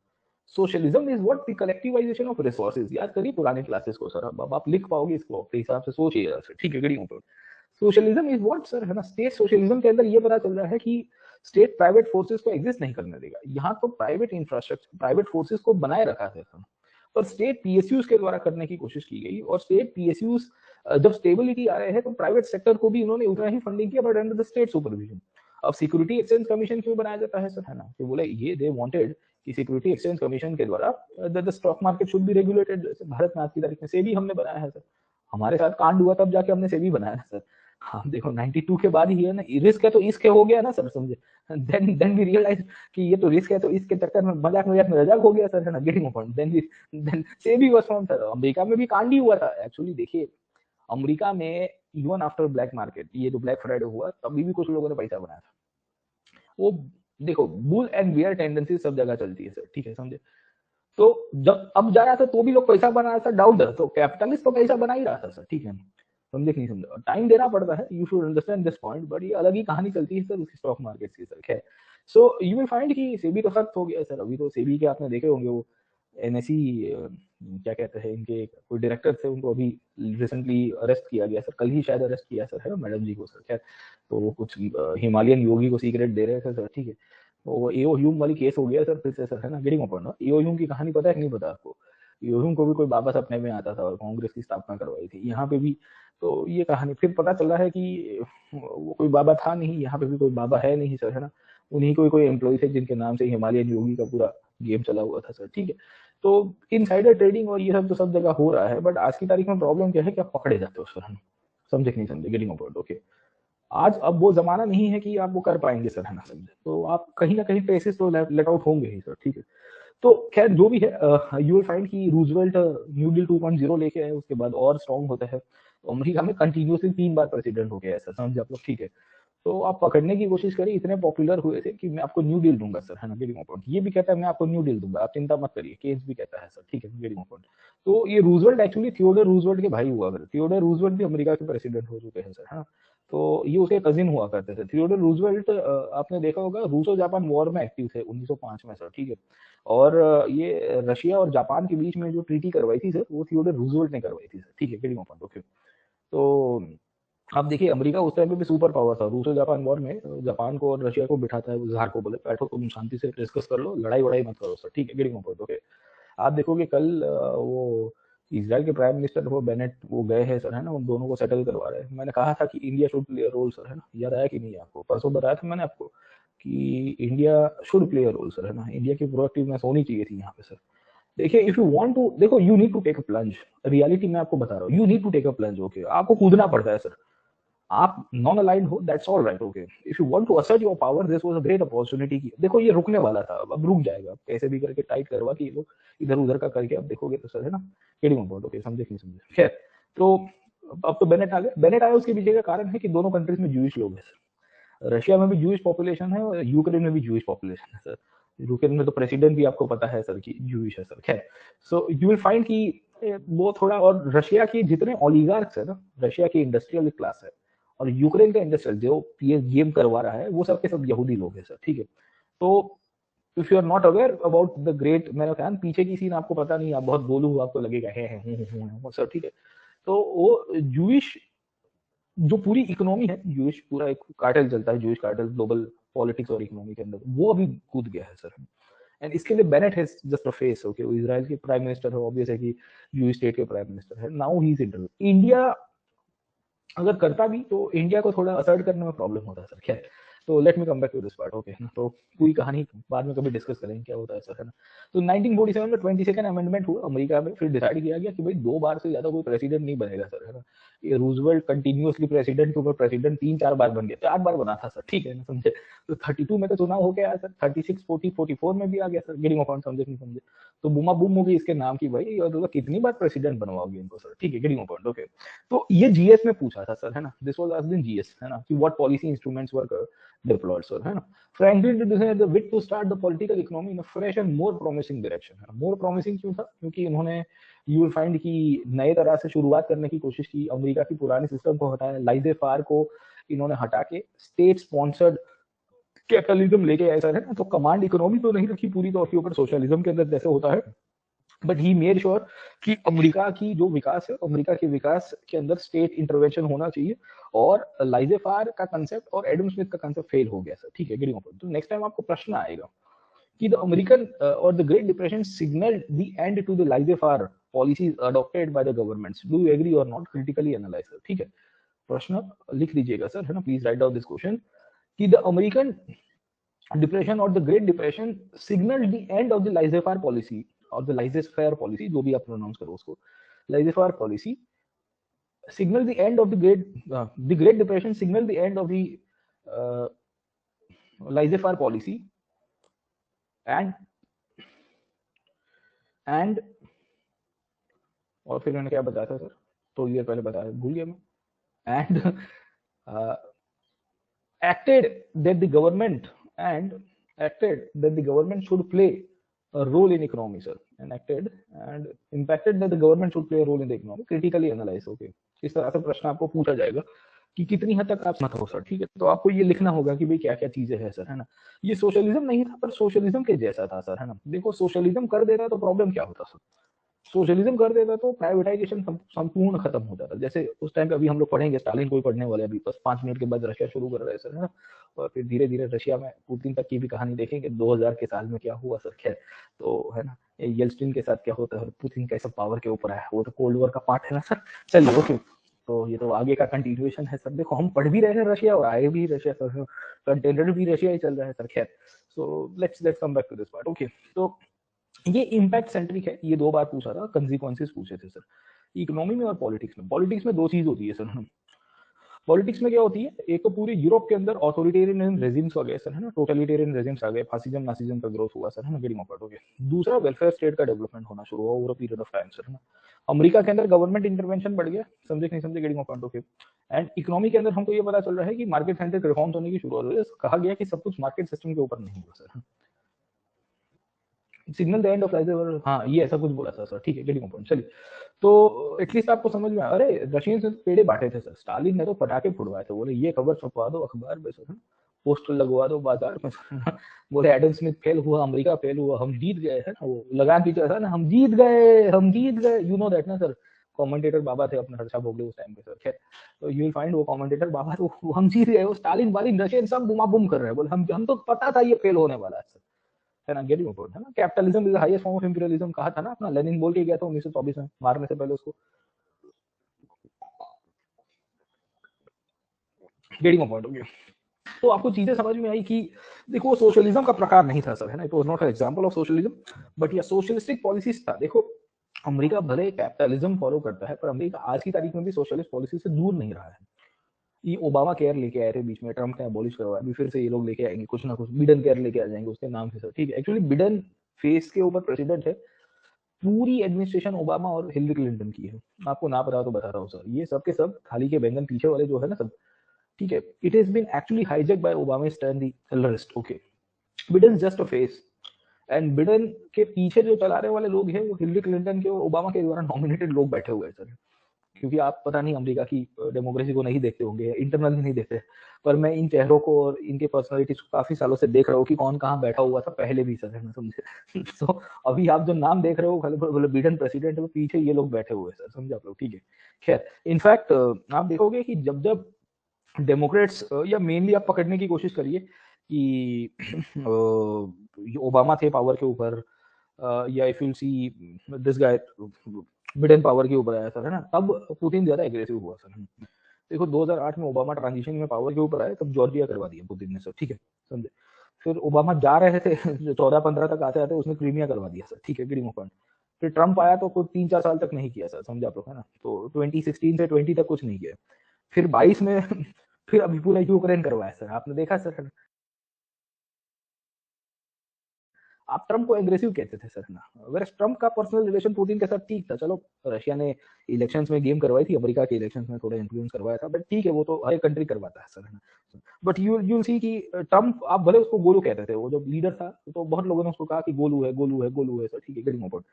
Socialism is what the collectivisation of resources, याद करिए पुराने क्लासेस को सर, अब आप लिख पाओगे इसको अपने हिसाब से, सोचिए सर, ठीक है, getting point. Socialism is what sir, है ना। स्टेट सोशलिज्म के अंदर ये पता चल रहा है कि स्टेट प्राइवेट फोर्सेस को एग्जिस्ट नहीं करने देगा, यहाँ तो प्राइवेट इंफ्रास्ट्रक्चर, प्राइवेट फोर्सेस को बनाए रखा है सर, और स्टेट पीएसयूज के द्वारा करने की कोशिश की गई, और स्टेट पीएसयूज जब स्टेबिलिटी आ रहे हैं तो प्राइवेट सेक्टर को भी इन्होंने उतना ही फंडिंग किया, but under the state supervision. अब सिक्योरिटी एक्सचेंज कमीशन क्यों बनाया जाता है सर, है ना, कि बोले ये दे वांटेड कि सिक्योरिटी एक्सचेंज कमीशन के द्वारा the stock market should be regulated, जैसे भारत में आज की तारीख में सेबी हमने बनाया है सर, हमारे साथ कांड हुआ तब जाके हमने सेबी बनाया है सर। हाँ देखो 92 के बाद ही है ना, रिस्क है तो इसके हो गया ना सर, समझे, देन वी रियलाइज कि ये तो रिस्क है, तो इसके चक्कर में मजाक मजाक में रजाक हो गया सर, है ना, getting point. Then SEBI was form sir. America में भी कांड ही हुआ था एक्चुअली, देखिए अमेरिका में इवन आफ्टर ब्लैक मार्केट, ये जो ब्लैक फ्राइडे हुआ तभी भी कुछ लोगों ने पैसा बनाया था। वो देखो बुल एंड बियर टेंडेंसी सब जगह चलती है सर, ठीक है, समझे। तो जब अब जा रहा था तो भी लोग पैसा बना रहा था, डाउट है तो कैपिटलिस्ट तो पैसा बना ही रहा था सर, ठीक है, समझे कि नहीं समझे, टाइम देना पड़ता है, you should understand this point, but ये अलग ही कहानी चलती है सर उसकी स्टॉक मार्केट की सर, खैर। सो यू विल फाइंड कि सेबी तो सख्त हो गया सर, अभी तो सेबी के आपने देखे होंगे वो एनएसई क्या कहते हैं, इनके कोई डायरेक्टर थे, उनको अभी रिसेंटली अरेस्ट किया गया सर, कल ही शायद अरेस्ट किया सर, है ना, मैडम जी को सर, खैर। तो वो कुछ हिमालयन योगी को सीक्रेट दे रहे थे सर, ठीक है, वो एओ ह्यूम वाली केस हो गया सर फिर से सर, है ना, गेटिंग अपॉइंट। एओ ह्यूम की कहानी पता है कि नहीं पता आपको? एओ ह्यूम को भी कोई बाबा सपने में आता था और कांग्रेस की स्थापना करवाई थी, यहाँ पे भी तो ये कहानी फिर पता चला है कि वो कोई बाबा था नहीं, यहाँ पे भी कोई बाबा है नहीं सर, है ना, उन्हीं कोई एम्प्लॉय थे जिनके नाम से हिमालयन योगी का पूरा गेम चला हुआ था सर, ठीक है। तो इनसाइडर ट्रेडिंग और ये सब तो सब जगह हो रहा है, बट आज की तारीख में प्रॉब्लम क्या है कि आप पकड़े जाते हो सर, है ना, समझे कि नहीं समझे, गेटिंग अपॉइंट, ओके। आज अब वो जमाना नहीं है कि आप वो कर पाएंगे सर, है ना, समझे, तो आप कहीं ना कहीं पेसेस तो लेट आउट होंगे ही सर, ठीक है। तो खैर जो भी है, यू विल फाइंड कि रूजवेल्ट न्यू डील 2.0 लेके आए, उसके बाद और स्ट्रॉन्ग होता है, तो अमेरिका में कंटिन्यूसली 3 बार प्रेसिडेंट हो गया है सर, समझे आप लोग, ठीक है। तो आप पकड़ने की कोशिश करिए, इतने पॉपुलर हुए थे कि मैं आपको न्यू डील दूंगा सर, है ना, गेटिंग पॉइंट। ये भी कहता है मैं आपको न्यू डील दूंगा, आप चिंता मत करिए, केन्स भी कहता है सर, ठीक है, गेटिंग पॉइंट। तो ये रूजवेल्ट एक्चुअली थियोडर रूजवेल्ट के भाई हुआ करते, थियोडर रूजवेल्ट भी अमेरिका के प्रेसिडेंट हो चुके हैं सर, है ना। तो ये उसके कजिन हुआ करते थे। थियोडर रूजवेल्ट आपने देखा होगा रूसो जापान वॉर में एक्टिव थे 1905 में सर, ठीक है। और ये रशिया और जापान के बीच में जो ट्रीटी करवाई थी सर, वो थियोडर रूजवेल्ट ने करवाई थी सर, ठीक है, गेटिंग पॉइंट, ओके। तो अब देखिए अमेरिका उस टाइम पे भी सुपर पावर था, रूसो जापान वॉर में जापान को और रशिया को बिठाता है, जार को बोले बैठो तुम शांति से डिस्कस कर लो, लड़ाई वड़ाई मत करो सर, ठीक है, गेटिंग पॉइंट, ओके। आप देखोगे कल वो इसराइल के प्राइम मिनिस्टर वो बेनेट वो गए हैं सर, है ना, उन दोनों को सेटल करवा रहे हैं। मैंने कहा था कि India should play role sir, है ना, याद आया कि नहीं आपको? परसों बताया था मैंने आपको कि India should play role sir, है ना, इंडिया की प्रोएक्टिवनेस होनी चाहिए थी यहाँ पे सर। देखिए इफ यू वांट टू, देखो you need to take a plunge, reality मैं आपको बता रहा हूँ, you need to take a plunge, okay, आपको कूदना पड़ता है सर। आप नॉन अलाइंड हो, that's all right, okay. If you want to assert your power, this was a great opportunity की, देखो ये रुकने वाला था, अब रुक जाएगा, कैसे भी करके टाइट करवा के ये लोग इधर उधर का करके, अब देखोगे तो सर, है ना, गेटिंग अबाउट, ओके, समझे कि नहीं समझे, खैर। तो अब तो बेनेट आ गया, बेनेट आया उसके पीछे का कारण है कि दोनों कंट्रीज में जूइश लोग हैं सर, रशिया में भी जूइश पॉपुलेशन है और यूक्रेन में भी जूइश पॉपुलेशन है सर। यूक्रेन में तो प्रेसिडेंट भी आपको पता है सर कि जूइश है सर, खैर। सो यू विल फाइंड कि वो थोड़ा, और रशिया की जितने ओलिगार्क्स है ना, रशिया की इंडस्ट्रियल क्लास है, और यूक्रेन का इंडस्ट्रियल जो ये गेम करवा रहा है वो सब के सब यहूदी लोग हैं सर, ठीक है। तो if you are not aware about the great, मैंने कहा पीछे की सीन आपको पता नहीं, आप बहुत गोलू आपको लगेगा है सर, ठीक है। तो वो जूइश जो पूरी इकोनॉमी है, जूइश पूरा एक कार्टेल चलता है, जूइश कार्टेल ग्लोबल पॉलिटिक्स और इकोनॉमी के अंदर, वो अभी कूद गया है सर। एंड इसके लिए Bennett has just a face, okay, वो इजराइल के प्राइम मिनिस्टर है, ऑब्वियस है कि यूएस स्टेट के प्राइम मिनिस्टर है, now he is interview. India अगर करता भी तो इंडिया को थोड़ा असर्ट करने में प्रॉब्लम होता है सर, क्या है। तो let me come back to this part, okay ना। तो पूरी कहानी बाद में कभी डिस्कस करेंगे क्या होता है सर, है ना। तो 1947 में 22nd अमेंडमेंट हुआ अमेरिका में, फिर डिसाइड किया गया कि भाई 2 बार से ज्यादा कोई प्रेसिडेंट नहीं बनेगा सर, है ना। ये रूजवेल्ट कंटिन्यूअसली प्रेसिडेंट के ऊपर प्रेसिडेंट 3-4 बार बन गया, 4 बार बना था सर, ठीक है ना, समझे। तो 32 में तो चुनाव हो गया सर, 36, 40, 44 में भी आ गया सर, गेटिंग पॉइंट, समझे नहीं समझे। तो बूमा बूम होगी इसके नाम की भाई, और तो कितनी बार प्रेसिडेंट बनवाओगे इनको सर, ठीक है, गेटिंग पॉइंट, ओके। तो ये जीएस में पूछा था सर, है ना, this was asked in GS, है ना, कि what policy instruments were deployed sir, है ना। फ्रैंकलिन had the wit to start the political economy in a fresh and more promising direction, है ना। more promising क्यों था, क्योंकि इन्होंने यू विल फाइंड कि नए तरह से शुरुआत करने की कोशिश की, अमेरिका की पुरानी सिस्टम को हटाया, लाइजे फार को इन्होंने हटा के स्टेट स्पॉन्सर्ड कैपिटलिज्म लेके आए सर, है ना। तो कमांड इकोनॉमी तो नहीं रखी पूरी तौर के ऊपर सोशलिज्म के अंदर जैसे होता है, बट ही मेड श्योर कि अमेरिका की जो विकास है, अमेरिका के विकास के अंदर स्टेट इंटरवेंशन होना चाहिए। और लाइजेफार का कंसेप्ट और एडम स्मिथ का कंसेप्ट फेल हो गया सर, ठीक है, गेटिंग पॉइंट। तो नेक्स्ट टाइम आपको प्रश्न आएगा कि द अमेरिकन और the Great Depression signalled the end to the laissez faire policies adopted by the governments, do you agree और नॉट, क्रिटिकली एनालाइज सर, ठीक है। प्रश्न लिख लीजिएगा सर, है ना, please write down this question कि द अमेरिकन डिप्रेशन और the Great Depression signal the end of the laissez faire policy, और द लाइजेफायर पॉलिसी, जो भी आप प्रोनाउंस करो उसको, laissez faire policy signal the end of the great depression signal the end of the uh, laissez-faire policy and and और फिर मैंने क्या बताया था सर, तो ईयर पहले बताया, भूल गया मैं। And acted that the government and acted that the government should play a role in economy sir, and acted and impacted that the government should play a role in the economy, critically analyze, okay। इस तरह से प्रश्न आपको पूछा जाएगा कि कितनी हद तक आप मत हो सर, ठीक है। तो आपको ये लिखना होगा कि भाई क्या क्या चीजें हैं सर, है ना। ये सोशलिज्म नहीं था पर सोशलिज्म के जैसा था सर, है ना। देखो सोशलिज्म कर देता तो प्रॉब्लम क्या होता सर, सोशलिज्म कर देता तो प्राइवेटाइजेशन संपूर्ण खत्म हो जाता। जैसे उस टाइम पे अभी हम लोग पढ़ेंगे, स्टालिन को ही पढ़ने वाले, अभी बस 5 मिनट के बाद रशिया शुरू कर रहे हैं सर, है ना। और फिर धीरे धीरे रशिया में पुतिन तक की भी कहानी देखेंगे 2000 के साल में क्या हुआ सर, खैर तो है ना। येल्स्टिन के साथ क्या होता है, पुतिन कैसा पावर के ऊपर आया, वो तो कोल्ड वॉर का पार्ट है ना सर। चलिए ओके, तो ये तो आगे का कंटिन्यूएशन है सर। देखो हम पढ़ भी रहे हैं रशिया और आए भी रशिया सर, कंटेंट भी रशिया ही चल रहा है सर, खैर। So let's come back to this part, okay. तो ये इम्पैक्ट सेंट्रिक है, ये 2 बार पूछा था, कंसिक्वेंसेस पूछे थे सर, इकोनॉमी में और पॉलिटिक्स में। पॉलिटिक्स में 2 चीज होती है सर, पॉलिटिक्स में क्या होती है, एक तो पूरी यूरोप के अंदर ऑथोरिटेरियन रेजिम्स आ गए सर, है ना, टोटलिटेरियन रेजिम्स आ गए, फासिज्म नासिज्म का ग्रोथ हुआ सर, है ना, गेटिंग ऑफ हो गया। दूसरा वेलफेयर स्टेट का डेवलपमेंट होना शुरू हुआ over a period of time sir, है ना। अमेरिका के अंदर गवर्नमेंट इंटरवेंशन बढ़ गया, समझे नहीं समझे, getting off okay. And economy के अंदर हमको ये पता चल रहा है कि मार्केट सेंट्रिक रिफॉर्म्स होने की शुरुआत हुई, कहा गया कि सब कुछ मार्केट सिस्टम के ऊपर नहीं हुआ sir, signal the end of life, हाँ ये ऐसा कुछ बोला था सर, ठीक है, गेटिंग पॉइंट। चलिए तो एटलीस्ट आपको समझ में, अरे रशियन से पेड़े बांटे थे सर, स्टालिन ने तो पटाखे फुड़वाए थे, बोले ये खबर छपवा दो अखबार में सर, पोस्टर लगवा दो बाजार में बोले एडम स्मिथ फेल हुआ, अमेरिका फेल हुआ, हम जीत गए, है ना। वो लगान पीछे था ना, हम जीत गए, हम जीत गए, यू नो दैट ना सर। कमेंटेटर बाबा थे अपने हर्षा भोगले उस टाइम पे सर, खैर। तो यू विल फाइंड वो कमेंटेटर बाबा, तो हम जीत गए, वो स्टालिन वाली रशियन सब बुमा बुम कर रहे हैं, बोले हम तो पता था ये फेल होने वाला है सर, है ना, गेटिंग पॉइंट, है ना। Capitalism is the highest form of imperialism कहा था ना अपना लेनिन, बोल के गया था 1924 में, मारने से पहले उसको, गेटिंग पॉइंट हो गया। तो आपको चीजें समझ में आई कि देखो सोशलिज्म का प्रकार नहीं था सर, है ना, it was not an example of socialism, but या सोशलिस्टिक पॉलिसीज था। देखो अमेरिका भले कैपिटलिज्म फॉलो करता है, पर अमेरिका आज की तारीख में भी सोशलिस्ट पॉलिसी से दूर नहीं रहा है। ये ओबामा केयर लेके आए थे बीच में, ट्रम्प ने अबॉलिश करवाया, अभी फिर से ये लोग लेके आएंगे कुछ ना कुछ, बिडेन केयर लेके आ जाएंगे उसके नाम से सर, ठीक है। एक्चुअली बिडेन फेस के ऊपर प्रेसिडेंट है, पूरी एडमिनिस्ट्रेशन ओबामा और हिलरी क्लिंटन की है। आपको ना पता तो बता रहा हूँ सर, ये सब के सब थाली के बैंगन पीछे वाले जो है ना सब, ठीक है। It has been actually hijacked by Obama stand the rest, okay. Biden just a face, and Biden के पीछे जो चलाने वाले लोग हैं वो हिलरी क्लिंटन के और ओबामा के द्वारा नॉमिनेटेड लोग बैठे हुए हैं सर। क्योंकि आप पता नहीं अमेरिका की डेमोक्रेसी को नहीं देखते होंगे, इंटरनली नहीं देखते, पर मैं इन चेहरों को और इनके पर्सनालिटीज को काफी सालों से देख रहा हूँ कि कौन कहाँ बैठा हुआ था पहले भी सर, है ना, समझे। तो अभी आप जो नाम देख रहे हो मतलब बिडेन प्रेसिडेंट है, वो पीछे ये लोग बैठे हुए सर, समझे आप लोग, ठीक है। खैर, इनफैक्ट आप देखोगे कि जब जब डेमोक्रेट्स या मेनली आप पकड़ने की कोशिश करिए कि ये ओबामा थे पावर के ऊपर, या if you see this guy Biden power के ऊपर आया सर, है ना, तब पुतिन ज्यादा एग्रेसिव हुआ सर। देखो 2008 में ओबामा ट्रांजिशन में पावर के ऊपर आए, तब जॉर्जिया करवा दिया पुतिन ने सर, ठीक है, समझे। फिर ओबामा जा रहे थे 14-15 तक आते आते उसने क्रीमिया करवा दिया सर, ठीक है, ग्रीमो पॉइंट। फिर ट्रम्प आया तो कुछ 3-4 साल तक नहीं किया सर, समझे आप लोग, है ना। तो 2016 से 20 तक कुछ नहीं किया। फिर 22 में फिर अभी पूरा यूक्रेन करवाया सर, आपने देखा सर। आप ट्रम्प को एग्रेसिव कहते थे सर ना, अगर ट्रम्प का पर्सनल रिलेशन पुतिन के साथ ठीक था, चलो रशिया ने इलेक्शंस में गेम करवाई थी, अमेरिका के इलेक्शंस में थोड़ा इन्फ्लुएंस करवाया था, बट ठीक है, वो तो हर एक कंट्री करवाता है सर, है ना। बट यू सी कि ट्रम्प, आप भले उसको गोलू कहते थे, वो जब लीडर था तो बहुत लोगों ने उसको कहा कि गोलू है, गोलू है, गोलू है सर, ठीक है, गेटिंग ओवर।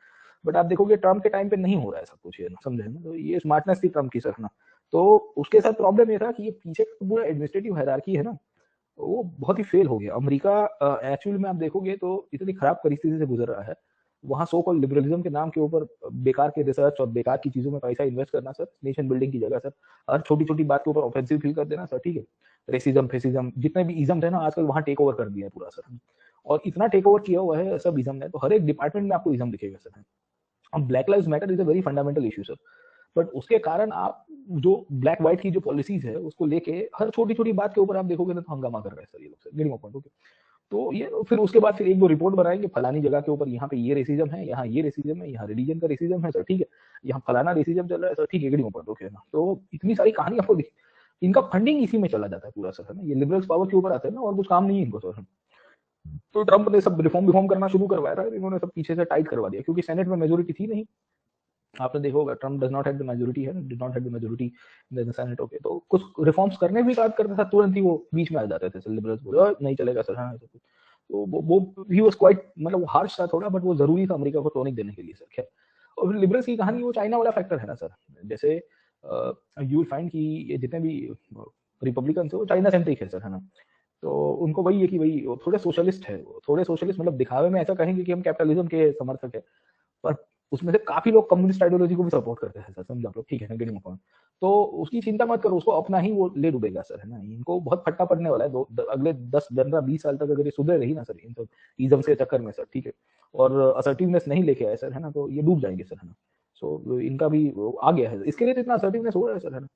बट आप देखोगे ट्रम्प के टाइम पे नहीं हो रहा है सब कुछ, ये ना, समझे ना, तो ये स्मार्टनेस थी ट्रम्प की सर ना। तो उसके साथ प्रॉब्लम ये था कि ये पीछे का पूरा एडमिनिस्ट्रेटिव हायरार्की है ना, वो बहुत ही फेल हो गया। अमेरिका एक्चुअल में आप देखोगे तो इतनी खराब परिस्थिति से गुजर रहा है, वहाँ सो कॉल्ड लिबरलिज्म के नाम के ऊपर बेकार के रिसर्च और बेकार की चीजों में पैसा इन्वेस्ट करना सर, नेशन बिल्डिंग की जगह सर, हर छोटी छोटी बात के ऊपर ऑफेंसिव फील कर देना सर, ठीक है। रेसिज्म, फेसिज्म, जितने भी इज्म थे ना, आजकल वहाँ टेक ओवर कर दिया है पूरा सर, और इतना टेक ओवर किया हुआ है सब इज्म ने, तो हर एक डिपार्टमेंट में आपको इज्म दिखेगा सर। अब black lives matter is a very fundamental issue sir, but उसके कारण आप जो ब्लैक व्हाइट की जो पॉलिसीज है उसको लेके हर छोटी छोटी बात के ऊपर आप देखोगे ना, तो हंगामा कर रहे हैं सर ये लोग सर, गेटिंग पॉइंट, ओके। तो ये फिर उसके बाद फिर एक दो रिपोर्ट बनाएंगे, फलानी जगह के ऊपर यहाँ पे ये रेसिज्म है, यहाँ ये रेसिज्म है, यहाँ रिलीजन का रेसिज्म है सर, ठीक है, यहाँ फलाना रेसिज्म चल रहा है सर, ठीक है, गेटिंग पॉइंट, ओके ना। तो इतनी सारी कहानी आपको दिखी, इनका फंडिंग इसी में चला जाता है पूरा सर, है ना। ये लिबरल्स पावर के ऊपर आते हैं ना, और कुछ काम नहीं है इनको सर। तो ट्रम्प ने सब रिफॉर्म करना शुरू करवाया था, इन्होंने सब पीछे से टाइट करवा दिया, क्योंकि सेनेट में मेजोरिटी थी नहीं। आपने देखा होगा Trump does not have the majority, है, did not have the majority in the senate, okay. तो कुछ रिफॉर्म्स करने भी बात करता था, तुरंत ही वो बीच में आ जाते थे लिबरल्स, बोले नहीं चलेगा सर, हाँ, तो वो ही वाज क्वाइट, मतलब वो हार्श था थोड़ा, बट वो जरूरी था अमेरिका को टॉनिक देने के लिए सर, खैर। और फिर लिबरल्स की कहानी वो चाइना वाला फैक्टर है ना सर, जैसे यू विल फाइंड कि ये जितने भी रिपब्लिकन है वो चाइना सेंट्रिक है सर, है ना। तो उनको वही है कि वही थोड़े सोशलिस्ट है, थोड़े सोशलिस्ट, मतलब दिखावे में ऐसा कहेंगे कि हम कैपिटलिज्म के समर्थक है, पर उसमें से काफी लोग कम्युनिस्ट आइडियोलॉजी को भी सपोर्ट करते हैं सर, समझ आप लोग, ठीक है ना, गेटिंग पॉइंट। तो उसकी चिंता मत करो, उसको अपना ही वो ले डूबेगा सर, है ना। इनको बहुत फट्टा पड़ने वाला है, अगले 10-15-20 साल तक अगर ये सुधरे रही ना सर इन सब इज्म से चक्कर में सर, ठीक है, और असर्टिवनेस नहीं लेके आए सर, है ना, तो ये डूब जाएंगे सर, है ना। सो इनका भी आ गया है, इसके लिए तो इतना असर्टिवनेस हो रहा है सर, है ना।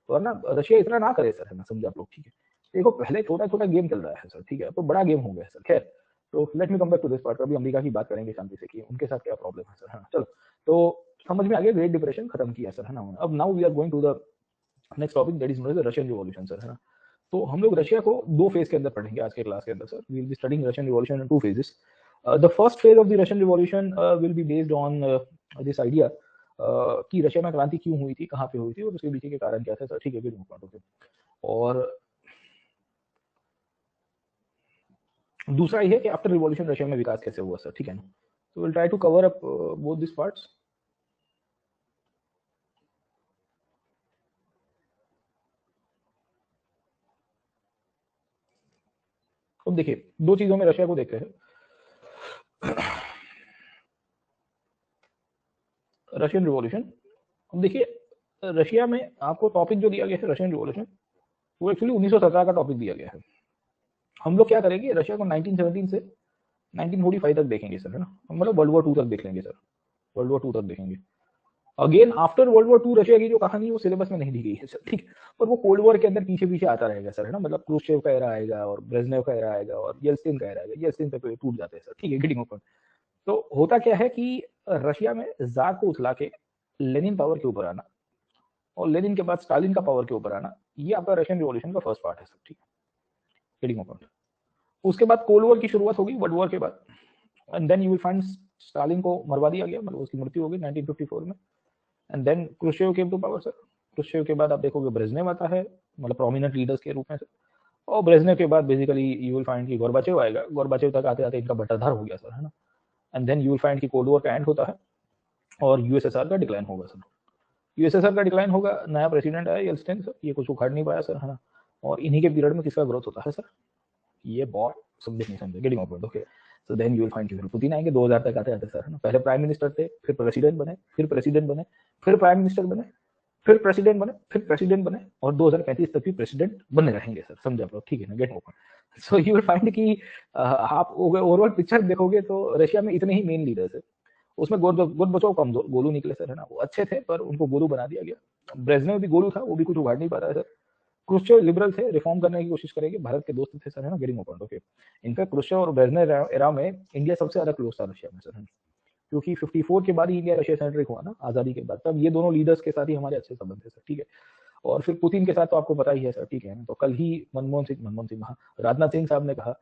वरना रशिया इतना ना करे सर, है ना, समझे आप लोग, ठीक है। देखो पहले छोटा छोटा गेम चल रहा है सर, ठीक है, तो बड़ा गेम हो गया सर, खैर। तो let me come back to this part, अभी अमेरिका की बात करेंगे शांति से कि उनके साथ क्या प्रॉब्लम है सर, है ना, चलो। तो समझ में आ गया, ग्रेट डिप्रेशन खत्म किया सर, है ना। अब now we are going to the next topic, that is known as Russian Revolution sir, है ना। तो हम लोग रशिया को दो फेज के अंदर पढ़ेंगे आज के क्लास के अंदर sir, we will be studying Russian Revolution in two phases. The first phase of the Russian Revolution will be based on this idea कि रशिया में क्रांति क्यों हुई थी, कहाँ पे हुई थी, और उसके पीछे के कारण क्या थे सर, ठीक है, और दूसरा ये है कि आफ्टर रिवॉल्यूशन रशिया में विकास कैसे हुआ सर, ठीक है ना। तो will try to cover up both this parts. अब देखिए दो चीजों में रशिया को देखते हैं, रशियन रिवॉल्यूशन। अब देखिए रशिया में आपको टॉपिक जो दिया गया है रशियन रिवॉल्यूशन, वो एक्चुअली 1917 का टॉपिक दिया गया है। हम लोग क्या करेंगे, रशिया को 1917 से 1945 तक देखेंगे सर, है ना, मतलब वर्ल्ड वॉर 2 तक देख लेंगे सर, वर्ल्ड वॉर 2 तक देखेंगे। Again after world war 2 Russia की जो कहानी वो सिलेबस में नहीं दी गई है सर, ठीक, पर वो कोल्ड वॉर के अंदर पीछे पीछे आता रहेगा सर, है ना, मतलब क्रूश्चेव का एरा आएगा और ब्रेजनेव का एरा आएगा और येल्सिन का एरा आएगा, येल्सिन पे टूट जाते हैं सर, ठीक है, गेटिंग ओपन। तो होता क्या है कि रशिया में जार को उछला के लेनिन पावर के ऊपर आना, और लेनिन के बाद स्टालिन का पावर के ऊपर आना, ये आपका रशियन रिवॉल्यूशन का फर्स्ट पार्ट है सर, ठीक है, गेटिंग ओपन। उसके बाद कोल्ड वॉर की शुरुआत होगी, वर्ल्ड वॉर के बाद, and then you will find Stalin को मरवा दिया गया, मतलब उसकी मृत्यु होगी 1954 में, and then Khrushchev came to power sir. Khrushchev के बाद आप देखोगे ब्रेजनेव आता है, मतलब प्रोमिनेंट लीडर्स के रूप में सर, और ब्रेजनेव के बाद बेसिकली यू विल फाइंड कि गोरबाचेव आएगा, गोरबाचेव तक आते आते इनका बट्टाधार हो गया सर, है ना। And then you will find कि कोल्ड वॉर का एंड होता है और यूएसएसआर का डिक्लाइन होगा सर। यूएसएसआर का डिक्लाइन होगा, नया प्रेसिडेंट आया येल्टसिन सर, ये कुछ उखाड़ नहीं पाया सर, है ना। और इन्हीं के पीरियड में किसका ग्रोथ होता है सर, ये बहुत समझे नहीं समझे, getting point. Okay, so then you will find कि पुतिन आएंगे 2000 तक आते आते सर, है ना। पहले प्राइम मिनिस्टर थे, फिर प्रेसिडेंट बने, फिर प्रेसिडेंट बने, फिर प्राइम मिनिस्टर बने, फिर प्रेसिडेंट बने, फिर प्रेसिडेंट बने, और 2035 तक भी प्रेसिडेंट बने रहेंगे सर, समझे आप लोग, ठीक है ना, get point. So you will find कि आप ओवरऑल पिक्चर देखोगे तो रशिया में इतने ही मेन लीडर्स है। उसमें गोरबचोव कमजोर गोलू निकले सर, है ना। वो अच्छे थे पर उनको गोलू बना दिया गया। ब्रेजनेव भी गोलू था, वो भी कुछ उगाड़ नहीं पा रहा है सर। क्रुश्चेव लिबरल थे, रिफॉर्म करने की कोशिश करेंगे, भारत के दोस्त थे सर, है ना, getting point. Okay, in fact Khrushchev और ब्रेजनेव एरा में इंडिया सबसे ज्यादा क्लोज था रशिया में सर, है ना। क्योंकि 54 के बाद ही इंडिया रशिया सेंट्रिक हुआ ना आजादी के बाद, तब ये दोनों लीडर्स के साथ ही हमारे अच्छे संबंध थे सर, ठीक है। और फिर पुतिन के साथ तो आपको पता ही है सर, ठीक है। तो कल ही मनमोहन सिंह राजनाथ सिंह साहब ने कहा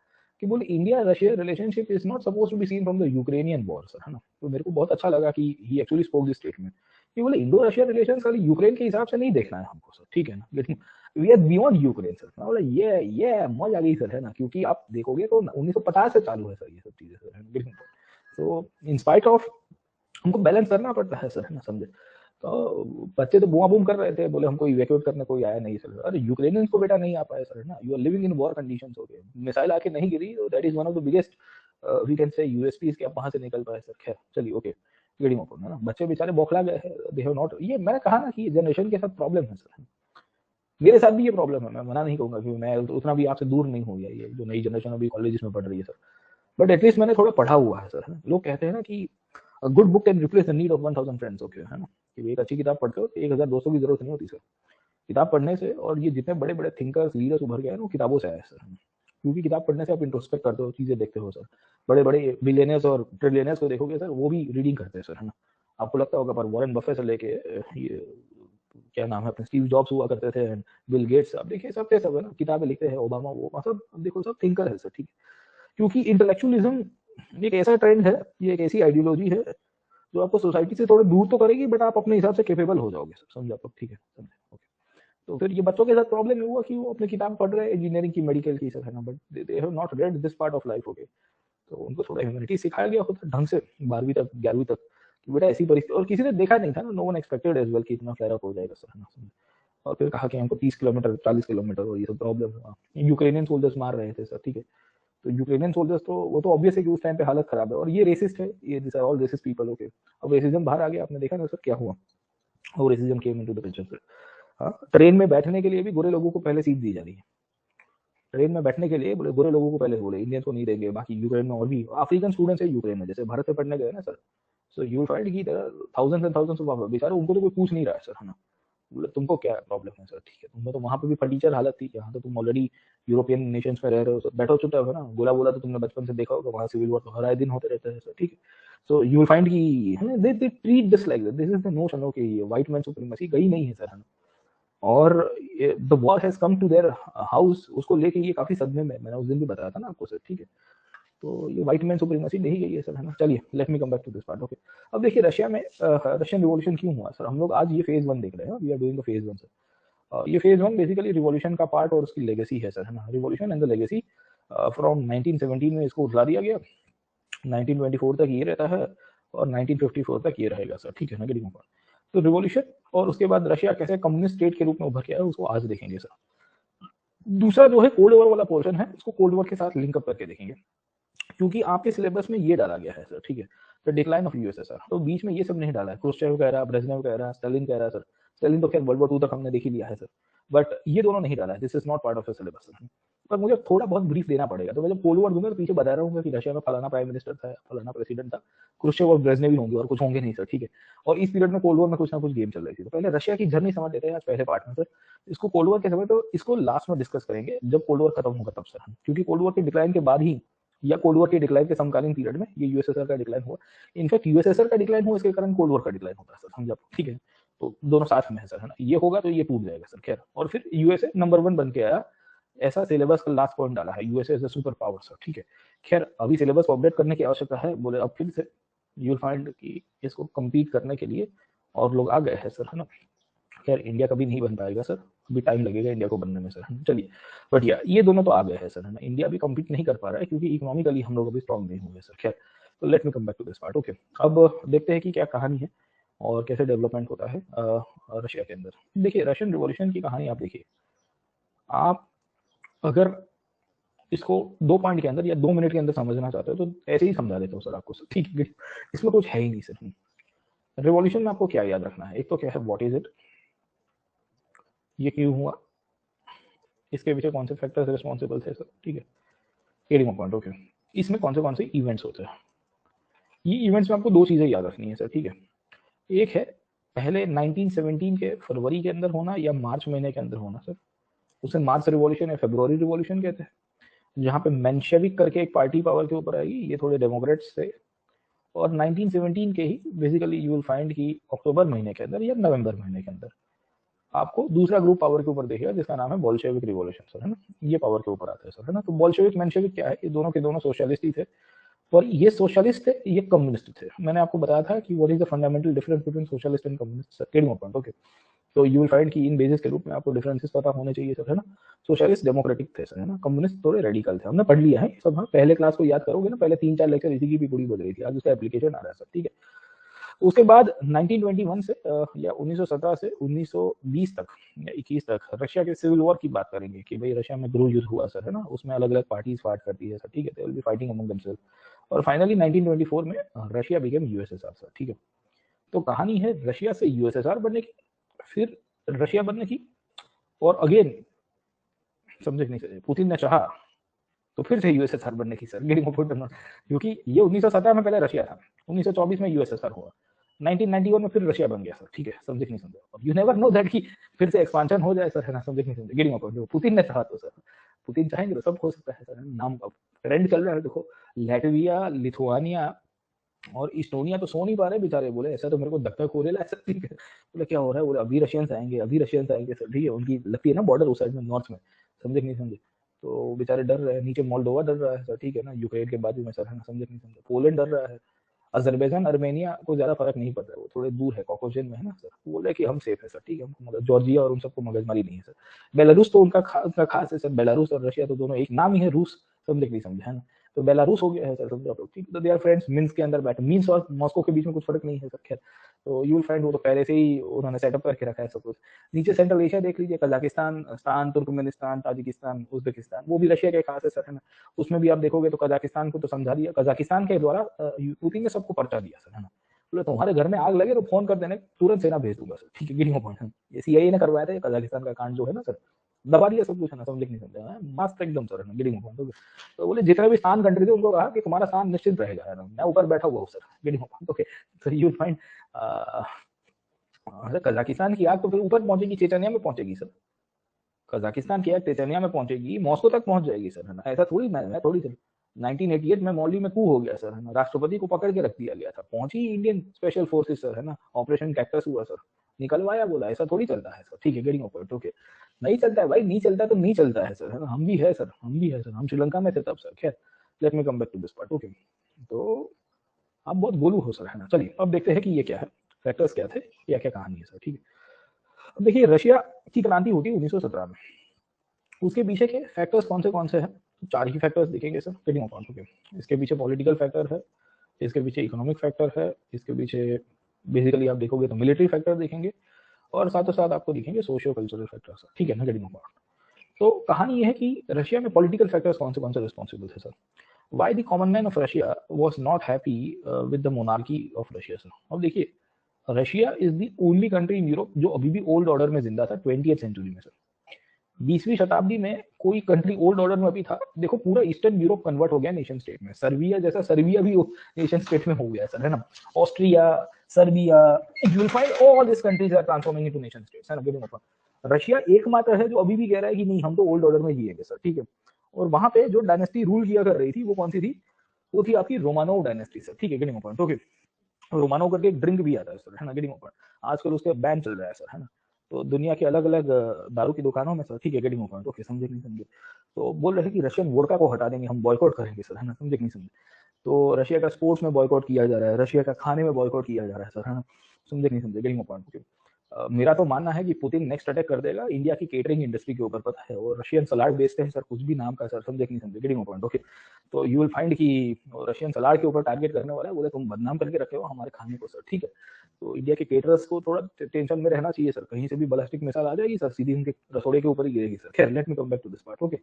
कि बोले India Russia relationship is not suppose to be seen from the Ukrainian war sir, है ना। तो मेरे को बहुत अच्छा लगा कि he actually spoke this statement कि बोले इंडो रशिया रिलेशन खाली यूक्रेन के हिसाब से नहीं देखना है हमको सर, ठीक है ना, लेकिन we are beyond Ukraine sir. मैं बोला ये मौज आ गई सर, है ना, क्योंकि आप देखोगे तो 1950 से चालू है सर ये सब चीजें सर, है ना। तो इन स्पाइट ऑफ हमको बैलेंस करना पड़ता है सर, है ना, समझे। तो बच्चे तो बुआ बूम कर रहे थे, बोले हमको इवैक्यूएट करने कोई आया नहीं सर। अरे यूक्रेनियंस को बेटा नहीं आ पाया सर, है ना। You are living in war conditions, हो गए, मिसाइल आके नहीं गिरी, तो that is one of the biggest we can say USPs के आप वहां से निकल पाए सर। खैर चलिए, ओके, गेटिंग ओपन, है ना। बच्चे बेचारे बौखला गए हैं, दे हैव नॉट, ये मैंने कहा ना कि जनरेशन के साथ प्रॉब्लम है सर। मेरे साथ भी ये प्रॉब्लम है, मैं मना नहीं कहूंगा कि मैं उतना भी आपसे दूर नहीं हूँ, ये जो नई जनरेशन अभी कॉलेजेस में पढ़ रही है सर, बट एटलीस्ट मैंने थोड़ा पढ़ा हुआ है सर, है ना। लोग कहते हैं ना कि good book can replace the need of 1000 friends, okay, है ना। कि एक अच्छी किताब पढ़ते हो तो 1000 दोस्तों की जरूरत नहीं होती सर, किताब पढ़ने से। और ये जितने बड़े बड़े थिंकर्स लीडर्स उभर गए हैं वो किताबों से आए सर, क्योंकि किताब पढ़ने से आप इंट्रोस्पेक्ट करते हो, चीजें देखते हो सर। बड़े बड़े बिलियनियर्स और ट्रिलियनियर्स को देखोगे सर, वो भी रीडिंग करते हैं सर, है ना। आपको लगता होगा पर वॉरेन बफे से लेके ये क्या नाम है अपने स्टीव जॉब्स हुआ करते थे, बिल गेट्स, आप देखिए सब के सब, है ना, किताबें लिखते हैं, ओबामा, वो मतलब देखो सब थिंकर है सर, ठीक है। क्योंकि इंटेलेक्चुअलिज्म एक ऐसा ट्रेंड है, ये एक ऐसी आइडियोलॉजी है जो आपको सोसाइटी से थोड़ा दूर तो करेगी, बट आप अपने हिसाब से कैपेबल हो जाओगे सर, समझे आप लोग, ठीक है, समझे, ओके। तो फिर ये बच्चों के साथ प्रॉब्लम ये हुआ कि वो अपनी किताब पढ़ रहे हैं इंजीनियरिंग की, मेडिकल की सर, है ना, but they have not read this part of life, okay. तो उनको थोड़ा ह्यूमैनिटी सिखाया गया होता ढंग से 12वीं तक 11वीं तक कि बेटा ऐसी परिस्थिति, और किसी ने देखा नहीं था ना, no one expected as well कि इतना फ्लेयर अप हो जाएगा सर, है ना। और फिर कहा कि हमको 30 किलोमीटर 40 किलोमीटर और ये सब प्रॉब्लम हुआ, यूक्रेनियन सोल्जर्स मार रहे थे सर, ठीक है। तो यूक्रेनियन सोल्जर्स तो वो तो ऑब्वियस है कि उस टाइम पे हालत खराब है, और ये रेसिस्ट है, ये this are all racist people, okay. अब रेसिज्म बाहर आ गया, आपने देखा ना सर क्या हुआ, और racism came into the picture sir. हाँ, ट्रेन में बैठने के लिए भी गोरे लोगों को पहले सीट दी जा रही है। ट्रेन में बैठने के लिए बोले गोरे लोगों को पहले, बोले इंडियंस को नहीं देंगे। बाकी यूक्रेन में और भी अफ्रीकन स्टूडेंट्स है यूक्रेन में, जैसे भारत से पढ़ने गए ना सर, सो यू फाइंड की थाउजेंड्स एंड थाउजेंड्स ऑफ बेचारे, उनको तो कोई पूछ नहीं रहा है सर, है ना। बोले तुमको क्या प्रॉब्लम है सर, ठीक है, तुमने तो वहां पे भी फटीचर हालत थी, यहाँ तो तुम ऑलरेडी यूरोपियन नेशंस में रह रहे हो सर, बैठो चुपचाप, है ना। गोला बोला तो तुमने बचपन से देखा होगा, वहां सिविल वॉर तो हर आए दिन होते रहते हैं सर, ठीक है। सो यू विल फाइंड की they treat this like this is the notion, okay, ये व्हाइट मैन सुप्रीमेसी गई नहीं है सर, है ना। और the war has come to their house, उसको लेके ये काफी सदमे में, मैंने उस दिन भी बताया था ना आपको सर, ठीक है। तो ये व्हाइट मैन सुप्रीमेसी नहीं गई है सर, है ना। चलिए, let me come back to this part, okay. अब देखिए रशिया में रशियन रिवॉल्यूशन क्यों हुआ सर, हम लोग आज ये फेज 1 देख रहे हैं, we are doing the phase 1 sir. ये फेज 1 बेसिकली रिवॉल्यूशन का पार्ट और उसकी लेगेसी है सर, है ना। Revolution and the legacy from 1917 में इसको उठा दिया गया, 1924 तक ये रहता है, और 1954 तक ये रहेगा सर, ठीक है ना, गेटिंग पॉइंट। तो रिवॉल्यूशन और उसके बाद रशिया कैसे कम्युनिस्ट स्टेट के रूप में उभर के आया, उसको आज देखेंगे सर। दूसरा जो है कोल्ड वॉर वाला पोर्शन है, उसको कोल्ड वॉर के साथ लिंक अप करके देखेंगे, क्योंकि आपके सिलेबस में ये डाला गया है सर, ठीक है। द डिक्लाइन ऑफ यूएसएसआर, तो बीच में ये सब नहीं डाला है, क्रुश्चेव कह रहा है, ब्रेजनेव कह रहा है, स्टालिन कह रहा है सर। स्टालिन तो खैर वर्ल्ड वॉर 2 तक हमने देख ही लिया है सर, बट ये दोनों नहीं डाला है, this is not part of the syllabus. पर मुझे थोड़ा बहुत ब्रीफ देना पड़ेगा, तो मैं जब कोल्ड वॉर दूंगा तो पीछे बता रहा हूँ कि रशिया में फलाना प्राइम मिनिस्टर था, फलाना प्रेसिडेंट था, क्रुश्चेव और ब्रेजनेव भी होंगे और कुछ होंगे नहीं सर, ठीक है। और इस पीरियड में कोल्ड वॉर में कुछ ना कुछ गेम चल रही थी, तो पहले रशिया की जर्नी समझ लेते हैं आज पहले पार्ट में सर। इसको कोल्ड वॉर के समय, तो इसको लास्ट में डिस्कस करेंगे जब कोल्ड वॉर खत्म होगा तब सर, क्योंकि कोल्ड वॉर के डिक्लाइन के बाद ही, या कोल्ड वॉर के डिक्लाइन के समकालीन पीरियड में ये यूएसएसआर का डिक्लाइन हुआ। इनफैक्ट यूएसएसआर का डिक्लाइन हुआ, इसके कारण कोल्ड वॉर का डिक्लाइन होता है सर, समझा, ठीक है। तो दोनों साथ में है सर, है ना। ये होगा तो ये टूट जाएगा सर, खैर। और फिर यूएसए नंबर 1 बन के आया, ऐसा सिलेबस का लास्ट पॉइंट डाला है, USA is a super power sir, ठीक है। खैर अभी सिलेबस को अपडेट करने की आवश्यकता है, बोले अब फिर से यू विल फाइंड कि इसको कम्पीट करने के लिए और लोग आ गए हैं सर, है ना। खैर इंडिया कभी नहीं बन पाएगा सर, अभी टाइम लगेगा इंडिया को बनने में सर, चलिए। बट या ये दोनों तो आ गए हैं सर, है ना। इंडिया भी कम्पीट नहीं कर पा रहा है क्योंकि इकोनॉमिकली हम लोग अभी स्ट्रॉन्ग नहीं हुए सर, खैर। तो let me come back to this part, okay. अब देखते हैं कि क्या कहानी है, और कैसे डेवलपमेंट होता है रशिया के अंदर। देखिए रशियन रिवॉल्यूशन की कहानी आप देखिए, आप अगर इसको 2 पॉइंट के अंदर या 2 मिनट के अंदर समझना चाहते हो तो ऐसे ही समझा देता हूँ सर आपको सर, ठीक है, इसमें कुछ है ही नहीं सर। रिवॉल्यूशन में आपको क्या याद रखना है, एक तो क्या है व्हाट इज इट, ये क्यों हुआ, इसके पीछे कौन से फैक्टर्स रिस्पॉन्सिबल थे सर, ठीक है, एडिंग पॉइंट ओके। इसमें कौन से इवेंट्स होते हैं, ये इवेंट्स में आपको 2 चीजें याद रखनी है सर, ठीक है। एक है पहले 1917 के फरवरी के अंदर होना या मार्च महीने के अंदर होना सर, उसे मार्च रिवॉल्यूशन या फेब्रुअरी रिवॉल्यूशन कहते हैं, जहाँ पे मेंशेविक करके एक पार्टी पावर के ऊपर आएगी, ये थोड़े डेमोक्रेट्स थे, और 1917 के ही बेसिकली यू विल फाइंड कि अक्टूबर महीने के अंदर या नवंबर महीने के अंदर आपको दूसरा ग्रुप पावर के ऊपर देखिएगा जिसका नाम है बोल्शेविक रिवॉल्यूशन सर, है ना, ये पावर के ऊपर आता है सर, है ना। तो बोल्शेविक मेंशेविक क्या है, ये दोनों के दोनों सोशलिस्ट ही थे, और ये सोशलिस्ट थे, ये कम्युनिस्ट थे। मैंने आपको बताया था कि what is the fundamental difference between socialist and communist sir, getting point okay. तो यू विल फाइंड कि इन बेसिस के रूप में आपको डिफरेंसेस पता होने चाहिए सर, है ना। सोशलिस्ट डेमोक्रेटिक थे सर, है ना, कम्युनिस्ट थोड़े रेडिकल थे, हमने पढ़ लिया है सब, हाँ पहले क्लास को याद करोगे ना, पहले 3-4 लेक्चर इसी की भी पूरी बज रही थी, आज उसका एप्लीकेशन आ रहा है सर, ठीक है। उसके बाद 1921 से या 1917 से 1920 तक या 21 तक रशिया के सिविल वॉर की बात करेंगे कि भाई रशिया में गृह युद्ध हुआ सर, है ना, उसमें अलग अलग पार्टीज फाइट करती है सर, ठीक है, they will be fighting among themselves, और फाइनली 1924 में रशिया बिकेम यूएसएसआर सर, ठीक है। तो कहानी है रशिया से यूएसएसआर बनने की, फिर रशिया बनने की, और अगेन समझे नहीं सर, पुतिन ने चाहा तो फिर से यूएसएसआर बनने की सर, गेटिंग पॉइंट, क्योंकि ये 1917 में पहले रशिया था, 1924 में यूएसएसआर हुआ, 1991 में फिर रशिया बन गया सर, ठीक है, समझे नहीं समझे, और यू नेवर नो दैट कि फिर से एक्सपांशन हो जाए सर, है ना, समझे नहीं समझे, गेटिंग पॉइंट। पुतिन ने चाहा तो सर, पुतिन चाहेंगे तो सब हो सकता है सर, नाम अब ट्रेंड चल रहा है देखो, लैटविया, लिथुआनिया और इस्टोनिया तो सो नहीं पा रहे बेचारे, बोले ऐसा तो मेरे को धक्का खोलेला ऐसा, ठीक है, बोले क्या हो रहा है, बोले अभी रशियंस आएंगे, अभी रशियंस आएंगे सर, ठीक है, उनकी लगती है ना बॉर्डर उस साइड में नॉर्थ में, समझे नहीं समझे, तो बेचारे डर रहे हैं, नीचे मोल्डोवा डर रहा है सर, ठीक है ना, यूक्रेन के बाजू में सर, है ना, समझे नहीं समझे, पोलैंड डर रहा है, अजरबैजान अर्मेनिया को ज्यादा फर्क नहीं पड़ रहा है, वो थोड़े दूर है, कॉकेशियन में है ना सर, वो बोले कि हम सेफ है सर, ठीक है, मतलब जॉर्जिया और उन सबको मगजमारी नहीं है सर। बेलारूस तो उनका खास है सर, बेलारूस और रशिया तो दोनों एक नाम ही है रूस, समझे नहीं समझे, है ना। तो बेलारूस हो गया है सर, समझो आप लोग, ठीक है, तो दे आर फ्रेंड्स, मिन्स्क के अंदर बैठे, मिन्स्क और मॉस्को के बीच में कुछ फर्क नहीं है सर, खैर, तो यू विल फाइंड वो तो पहले से ही उन्होंने सेटअप करके रखा है सब कुछ। नीचे सेंट्रल एशिया देख लीजिए, कजाकिस्तान, तुर्कमेनिस्तान, ताजिकिस्तान, उज्बेकिस्तान, वो भी रशिया के खास है सर, है ना। उसमें भी आप देखोगे तो कजाकिस्तान को तो समझा दिया, कजाकिस्तान के द्वारा पुतिन ने सबको पर्चा दिया सर, है ना, बोले तुम्हारे घर में आग लगे तो फोन कर देने, तुरंत सेना भेज दूंगा सर, ठीक है, गिनी पॉइंट, ये सीआईए ने करवाया था कजाकिस्तान का कांड जो है ना सर, दबा दिया सब कुछ, है ना, समझ नहीं समझा, मस्त एकदम सर, है ना, गिनी पॉइंट। तो बोले जितने भी स्थान कंट्री थे उनको कहा कि तुम्हारा स्थान निश्चित रहेगा, है ना, मैं ऊपर बैठा हुआ हूँ sir, Guinea point okay. Sir you find Kazakhstan की आग तो फिर ऊपर पहुंचेगी, चेचनिया में पहुंचेगी सर, कजाकिस्तान की आग चेचनिया में पहुंचेगी, मॉस्को तक पहुंच जाएगी सर, है ना, ऐसा थोड़ी मैं थोड़ी सर। 1988 में मौली में कू हो गया सर, है ना, राष्ट्रपति को पकड़ के रख दिया गया था, पहुंची इंडियन स्पेशल फोर्सेस सर, है ना, ऑपरेशन कैक्टस हुआ सर, निकलवाया, बोला ऐसा थोड़ी चलता है सर, ठीक है, गेटिंग पॉइंट ओके। नहीं चलता है भाई, नहीं चलता तो नहीं चलता है सर, है ना, हम भी है सर, हम भी है सर, हम श्रीलंका में थे तब सर, खैर let me come back to this part okay. तो आप बहुत गोलू हो सर, है ना। चलिए अब देखते हैं कि ये क्या है, फैक्टर्स क्या थे, क्या क्या कहानी है सर, ठीक है। अब देखिए रशिया की क्रांति होती है 1917 में, उसके पीछे के फैक्टर्स कौन से हैं, 4 ही फैक्टर्स दिखेंगे सर, गेटिंग पॉइंट ओके। इसके पीछे पॉलिटिकल फैक्टर है, इसके पीछे इकोनॉमिक फैक्टर है, इसके पीछे बेसिकली आप देखोगे तो मिलिट्री फैक्टर दिखेंगे, और साथ साथ आपको दिखेंगे सोशियो कल्चरल फैक्टर्स, ठीक है ना, गेटिंग पॉइंट। तो कहानी ये है कि रशिया में पॉलिटिकल फैक्टर्स कौन से रिस्पॉन्सिबल थे sir. Why the common man of Russia was not happy with the monarchy of Russia sir. अब देखिए Russia is the only country in Europe जो अभी भी ओल्ड ऑर्डर में जिंदा था 20th सेंचुरी में सर। 20वीं शताब्दी में कोई कंट्री ओल्ड ऑर्डर में अभी था, देखो पूरा ईस्टर्न यूरोप कन्वर्ट हो गया नेशन स्टेट में, सर्बिया जैसा सर्बिया भी नेशन स्टेट में हो गया सर, है ना, Austria, Serbia, you will find all this countries are transforming into nation states, है ना। रशिया एकमात्र है जो अभी भी कह रहा है कि नहीं हम तो ओल्ड ऑर्डर में जिएंगे सर, ठीक है। और वहां पे जो डायनेस्टी रूल किया कर रही थी वो कौन सी थी, वो थी आपकी रोमानोव डायनेस्टी सर, ठीक है, गेटिंग पॉइंट ओके। रोमानोव करके एक ड्रिंक भी आता है सर, है ना, गेटिंग पॉइंट, आजकल उसका बैन चल रहा है सर, है ना। तो दुनिया के अलग अलग दारू की दुकानों में सर, ठीक है, गेटिंग पॉइंट ओके, समझे नहीं समझे। तो बोल रहे हैं कि रशियन वोडका को हटा देंगे, हम बॉयकॉट करेंगे सर, है ना, समझे नहीं समझे। तो रशिया का स्पोर्ट्स में बॉयकॉट किया जा रहा है, रशिया का खाने में बॉयकॉट किया जा रहा है सर, है ना, समझे नहीं समझे, गेटिंग पॉइंट ओके। मेरा तो मानना है कि पुतिन नेक्स्ट अटैक कर देगा इंडिया की केटरिंग इंडस्ट्री के ऊपर, पता है, और रशियन सलाड बेचते हैं सर, कुछ भी नाम का सर, समझे कि नहीं समझे, गेटिंग पॉइंट, ओके। तो यू विल फाइंड कि रशियन सलाड के ऊपर टारगेट करने वाला है, बोले तुम बदनाम करके रखे हो हमारे खाने को सर, ठीक है। तो इंडिया के केटरर्स को थोड़ा टेंशन में रहना चाहिए सर, कहीं से भी बैलिस्टिक मिसाइल आ जाएगी सर, सीधी उनके रसोड़े के ऊपर ही गिरेगी सर। खैर, let me come back to this part, okay.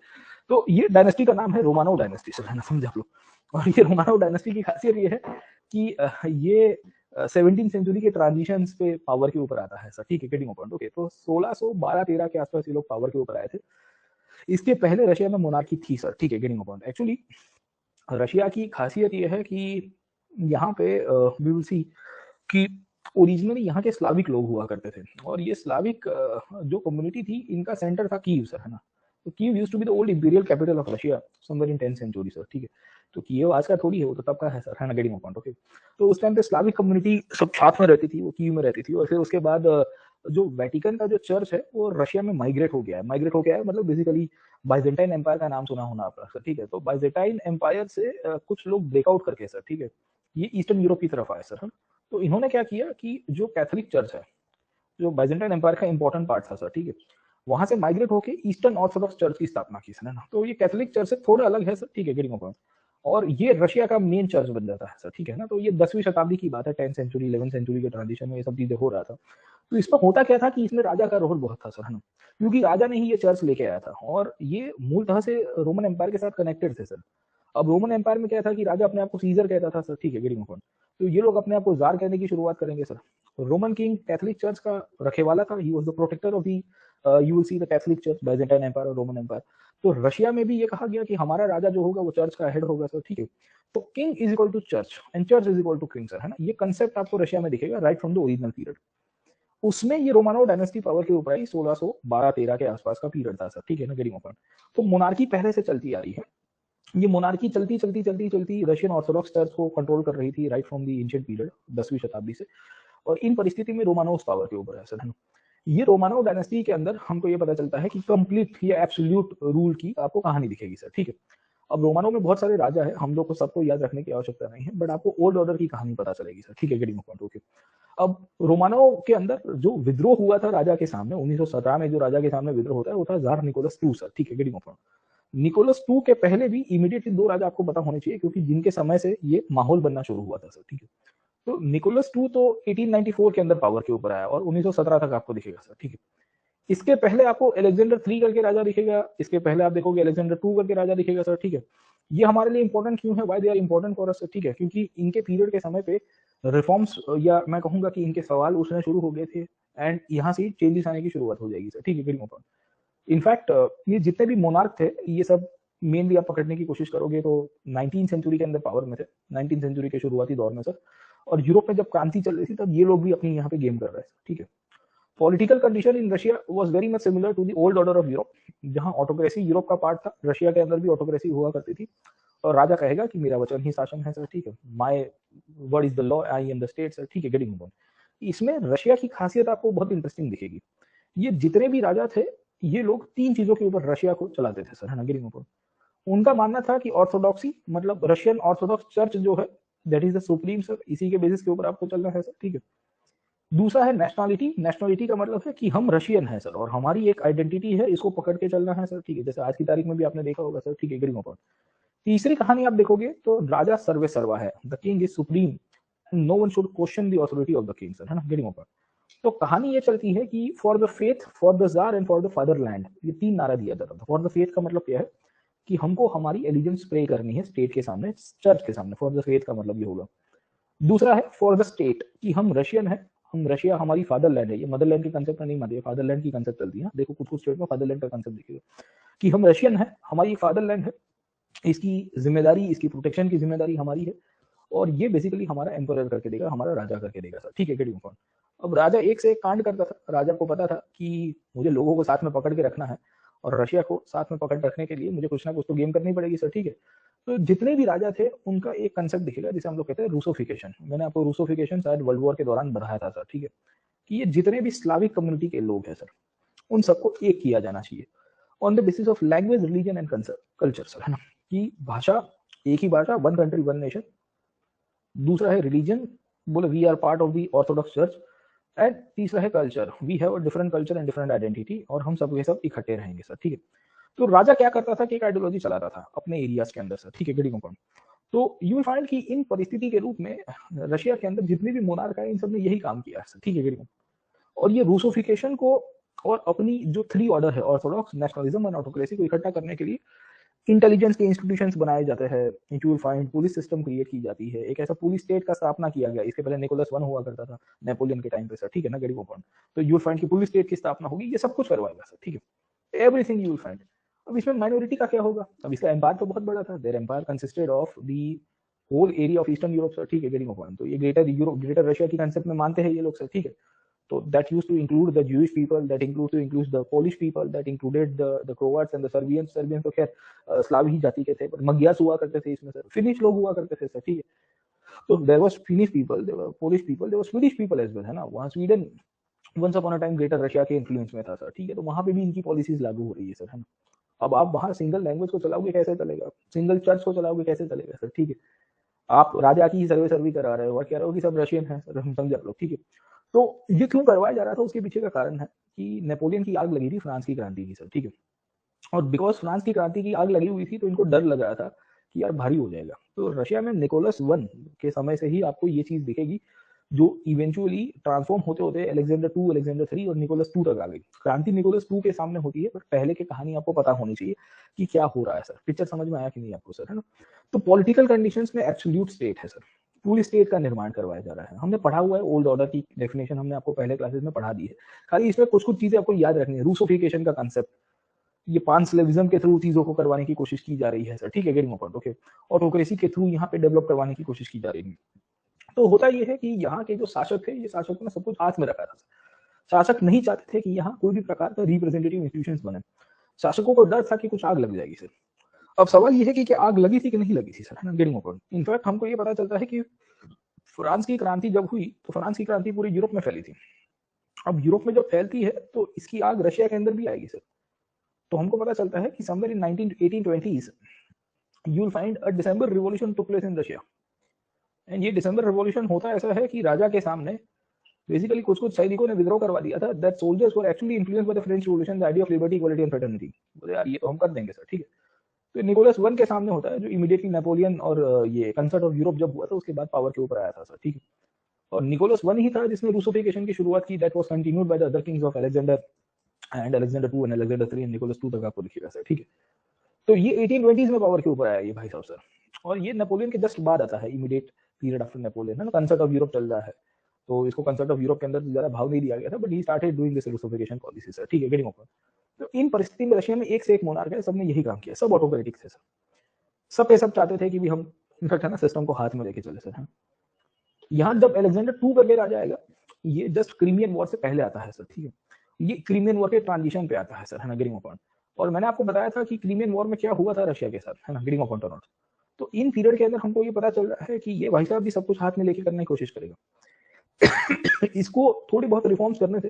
तो ये डायनेस्टी का नाम है रोमानोव डायनेस्टी सर, है ना, समझे आप लोग। और ये रोमानोव डायनेस्टी की खासियत ये है कि ये 17th सेंचुरी के ट्रांजिशन पे पावर के ऊपर आता है सर, ठीक है, गेटिंग पॉइंट, ओके। तो 1612-13 के आसपास ये लोग पावर के ऊपर आए थे। इसके पहले रशिया में मोनार्की थी सर, ठीक है, गेटिंग पॉइंट। एक्चुअली रशिया की खासियत ये है कि यहाँ पे वी विल सी कि ओरिजिनली यहाँ के स्लाविक लोग हुआ करते थे, और ये स्लाविक जो कम्युनिटी थी, इनका सेंटर था कीव सर, है ना। तो Kiev used to be the old imperial capital of Russia somewhere in 10th century sir, ठीक है। तो कीव आज का थोड़ी है, वो तो तब का है सर, है ना, गेटिंग पॉइंट, ओके। तो उस टाइम पे स्लाविक कम्युनिटी सब साथ में रहती थी, वो कीव में रहती थी, और फिर उसके बाद जो वेटिकन का जो चर्च है वो रशिया में माइग्रेट हो गया है। माइग्रेट हो गया है मतलब बेसिकली बाइजेंटाइन एम्पायर का नाम सुना होना आपका सर, ठीक है। तो बाइजेंटाइन एम्पायर से कुछ लोग ब्रेकआउट करके सर, ठीक है, ये ईस्टर्न यूरोप की तरफ आए सर। तो इन्होंने क्या किया कि जो कैथोलिक चर्च है, जो बाइजेंटाइन एम्पायर का इंपॉर्टेंट पार्ट था सर, ठीक है, वहां से माइग्रेट होकर ईस्टर्न ऑर्थोडॉक्स चर्च की स्थापना की सर, है ना। तो ये कैथोलिक चर्च से थोड़ा अलग है सर, ठीक है, गेटिंग पॉइंट। और ये रशिया का मेन चर्च बन जाता है सर, ठीक है ना। तो ये 10वीं शताब्दी की बात है, 10th सेंचुरी 11th सेंचुरी के ट्रांजिशन में ये सब चीजें हो रहा था। तो इसमें होता क्या था कि इसमें राजा का रोल बहुत था सर, है ना, क्योंकि राजा ने ही ये चर्च लेके आया था, और ये मूलतः से रोमन एम्पायर के साथ कनेक्टेड थे सर। अब रोमन एम्पायर में क्या था कि राजा अपने आप को सीजर कहता था सर, ठीक है, गेटिंग पॉइंट। तो ये लोग अपने आप को जार कहने की शुरुआत करेंगे sir. Roman king Catholic church का रखेवाला था, he was the protector of the you will see the Catholic church, Byzantine empire और रोमन एम्पायर। तो रशिया में भी ये कहा गया कि हमारा राजा जो होगा वो चर्च का हेड होगा सर, ठीक है। तो king is equal to church and church is equal to king sir, है ना। ये कंसेप्ट आपको रशिया में दिखेगा right from the original period. उसमें ये रोमानो डायनेस्टी पावर के ऊपर आई, 1612-13 के आसपास का पीरियड था सर, ठीक है ना, गेटिंग पॉइंट। तो मोनार्की पहले से चलती आ रही है। ये मोनार्की चलती चलती चलती चलती रशियन ऑर्थोडॉक्स चर्च को कंट्रोल कर रही थी right from the ancient period, 10वीं शताब्दी से। और इन परिस्थिति में रोमानोस पावर के ऊपर है सर। ये रोमानो डायनेस्टी के अंदर हमको ये पता चलता है कि कंप्लीट ये एब्सोल्यूट रूल की आपको कहानी दिखेगी सर, ठीक है। अब रोमानो में बहुत सारे राजा है, हम लोग को सबको याद रखने की आवश्यकता नहीं है, बट आपको ओल्ड ऑर्डर की कहानी पता चलेगी सर, ठीक है, गेटिंग पॉइंट, ओके। अब रोमानो के अंदर जो विद्रोह हुआ था राजा के सामने 1917 में, जो राजा के सामने विद्रोह होता है वो था जार निकोलस टू सर, ठीक है, गेटिंग पॉइंट। निकोलस टू के पहले भी इमीडिएटली दो राजा आपको पता होने चाहिए, क्योंकि जिनके समय से ये माहौल बनना शुरू हुआ था सर, ठीक है। तो निकोलस टू तो 1894 के अंदर पावर के ऊपर आया और 1917 तक आपको दिखेगा सर, ठीक है। इसके पहले आपको अलेक्जेंडर 3 करके राजा दिखेगा, इसके पहले आप देखोगे अलेक्जेंडर 2 करके राजा दिखेगा सर, ठीक है। ये हमारे लिए इंपॉर्टेंट क्यों है, why they are important for us, ठीक है, क्योंकि इनके पीरियड के समय पे रिफॉर्म्स, या मैं कहूंगा कि इनके सवाल उठने शुरू हो गए थे, एंड यहाँ से चेंजेस आने की शुरुआत हो जाएगी सर, ठीक है। इनफैक्ट ये जितने भी मोनार्क थे ये सब मेनली आप पकड़ने की कोशिश करोगे तो 19th सेंचुरी के अंदर पावर में थे, 19th सेंचुरी के शुरुआती दौर में सर। और यूरोप में जब क्रांति चल रही थी तब ये लोग भी अपनी यहाँ पे गेम कर रहे थे, ठीक है। Political condition in Russia was very much similar to the old order of Europe, जहां ऑटोक्रेसी यूरोप का पार्ट था, रशिया के अंदर भी ऑटोक्रेसी हुआ करती थी। और राजा कहेगा कि मेरा वचन ही शासन है सर, ठीक है, my word is the law, I am the state sir, ठीक है, गेटिंग पॉइंट। इसमें रशिया की खासियत आपको बहुत इंटरेस्टिंग दिखेगी। ये जितने भी राजा थे ये लोग तीन चीजों के ऊपर रशिया को चलाते थे सर, है ना, गेटिंग पॉइंट। उनका मानना था कि ऑर्थोडॉक्सी मतलब रशियन ऑर्थोडॉक्स चर्च जो है that is the supreme sir, इसी के बेसिस के ऊपर आपको चलना है सर, ठीक है। दूसरा है नेशनलिटी, नेशनलिटी का मतलब है कि हम रशियन हैं सर और हमारी एक आइडेंटिटी है, इसको पकड़ के चलना है सर, ठीक है, जैसे आज की तारीख में भी आपने देखा होगा सर, ठीक है, गेटिंग पॉइंट। तीसरी कहानी आप देखोगे तो राजा सर्वे सर्वा है, the king is supreme, no one should question the authority of the king sir, है ना, गेटिंग पॉइंट। तो कहानी ये चलती है कि for the faith, for the jar and for the fatherland, ये तीन नारा दिया जाता था। फॉर द फेथ का मतलब क्या है कि हमको हमारी एलिजेंस प्रे करनी है स्टेट के सामने, चर्च के सामने, फॉर द फेथ का मतलब ये होगा। दूसरा है फॉर द स्टेट, कि हम रशियन है, हम रशिया हमारी फादरलैंड है, ये मदरलैंड के कंसेप्ट नहीं मानते, फादरलैंड की कंसेप्ट चलती है, देखो कुछ कुछ स्टेट में फादरलैंड का कंसेप्ट देखिएगा कि हम रशियन है, हमारी फादरलैंड है, इसकी जिम्मेदारी, इसकी प्रोटेक्शन की जिम्मेदारी हमारी है, और ये बेसिकली हमारा एम्परर करके देगा, हमारा राजा करके देगा सर, ठीक है, गेटिंग पॉइंट। अब राजा एक से एक कांड करता था, राजा को पता था कि मुझे लोगों को साथ में पकड़ के रखना है और रशिया को साथ में पकड़ रखने के लिए मुझे कुछ ना कुछ तो गेम करनी पड़ेगी सर, ठीक है। तो जितने भी राजा थे उनका एक कंसेप्ट दिखेगा जिसे हम लोग कहते हैं रूसोफिकेशन। मैंने आपको रूसोफिकेशन शायद वर्ल्ड वॉर के दौरान बताया था सर, ठीक है, कि ये जितने भी स्लाविक कम्युनिटी के लोग हैं सर उन सबको एक किया जाना चाहिए on the basis of language, religion and culture sir, है ना, कि भाषा, एक ही भाषा, वन कंट्री वन नेशन। दूसरा है रिलीजन, बोले we are part of the Orthodox church, and तीसरा है culture, we have a different culture and different identity, और हम सब ये सब इकट्ठे रहेंगे सर, ठीक है। तो राजा क्या करता था कि एक आइडियोलॉजी चलाता था अपने एरियाज के अंदर सर, ठीक है, गेटिंग पॉइंट। तो यू विल फाइंड कि इन परिस्थिति के रूप में रशिया के अंदर जितने भी मोनार्क है इन सब ने यही काम किया है, ठीक है, गेटिंग। और ये रूसोफिकेशन को और अपनी जो थ्री ऑर्डर है, ऑर्थोडॉक्स, नेशनलिज्म और ऑटोक्रेसी को इकट्ठा करने के लिए इंटेलिजेंस के इंस्टीट्यूशंस बनाए जाते हैं, you will find police system create की जाती है, एक ऐसा पुलिस स्टेट का स्थापना किया गया। इसके पहले निकोलस वन हुआ करता था नेपोलियन के टाइम पे सर, ठीक है ना, गेटिंग पॉइंट। तो यू विल फाइंड कि पुलिस स्टेट की स्थापना होगी, ये सब कुछ करवाएगा सर, ठीक है, एवरीथिंग यू विल फाइंड। अब इसमें माइनॉरिटी का क्या होगा? अब इसका एम्पायर तो बहुत बड़ा था, their empire consisted of the whole area of eastern Europe sir, ठीक है, गेटिंग पॉइंट। तो ये ग्रेटर यूरोप, ग्रेटर रशिया की कंसेप्ट में मानते हैं ये लोग सर, ठीक है। So that used to include the Jewish people, that includes the Polish people, that included the Croats and the Serbians. Serbians तो खैर स्लाव ही जाति के थे, पर मगियास हुआ करते थे इसमें सर, फिनिश लोग हुआ करते थे सर, ठीक है। तो there was Finnish people, there were Polish people, there was Swedish people as well, है ना। वहाँ Sweden once upon a time greater Russia के इन्फ्लुएंस में था सर, ठीक है। तो वहाँ पे भी इनकी पॉलिसीज लागू हो रही है सर, है ना। अब आप वहाँ सिंगल लैंग्वेज को चलाओगे कैसे चलेगा, सिंगल चर्च को चलाओगे कैसे चलेगा सर, ठीक है। आप राजा की सर्वे करा रहे हो और कह रहे हो कि सब रशियन है सर, हम समझ आप लोग, ठीक है। तो ये क्यों करवाया जा रहा था, उसके पीछे का कारण है कि नेपोलियन की आग लगी थी फ्रांस की क्रांति की सर, ठीक है। और बिकॉज फ्रांस की क्रांति की आग लगी हुई थी तो इनको डर लग रहा था कि यार भारी हो जाएगा। तो रशिया में निकोलस वन के समय से ही आपको ये चीज दिखेगी, जो इवेंचुअली ट्रांसफॉर्म होते होते अलेक्जेंडर टू, अलेक्जेंडर थ्री और निकोलस टू तक आ गई। क्रांति निकोलस टू के सामने होती है, पर पहले की कहानी आपको पता होनी चाहिए कि क्या हो रहा है सर। पिक्चर समझ में आया कि नहीं आपको सर, है ना। तो पॉलिटिकल कंडीशंस में एब्सोल्यूट स्टेट है सर, पूरी स्टेट का निर्माण करवाया जा रहा है। हमने पढ़ा हुआ है ओल्ड ऑर्डर की डेफिनेशन, हमने आपको पहले क्लासेस में पढ़ा दी है, खाली इसमें कुछ कुछ चीजें आपको याद रखनी है। रूसोफिकेशन का कंसेप्ट, ये पान स्लेविज्म के थ्रू चीजों को करवाने की कोशिश की जा रही है सर, ठीक है, गेटिंग पॉइंट, ओके। ऑटोक्रेसी के थ्रू यहाँ पे डेवलप करवाने की कोशिश की जा रही है। तो होता ये है कि यहाँ के जो शासक थे, ये शासकों ने सब कुछ हाथ में रखा था। शासक नहीं चाहते थे कि यहाँ कोई भी प्रकार का रिप्रेजेंटेटिव इंस्टीट्यूशंस बने। शासकों को डर था कि कुछ आग लग जाएगी सर। अब सवाल ये है कि क्या आग लगी थी कि नहीं लगी थी सर, है ना, गेटिंग पॉइंट। इनफैक्ट हमको ये पता चलता है कि फ्रांस की क्रांति जब हुई तो फ्रांस की क्रांति पूरे यूरोप में फैली थी। अब यूरोप में जब फैलती है तो इसकी आग रशिया के अंदर भी आएगी सर। तो हमको पता चलता है कि somewhere in 1820s you will find a December revolution took place in Russia. And ये दिसंबर रिवॉल्यूशन होता ऐसा है कि राजा के सामने बेसिकली कुछ कुछ सैनिकों ने विद्रोह करवा दिया था, that soldiers were actually influenced by the French revolution, the idea of liberty, equality and fraternity. बोले यार ये तो हम कर देंगे सर, ठीक है। तो निकोलस वन के सामने होता है, जो इमीडिएटली नेपोलियन और ये कंसर्ट ऑफ यूरोप जब हुआ था उसके बाद पावर के ऊपर आया था सर, ठीक है। और निकोलस वन ही था जिसने रूसोफिकेशन की शुरुआत की, that was continued by the other kings of Alexander and Alexander two and Alexander three and Nicholas two तक आपको दिखेगा सर, ठीक है। तो ये 1820s में पावर के ऊपर आया ये भाई साहब सर। और ये नेपोलियन के जस्ट बाद आता है, इमीडिएट पीरियड आफ्टर नेपोलियन, है ना। कंसर्ट ऑफ यूरोप चल रहा है, तो इसको कंसर्ट ऑफ यूरोप के अंदर ज्यादा भाव नहीं दिया गया था, but he started doing this Russification policy sir, ठीक है, गेटिंग ओपन। तो इन परिस्थिति में रशिया में एक से एक मोनार्क है, सबने यही काम किया, सब ऑटोक्रेटिक थे सर। सब पे सब चाहते थे कि भी हम इनफैक्ट है ना सिस्टम को हाथ में लेके चले सर, है। यहाँ जब अलेक्जेंडर टू करके आ जाएगा, ये जस्ट क्रीमियन वॉर से पहले आता है सर, ठीक है। ये क्रीमियन वॉर के ट्रांजिशन पे आता है सर, है ना, गेटिंग ओपन। और मैंने आपको बताया था कि क्रीमियन वॉर में क्या हुआ था रशिया के साथ, है ना, गेटिंग ओपन नॉट। तो इन पीरियड के अंदर हमको ये पता चल रहा है कि ये भाई साहब भी सब कुछ हाथ में लेके करने की कोशिश करेगा। इसको थोड़ी बहुत रिफॉर्म्स करने थे।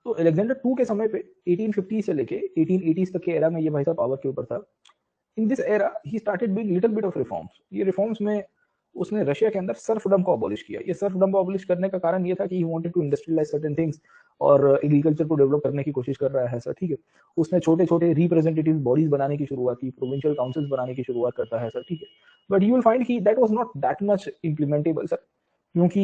तो अलेक्जेंडर टू के समय पे 1850 से लेके 1880 तक के एरा में ये भाई साहब पावर के ऊपर था। In this era he started doing little bit of reforms. ये रिफॉर्म्स में उसने रशिया के अंदर सर्फडम को अबॉलिश किया। ये सर्फडम को अबॉलिश करने का कारण ये था कि he wanted to industrialize certain things और एग्रीकल्चर को डेवलप करने की कोशिश कर रहा है सर, ठीक है। उसने छोटे छोटे रिप्रेजेंटेटिव बॉडीज बनाने की शुरुआत की, प्रोविंशियल काउंसिल्स बनाने की शुरुआत करता है सर, ठीक है। बट यू विल फाइंड कि that was not that much implementable sir, क्योंकि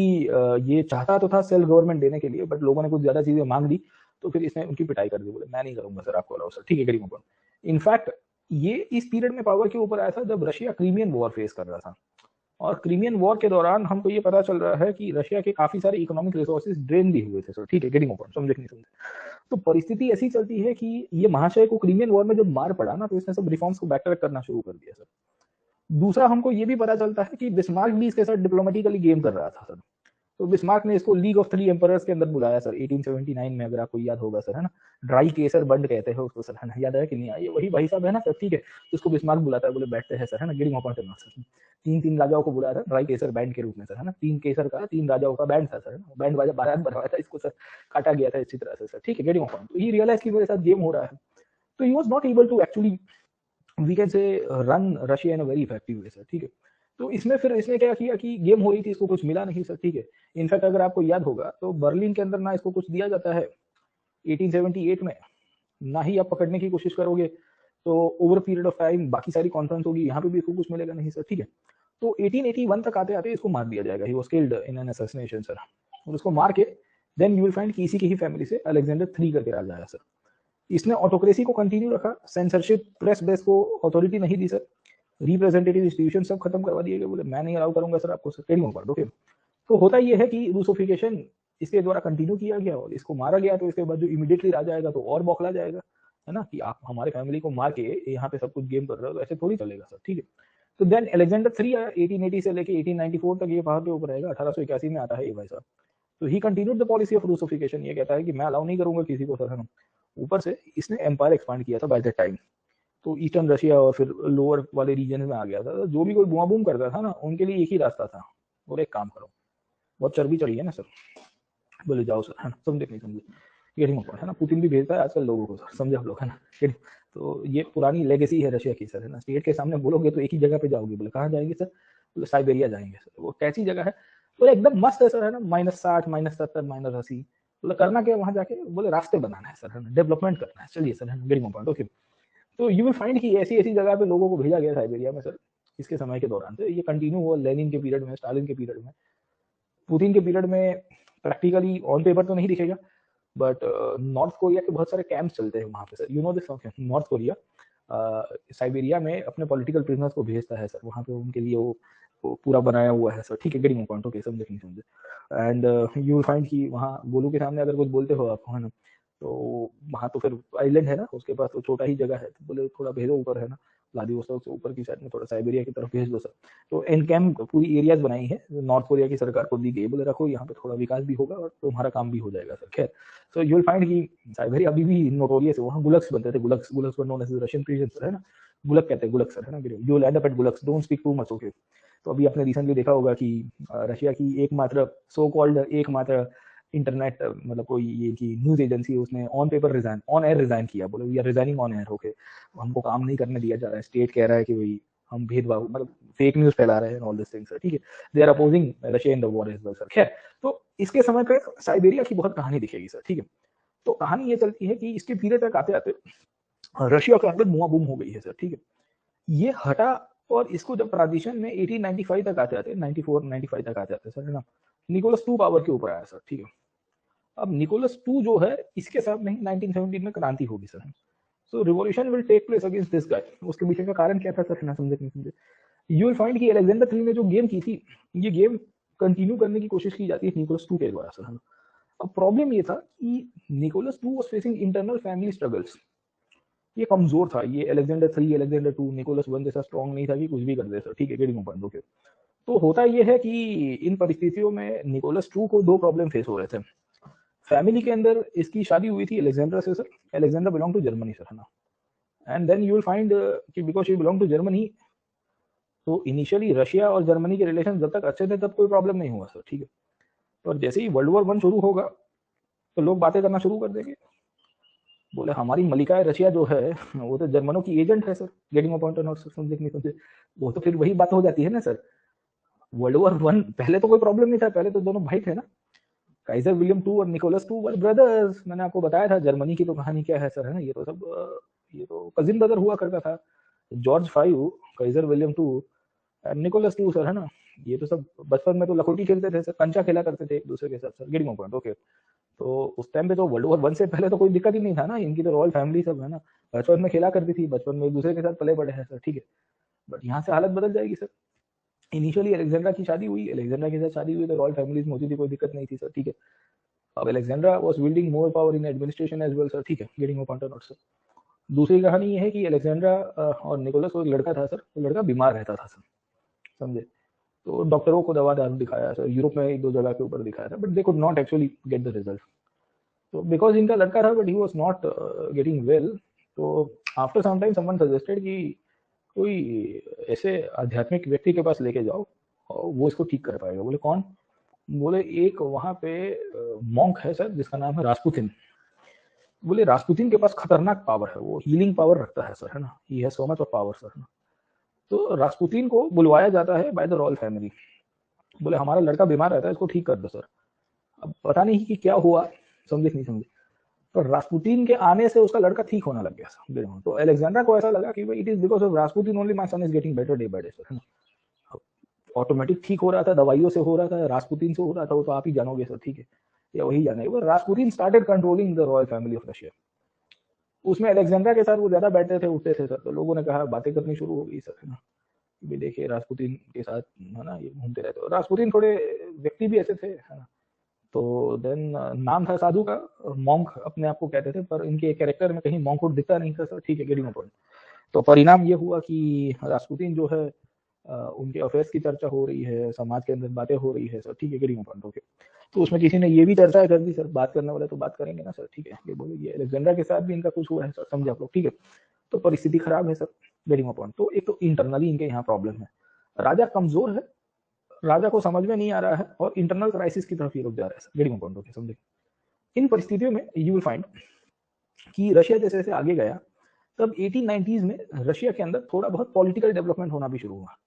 ये चाहता तो था सेल्फ गवर्नमेंट देने के लिए, बट लोगों ने कुछ ज्यादा चीजें मांग दी, तो फिर इसने उनकी पिटाई कर दी, बोले मैं नहीं करूंगा सर, आपको अलाउ सर, ठीक है, गेटिंग ओपन। इनफैक्ट ये इस पीरियड में पावर के ऊपर आया था जब रशिया क्रीमियन वॉर फेस कर रहा था। और क्रीमियन वॉर के दौरान हमको ये पता चल रहा है कि रशिया के काफी सारे इकोनॉमिक रिसोर्सेज ड्रेन भी हुए थे सर, ठीक है, गेटिंग ओपन, समझे कि नहीं समझे। तो परिस्थिति ऐसी चलती है कि ये महाशय को क्रीमियन वॉर में जब मार पड़ा ना, तो इसने सब रिफॉर्म्स को बैकट्रैक करना शुरू कर दिया सर। दूसरा हमको ये भी पता चलता है कि बिस्मार्क भी इसके साथ डिप्लोमेटिकली गेम कर रहा था सर। तो बिस्मार्क ने इसको लीग ऑफ थ्री एम्परर्स के अंदर बुलाया सर 1879 में, अगर आपको याद होगा सर, है ना। ड्राई केसर बंड कहते हैं उसको सर, है ना, याद है कि नहीं? ये वही भाई साहब है ना सर, ठीक है। तो उसको बिस्मार्क बुलाता है, बोले बैठते हैं सर, है ना, गेटिंग ओपन करना सर। तीन तीन राजाओं को बुलाया था ड्राई केसर बैंड के रूप में सर, है ना। तीन केसर का तीन राजाओं का बैंड था सर, बैंड बाजा बारात बनवाया था इसको सर, काटा गया था इसी तरह से सर, ठीक है, गेटिंग ओपन। तो ये रियलाइज की मेरे साथ गेम हो रहा है। तो he was not able to actually we can say run Russia in a very effective way sir, ठीक है। तो इसमें फिर इसने क्या किया कि गेम हो रही थी, इसको कुछ मिला नहीं सर, ठीक है। इनफैक्ट अगर आपको याद होगा तो बर्लिन के अंदर ना इसको कुछ दिया जाता है 1878 में, ना ही आप पकड़ने की कोशिश करोगे तो ओवर पीरियड ऑफ टाइम बाकी सारी कॉन्फ्रेंस होगी, यहाँ पे भी इसको कुछ मिलेगा नहीं सर, ठीक है। तो 1881 तक आते आते इसको मार दिया जाएगा, he was killed in an assassination sir. और उसको मार के देन यू विल फाइंड कि इसी की ही फैमिली से अलेक्जेंडर 3 करके राजा आया सर। इसने ऑटोक्रेसी को कंटिन्यू रखा, सेंसरशिप, प्रेस बेस को अथॉरिटी नहीं दी सर, रिप्रेजेंटेटिव इंस्टीट्यूशन सब खत्म करवा दिए गए, बोले मैं नहीं अलाउ करूंगा सर आपको सर, ट्रेनिंग कर दो। तो होता यह है कि रूसोफिकेशन इसके द्वारा कंटिन्यू किया गया और इसको मारा गया, तो इसके बाद जो इमीडिएटली राजा आएगा तो और बौखला जाएगा, है ना, कि आप हमारे फैमिली को मार के यहाँ पे सब कुछ गेम कर रहे हो, तो ऐसे थोड़ी चलेगा सर, ठीक है। तो देन अलेक्जेंडर 3 1880 से लेके 1894 तक ये पहाड़ पे ऊपर रहेगा, 1881 में आता है ये भाई साहब। तो he continued the policy of Russification, ये कहता है कि मैं अलाउ नहीं करूंगा किसी को सर, है ना। ऊपर से इसने एम्पायर एक्सपांड किया था बाय दैट टाइम, तो ईस्टर्न रशिया और फिर लोअर वाले रीजन में आ गया था। जो भी कोई बुआ बूम करता था ना, उनके लिए एक ही रास्ता था, और एक काम करो, बहुत चर्बी चढ़ी है ना सर, बोले जाओ सर, है ना, समझे नहीं समझे, गेटिंग पॉइंट, है ना। पुतिन भी भेजता है आजकल लोगों को सर, समझे आप लोग, है ना। तो ये पुरानी लेगेसी है रशिया की सर, है ना। स्टेट के सामने बोलोगे तो एक ही जगह पे जाओगे, बोले कहाँ जाएंगे सर, बोले साइबेरिया जाएंगे सर। वो कैसी जगह है, बोले एकदम मस्त है सर, है ना, -60 -70 -80। बोले करना क्या वहां जाके, बोले रास्ते बनाना है सर, है ना, डेवलपमेंट करना है, चलिए सर, है ना, गेटिंग पॉइंट, ओके। तो यू विल फाइंड कि ऐसी ऐसी जगह पे लोगों को भेजा गया साइबेरिया में सर, इसके समय के दौरान से। ये कंटिन्यू हुआ लेनिन के पीरियड में, स्टालिन के पीरियड में, पुतिन के पीरियड में प्रैक्टिकली ऑन पेपर तो नहीं दिखेगा, बट नॉर्थ कोरिया के बहुत सारे कैंप्स चलते हैं वहाँ पे sir, you know this, north Korea Siberia में अपने पॉलिटिकल प्रिजनर्स को भेजता है सर, वहाँ पे उनके लिए वो पूरा बनाया हुआ है सर, ठीक है, गेटिंग पॉइंट, ओके, समझे नहीं समझे। एंड यू विल फाइंड कि वहाँ गोलू के सामने अगर कुछ बोलते हो आप, है ना, तो वहाँ तो फिर आइलैंड है ना उसके पास, तो छोटा ही जगह है, तो बोले थोड़ा भेजो ऊपर, है ना, व्लादिवोस्टोक से ऊपर की साइड में थोड़ा साइबेरिया की तरफ भेज दो सर। तो एनकैम पूरी एरियाज बनाई है, नॉर्थ कोरिया की सरकार को दी गई, बोले रखो यहाँ पे, थोड़ा विकास भी होगा और तुम्हारा काम भी हो जाएगा सर। खैर, सो यू विल फाइंड कि साइबेरिया अभी भी नोटोरियस है, वहाँ गुलक्स बनते थे, gulags gulags were known as Russian prison, है ना, गुलक कहते हैं, गुलक सर, है ना, you will end up at gulags, don't speak too much, okay. तो अभी आपने रिसेंटली देखा होगा कि रशिया की एकमात्र सो कॉल्ड एकमात्र इंटरनेट मतलब कोई ये की न्यूज एजेंसी है, उसने on paper resign, on air resign किया, बोले we are resigning on air, okay, हमको काम नहीं करने दिया जा रहा है, स्टेट कह रहा है कि भाई हम भेदभाव, मतलब फेक न्यूज फैला रहे हैं, ऑल दिस थिंग्स, ठीक है, they are opposing Russia in the war as well sir. खैर, तो इसके समय पे साइबेरिया की बहुत कहानी दिखेगी सर, ठीक है। तो कहानी ये चलती है कि इसके पीरियड तक आते आते रशिया के अंदर मुआ बूम हो गई है सर, ठीक है। ये हटा, और इसको जब ट्रांजिशन में 1895 तक आते आते, 94 95 तक आते आते सर, है ना, निकोलस 2 पावर के ऊपर आया सर, ठीक है। अब निकोलस 2 जो है, इसके साथ में 1917 में क्रांति होगी सर। So revolution will take place against this guy. उसके पीछे का कारण क्या था सर, ना समझे नहीं समझे। यू विल फाइंड कि अलेक्जेंडर 3 ने जो गेम की थी, ये गेम कंटिन्यू करने की कोशिश की जाती है निकोलस 2 के द्वारा सर। अब प्रॉब्लम ये था कि Nicholas 2 was facing internal family struggles, ये कमजोर था, ये अलेक्जेंडर 3 अलेक्जेंडर 2 निकोलस 1 जैसा स्ट्रॉन्ग नहीं था कि कुछ भी कर दे सर, ठीक है, गेटिंग पॉइंट, ओके। तो होता ये है कि इन परिस्थितियों में निकोलस 2 को दो प्रॉब्लम फेस हो रहे थे। फैमिली के अंदर इसकी शादी हुई थी अलेक्जेंडर से sir, Alexander belong to Germany sir, है ना। And then you will find कि because she belong to Germany, तो इनिशियली रशिया और जर्मनी के रिलेशन जब तक अच्छे थे तब कोई प्रॉब्लम नहीं हुआ सर, ठीक है। और जैसे ही वर्ल्ड वॉर 1 शुरू होगा तो लोग बातें करना शुरू कर देंगे, बोले हमारी मलिका रशिया जो है वो तो जर्मनों की एजेंट है sir, getting point not sir, समझे नहीं समझे। वो तो फिर वही बात हो जाती है ना सर, वर्ल्ड वॉर 1 पहले तो कोई प्रॉब्लम नहीं था, पहले तो दोनों भाई थे ना, काइजर विलियम 2 और निकोलस 2 वर ब्रदर्स। मैंने आपको बताया था जर्मनी की तो कहानी क्या है सर, है ना, ये तो सब ये तो कजिन ब्रदर हुआ करता था, जॉर्ज 5, काइजर विलियम 2 और निकोलस 2 सर, है ना। ये तो सब बचपन में तो लखोटी खेलते थे सर, कंचा खेला करते थे एक दूसरे के साथ सर, गेटिंग पॉइंट, ओके। तो उस टाइम पे तो वर्ल्ड वॉर 1 से पहले तो कोई दिक्कत ही नहीं था ना, इनकी तो रॉयल फैमिली सब, है ना, बचपन में खेला करती थी, बचपन में एक दूसरे के साथ पले बड़े हैं सर, ठीक है। बट यहाँ से हालत बदल जाएगी सर। इनिशियली अलेक्जेंड्रा की शादी हुई, अलेक्जेंड्रा के साथ शादी हुई तो रॉयल फैमिलीज में होती थी, कोई दिक्कत नहीं थी सर, ठीक है। अब Alexandra was wielding more power in administration as well sir, ठीक है, गेटिंग पॉइंट नॉट सर। दूसरी कहानी ये है कि अलेक्जेंड्रा और निकोलस को एक लड़का था सर, वो लड़का बीमार रहता था सर, समझे। तो डॉक्टरों को दवा दारू दिखाया सर, यूरोप में एक दो जगह के ऊपर दिखाया था, but they could not actually get the result. तो बिकॉज इनका लड़का था but he was not getting well, तो after some time someone suggested कि कोई ऐसे आध्यात्मिक व्यक्ति के पास लेके जाओ और वो इसको ठीक कर पाएगा। बोले कौन, बोले एक वहां पे मॉन्क है सर जिसका नाम है रास्पुतिन। बोले रास्पुतिन के पास खतरनाक पावर है, वो हीलिंग पावर रखता है सर, है ना, he has so much of power sir, है ना। तो रास्पुतिन को बुलवाया जाता है बाय द रॉयल फैमिली। बोले हमारा लड़का बीमार रहता है, इसको ठीक कर दो सर। अब पता नहीं कि क्या हुआ, समझे नहीं समझे, तो रास्पुतिन के आने से उसका लड़का ठीक होने लग गया। तो अलेक्जेंड्रा को ऐसा लगा कि भाई it is because of Rasputin only my son is getting better day by day sir, है ना। ऑटोमेटिक ठीक हो रहा था, दवाइयों से हो रहा था, रास्पुतिन से हो रहा था, वो तो आप ही जानोगे सर, ठीक है, या वही जानेगा। Rasputin started controlling the royal family of Russia. उसमें अलेक्जेंड्रा के साथ वो ज्यादा बैठते थे, उठते थे सर, तो लोगों ने कहा, बातें करनी शुरू हो गई सर, है ना, भी देखिए रास्पुतिन के साथ, है ना, ये घूमते रहते। और रास्पुतिन थोड़े व्यक्ति भी ऐसे थे, है ना। तो देन नाम था साधु का, मॉन्क अपने आप को कहते थे, पर इनके कैरेक्टर में कहीं मॉन्कहुड दिखता नहीं था सर, ठीक है, गेटिंग पॉइंट। तो परिणाम ये हुआ कि रास्पुतिन जो है उनके अफेयर्स की चर्चा हो रही है, समाज के अंदर बातें हो रही है सर, ठीक है, गेटिंग पॉइंट, ओके। तो उसमें किसी ने ये भी चर्चा कर दी सर, बात करने वाले तो बात करेंगे ना सर, ठीक है, ये बोले ये अलेक्जेंडर के साथ भी इनका कुछ हुआ है सर, समझे आप लोग, ठीक है। तो परिस्थिति खराब है सर, गेटिंग पॉइंट। तो एक तो इंटरनली इनके यहाँ प्रॉब्लम है, राजा कमजोर है, राजा को समझ में नहीं आ रहा है, और इंटरनल क्राइसिस की तरफ ये लोग जा रहे हैं सर, गेटिंग पॉइंट, ओके, समझे। इन परिस्थितियों में यू विल फाइंड कि रशिया जैसे जैसे आगे गया, तब 1890s में रशिया के अंदर थोड़ा बहुत पॉलिटिकल डेवलपमेंट होना भी शुरू हुआ।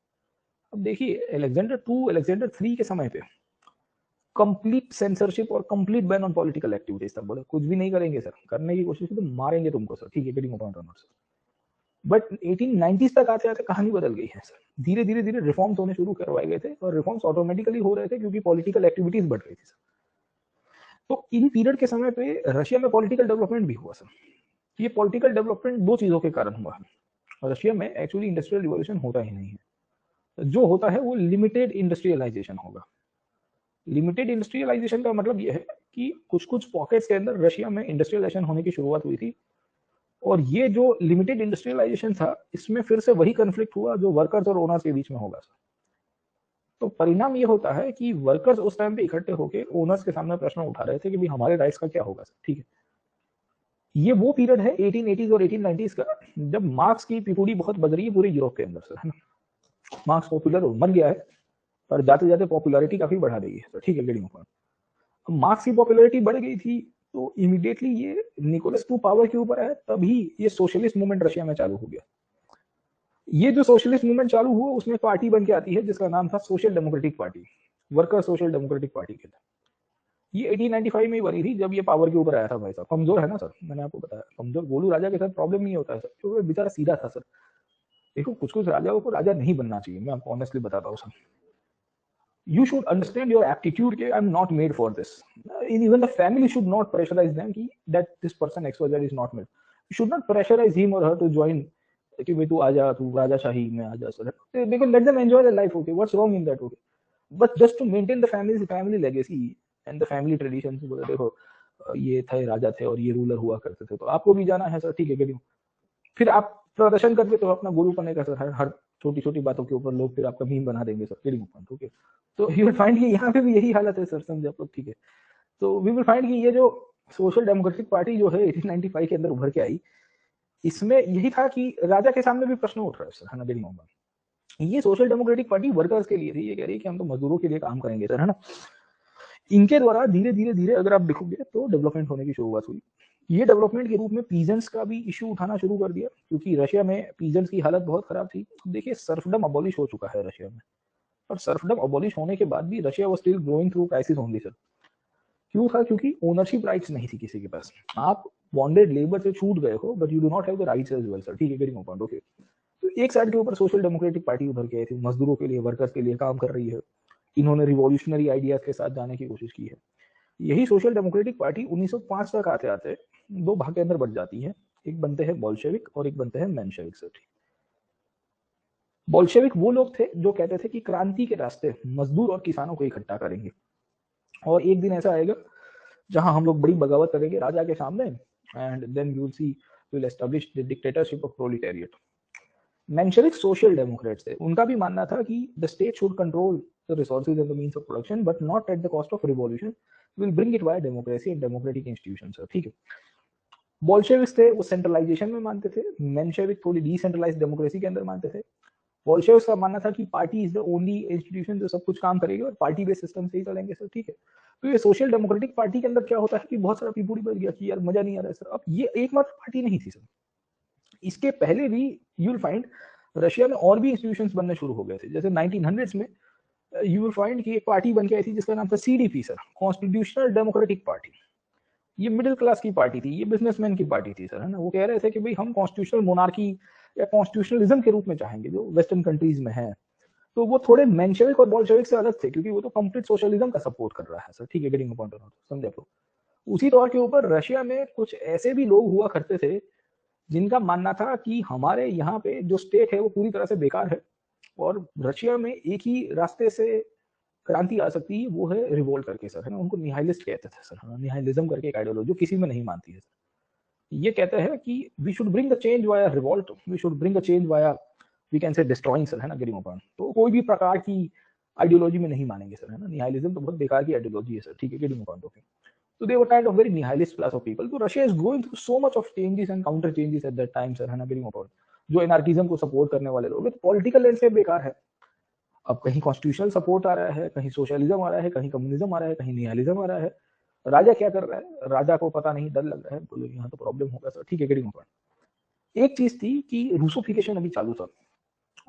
अब देखिए अलेक्जेंडर 2, अलेक्जेंडर 3 के समय पे कंप्लीट सेंसरशिप और complete ban on political activities था। बोले कुछ भी नहीं करेंगे सर, करने की कोशिश की तो मारेंगे तुमको सर, ठीक है, getting point on sir. But 1890s तक आते आते कहानी बदल गई है सर। धीरे धीरे धीरे रिफॉर्म्स होने शुरू करवाए गए थे, और रिफॉर्म्स ऑटोमेटिकली हो रहे थे क्योंकि पॉलिटिकल एक्टिविटीज बढ़ रही थी सर। तो इन पीरियड के समय पे रशिया में पॉलिटिकल डेवलपमेंट भी हुआ सर। ये पॉलिटिकल डेवलपमेंट दो चीजों के कारण हुआ है। रशिया में एक्चुअली इंडस्ट्रियल रिवॉल्यूशन होता ही नहीं है, जो होता है वो लिमिटेड इंडस्ट्रियलाइजेशन होगा। लिमिटेड इंडस्ट्रियलाइजेशन का मतलब ये है कि कुछ कुछ पॉकेट्स के अंदर रशिया में इंडस्ट्रियलाइजेशन होने की शुरुआत हुई थी, और ये जो लिमिटेड इंडस्ट्रियलाइजेशन था, इसमें फिर से वही कन्फ्लिक्ट हुआ जो वर्कर्स और ओनर्स के बीच में होगा। तो परिणाम ये होता है कि वर्कर्स उस टाइम पे इकट्ठे होकर ओनर्स के सामने प्रश्न उठा रहे थे कि भाई हमारे राइट्स का क्या होगा सर, ठीक है। ये वो पीरियड है 1880s और 1890s का, जब मार्क्स की पिपुड़ी बहुत बज रही है पूरे यूरोप के अंदर सर, है ना। मार्क्स पॉपुलर मर गया है, पर जाते जाते पॉपुलैरिटी काफी बढ़ा रही है, ठीक है, गेटिंग पॉइंट। मार्क्स की पॉपुलैरिटी बढ़ गई थी, तो इमीडिएटली ये निकोलस टू पावर के ऊपर है, तभी ये सोशलिस्ट मूवमेंट रशिया में चालू हो गया। ये जो सोशलिस्ट मूवमेंट चालू हुआ, उसमें पार्टी बन के आती है जिसका नाम था social democratic party, worker social democratic party के लिए। ये 1895 में ही बनी थी, जब ये पावर के ऊपर आया था। भाई साहब कमजोर है ना सर, मैंने आपको बताया कमजोर। गोलू राजा के साथ प्रॉब्लम नहीं होता है सर, क्योंकि बेचारा सीधा था सर। देखो कुछ कुछ राजाओं को राजा नहीं बनना चाहिए, मैं आपको ऑनेस्टली बताता हूँ sir. You should understand your aptitude के I'm not made for this. Even the family should not pressurize them कि that this person XYZ is not made. You should not pressurize him or her to join कि भाई तू आजा, तू राजाशाही में आजा sir. देखो let them enjoy their life, okay? What's wrong in that, okay? But just to maintain the family legacy and the family traditions, बोले देखो ये थे राजा थे और ये रूलर हुआ करते थे, तो आपको भी जाना है सर, ठीक है, गेटिंग। फिर आप प्रदर्शन करके तो अपना गुरु बनने का सर, हर छोटी छोटी बातों के ऊपर लोग फिर आपका मीम बना देंगे सर, गेटिंग पॉइंट, ओके। तो यू विल फाइंड कि यहाँ पे भी यही हालत है सर, समझे आप लोग, ठीक है। तो वी विल फाइंड कि ये जो सोशल डेमोक्रेटिक पार्टी जो है 1895 के अंदर उभर के आई, इसमें यही था कि राजा के सामने भी प्रश्न उठ रहा है सर, है ना, गेटिंग पॉइंट। ये सोशल डेमोक्रेटिक पार्टी वर्कर्स के लिए थी, ये कह रही है कि हम तो मजदूरों के लिए काम करेंगे सर, है ना। इनके द्वारा धीरे धीरे धीरे अगर आप देखोगे तो डेवलपमेंट होने की शुरुआत हुई। ये डेवलपमेंट के रूप में पीजेंट्स का भी इशू उठाना शुरू कर दिया, क्योंकि रशिया में पीजेंट्स की हालत बहुत खराब थी। देखिए सर्फडम अबॉलिश हो चुका है रशिया में, और सर्फडम अबॉलिश होने के बाद भी Russia was still growing through crisis only sir. क्यों था? क्योंकि ओनरशिप राइट्स नहीं थी किसी के पास। आप बॉन्डेड लेबर से छूट गए हो, but you do not have the rights as well sir, ठीक है, गेटिंग पॉइंट, ओके। तो एक साइड के ऊपर सोशल डेमोक्रेटिक पार्टी उभर के आई थी, मजदूरों के लिए, वर्कर्स के लिए काम कर रही है। इन्होंने रिवॉल्यूशनरी आइडियाज के साथ जाने की कोशिश की है। यही सोशल डेमोक्रेटिक पार्टी 1905 तक आते आते दो भाग के अंदर बढ़ जाती है, एक बनते हैं बोल्शेविक और एक बनते हैं मेंशेविक सर। बोल्शेविक वो लोग थे जो कहते थे कि क्रांति के रास्ते मजदूर और किसानों को इकट्ठा करेंगे, और एक दिन ऐसा आएगा जहां हम लोग बड़ी बगावत करेंगे राजा के सामने, and then you will see we will establish the dictatorship of proletariat. Menshevik social democrats थे, उनका भी मानना था कि the state should control the resources and the means of production, but not at the cost of revolution, will bring it via democracy and democratic institutions, ठीक है। Bolsheviks थे वो सेंट्रलाइजेशन में मानते थे, मेंशेविक थोड़ी डिसेंट्रलाइज्ड डेमोक्रेसी के अंदर मानते थे। बोल्शेविक्स का मानना था कि party is the only institution जो सब कुछ काम करेगी और पार्टी बेस्ड सिस्टम से ही चलेंगे सर, ठीक है। तो ये सोशल डेमोक्रेटिक पार्टी के अंदर क्या होता है कि बहुत सारा पिपूड़ी बढ़ गया कि यार मजा नहीं आ रहा है सर। अब ये एकमात्र पार्टी नहीं थी सर, इसके पहले भी यू विल फाइंड रशिया में और भी इंस्टीट्यूशंस बनने शुरू हो गए थे। जैसे 1900s में यू विल फाइंड कि एक पार्टी बन के आई थी जिसका नाम था CDP sir, constitutional democratic party. ये मिडिल क्लास की पार्टी थी, ये बिजनेसमैन की पार्टी थी सर, है ना। वो कह रहे थे कि भाई हम कॉन्स्टिट्यूशनल मोनार्की या कॉन्स्टिट्यूशनलिज्म के रूप में चाहेंगे जो वेस्टर्न कंट्रीज में है। तो वो थोड़े मेंशेविक और बोल्शेविक से अलग थे, क्योंकि वो तो कंप्लीट सोशलिज्म का सपोर्ट कर रहा है सर, ठीक है, गेटिंग पॉइंट समझे आप लोग। उसी तौर के ऊपर रशिया में कुछ ऐसे भी लोग हुआ करते थे जिनका मानना था कि हमारे यहाँ पे जो स्टेट है वो पूरी तरह से बेकार है और रशिया में एक ही रास्ते से क्रांति आ सकती है, वो है रिवोल्ट करके सर, है ना। उनको निहाइलिस्ट कहते थे सर, निहाइलिज्म करके एक आइडियोलॉजी जो किसी में नहीं मानती है सर। ये कहते हैं कि we should bring the change via revolt, we should bring the change via we can say destroying sir, है ना, गेटिंग पॉइंट। तो कोई भी प्रकार की आइडियोलॉजी में नहीं मानेंगे सर, है ना। निहाइलिज्म तो बहुत बेकार की आइडियोलॉजी है सर, ठीक है, getting point. Okay, so they were kind of very nihilist class of people. तो Russia is going through so much of changes and counter changes at that time sir, है ना, getting about जो anarchism को support करने वाले लोग, तो political landscape बेकार है। अब कहीं कॉन्स्टिट्यूशनल सपोर्ट आ रहा है, कहीं सोशलिज्म आ रहा है, कहीं कम्युनिज्म आ रहा है, कहीं निहिलिज्म आ रहा है। राजा क्या कर रहा है, राजा को पता नहीं, डर लग रहा है, बोले यहाँ तो प्रॉब्लम होगा सर, ठीक है, गेटिंग पॉइंट। एक चीज थी कि रूसोफिकेशन अभी चालू था।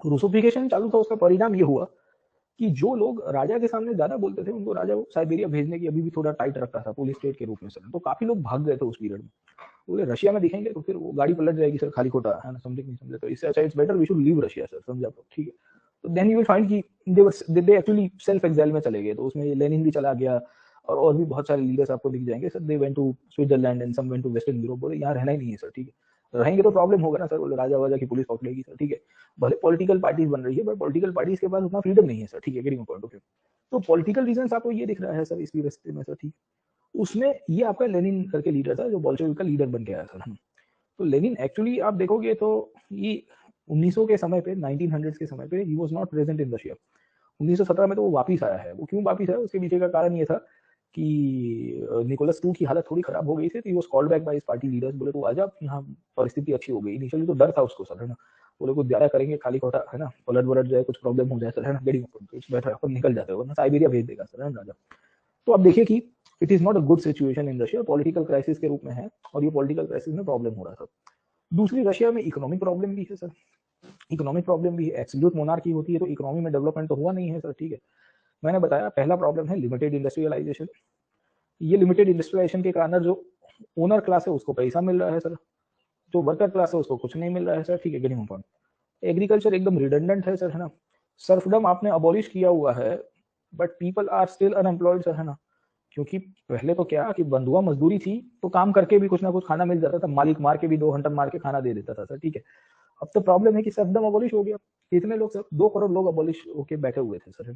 रूसोफिकेशन चालू था, उसका परिणाम ये हुआ कि जो लोग राजा के सामने ज्यादा बोलते थे उनको राजा को साइबेरिया भेजने की अभी भी थोड़ा टाइट रखता था पुलिस स्टेट के रूप में सर। तो काफी लोग भाग गए थे उस पीरियड में। बोले रशिया में दिखेंगे तो फिर वो गाड़ी पलट जाएगी सर, खाली खोटा, है ना, समझे नहीं समझे। तो इससे अच्छा it's better we should leave Russia sir, समझे आप लोग, ठीक है। तो देन यू विल फाइंड कि दे एक्चुअली सेल्फ एक्साइल में चले गए। तो उसमें लेनिन भी चला गया और भी बहुत सारे लीडर्स आपको दिख जाएंगे sir. They went to Switzerland and some went to western Europe. बोले यहाँ रहना ही नहीं है सर, ठीक है, रहेंगे तो प्रॉब्लम होगा ना सर। बोले राजा वाजा की पुलिस पकड़ेगी सर, ठीक है। भले पॉलिटिकल पार्टीज बन रही है बट पॉलिटिकल पार्टीज के पास उतना फ्रीडम नहीं है सर, ठीक है, गेटिंग पॉइंट। ओके, तो पॉलिटिकल रीजंस आपको ये दिख रहा है सर इस रास्ते में सर, ठीक। उसमें ये आपका लेनिन करके लीडर था जो बोल्शेविक का लीडर बन के आया सर। तो लेनिन एक्चुअली आप देखोगे तो ये 1900 के समय पे, 1900 के समय पे ही was not present in Russia. 1917 में तो वो वापिस आया है। वो क्यों वापिस आया, उसके पीछे का कारण ये था कि निकोलस II की हालत थोड़ी खराब हो गई थी। तो he was called back by his party leaders. बोले तो आजा, यहाँ परिस्थिति अच्छी हो गई। इनिशियली तो डर था उसको सर, है ना। बोले कुछ ज्यादा करेंगे खाली खोटा, है ना, पलट वलट जाए, कुछ प्रॉब्लम हो जाए सर, है ना, गेटिंग पॉइंट। बैठा अपन निकल जाते हो ना, साइबेरिया भेज देगा सर, है ना राजा। तो अब देखिए कि it is not a good situation in Russia, political crisis के रूप में है और ये पॉलिटिकल क्राइसिस में प्रॉब्लम हो रहा था। दूसरी, रशिया में इकोनॉमिक प्रॉब्लम भी है सर, इकोनॉमिक प्रॉब्लम भी है। एब्सोल्यूट मोनार्की होती है तो इकोनॉमी में डेवलपमेंट तो हुआ नहीं है सर, ठीक है। मैंने बताया पहला प्रॉब्लम है लिमिटेड इंडस्ट्रियलाइजेशन। ये लिमिटेड इंडस्ट्रियलाइजेशन के कारण जो ओनर क्लास है उसको पैसा मिल रहा है सर, जो वर्कर क्लास है उसको कुछ नहीं मिल रहा है सर, ठीक है, गेटिंग पॉइंट। एग्रीकल्चर एकदम रिडंडेंट है सर, है ना। सर्फडम आपने अबॉलिश किया हुआ है but people are still unemployed sir, है ना। क्योंकि पहले तो क्या कि बंधुआ मजदूरी थी तो काम करके भी कुछ ना कुछ खाना मिल जाता था, मालिक मार के भी 2 हंटर मार के खाना दे देता था सर, ठीक है। अब तो प्रॉब्लम है कि सर्फडम अबॉलिश हो गया। कितने लोग सर, 2 करोड़ लोग अबॉलिश होके बैठे हुए थे सर,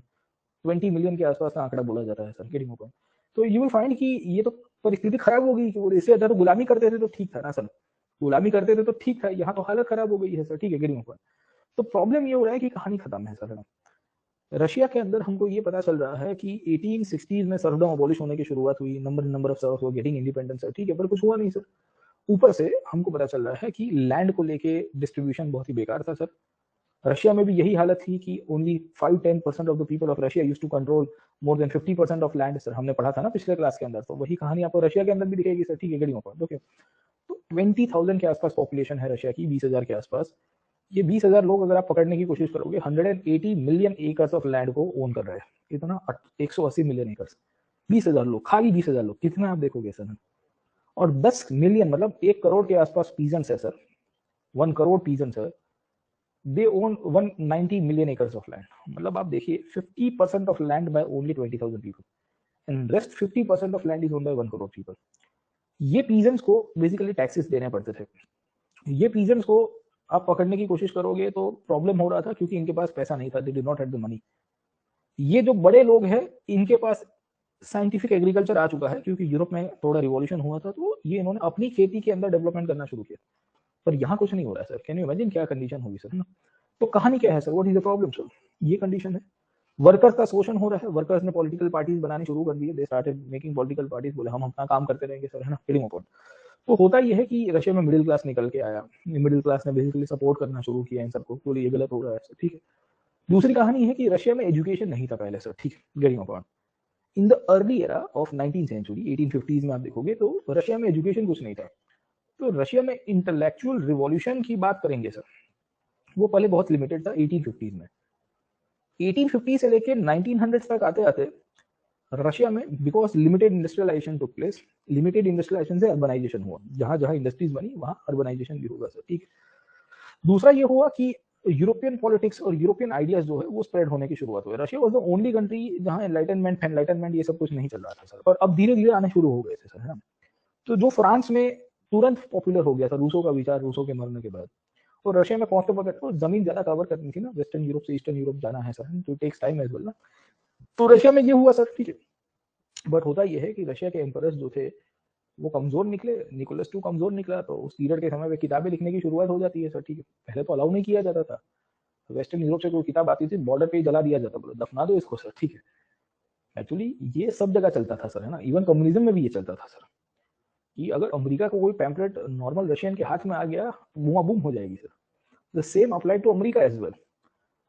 20 मिलियन के आसपास का आंकड़ा बोला जा रहा है सर, गेटिंग पॉइंट। तो यू विल फाइंड कि ये तो परिस्थिति खराब हो गई कि इससे ज्यादा तो गुलामी करते थे तो ठीक था ना सर, गुलामी करते थे तो ठीक था, यहाँ तो हालत खराब हो गई है सर, ठीक है, गेटिंग पॉइंट। तो प्रॉब्लम ये हो रहा है कि कहानी खत्म है सर। रशिया के अंदर हमको ये पता चल रहा है कि 1860s में सर्फडम अबॉलिश होने की शुरुआत हुई, number of serves were getting independence sir, ठीक है, पर कुछ हुआ नहीं सर। ऊपर से हमको पता चल रहा है कि लैंड को लेके डिस्ट्रीब्यूशन बहुत ही बेकार था सर। रशिया में भी यही हालत थी कि only 5-10% of the people of Russia used to control more than 50% of land sir. हमने पढ़ा था ना पिछले क्लास के अंदर, तो वही कहानी आपको रशिया के अंदर भी दिखेगी सर, ठीक है, गेटिंग पॉइंट। ओके, तो 20,000 के आसपास पॉपुलेशन है रशिया की, 20,000 के आसपास। ये 20,000 लोग अगर आप पकड़ने की कोशिश करोगे, 180 मिलियन एकर्स ऑफ लैंड को ओन कर रहे हैं। कितना, 180 मिलियन एकर्स। 20,000 लोग, खाली 20,000 लोग, कितना आप देखोगे सर। और 10 मिलियन मतलब 1 करोड़ के आसपास पीजेंट्स है सर, 1 करोड़ पीजेंट्स है। They own 190 million acres of land. मतलब आप देखिए 50% of land by only 20,000 people and rest 50% of land is own by 1 crore people. ये पीजेंट्स को बेसिकली टैक्सेस देने पड़ते थे। ये पीजेंट्स को आप पकड़ने की कोशिश करोगे तो प्रॉब्लम हो रहा था क्योंकि इनके पास पैसा नहीं था, they did not have the money. ये जो बड़े लोग हैं इनके पास साइंटिफिक एग्रीकल्चर आ चुका है क्योंकि यूरोप में थोड़ा रिवॉल्यूशन हुआ था, तो ये इन्होंने अपनी खेती के अंदर डेवलपमेंट करना शुरू किया। पर यहाँ कुछ नहीं हो रहा है सर, कैन यू इमेजिन क्या कंडीशन होगी सर, है ना। तो कहानी क्या है sir, what is the problem sir, ये कंडीशन है। वर्कर्स का शोषण हो रहा है, वर्कर्स ने पॉलिटिकल पार्टीज बनानी शुरू कर दी है, they started making political parties. बोले हम अपना काम करते रहेंगे सर, है ना, फीलिंग अपाउट। तो होता यह है कि रशिया में मिडिल क्लास निकल के आया, मिडिल क्लास ने बेसिकली सपोर्ट करना शुरू किया इन सबको, बोले ये गलत हो रहा है सर, ठीक है। दूसरी कहानी है कि रशिया में एजुकेशन नहीं था पहले सर, ठीक है, getting a point. In the early era of 19th century, 1850s में आप देखोगे तो रशिया में एजुकेशन कुछ नहीं था। तो रशिया में इंटेलेक्चुअल रिवॉल्यूशन की बात करेंगे सर, वो पहले बहुत लिमिटेड था 1850 में। 1850 से लेके 1900 तक आते आते रशिया में because limited industrialization took place, limited industrialization से अर्बनाइजेशन हुआ, जहां जहां इंडस्ट्रीज बनी वहां अर्बनाइजेशन भी होगा सर, ठीक है। दूसरा ये हुआ कि यूरोपियन पॉलिटिक्स और यूरोपियन आइडियाज जो है वो स्प्रेड होने की शुरुआत हुई। Russia was the only country जहां एनलाइटनमेंट ये सब कुछ नहीं चल रहा था सर, और अब धीरे धीरे आने शुरू हो गए थे सर, है ना। तो जो फ्रांस में तुरंत पॉपुलर हो गया था रूसों का विचार, रूसों के मरने के बाद, और रशिया में पहुंचते पहुंचते तो जमीन ज्यादा कवर करनी थी ना, वेस्टर्न यूरोप से ईस्टर्न यूरोप जाना है सर, तो टेक्स टाइम एज वेल ना। तो रशिया में ये हुआ सर, ठीक है। बट होता यह है कि रशिया के एम्परर्स जो थे वो कमजोर निकले, निकोलस II कमजोर निकला, तो उस पीरियड के समय में किताबें लिखने की शुरुआत हो जाती है सर, ठीक है। पहले तो अलाउ नहीं किया जाता था, वेस्टर्न यूरोप से कोई किताब आती थी बॉर्डर पे ही जला दिया जाता, बोलो दफना दो इसको सर, ठीक है। एक्चुअली ये सब जगह चलता था सर, है ना। इवन कम्युनिज्म में भी ये चलता था सर, कि अगर अमेरिका को कोई पैम्पलेट नॉर्मल रशियन के हाथ में आ गया, बुआ बूम हो जाएगी sir. The same apply to America as well.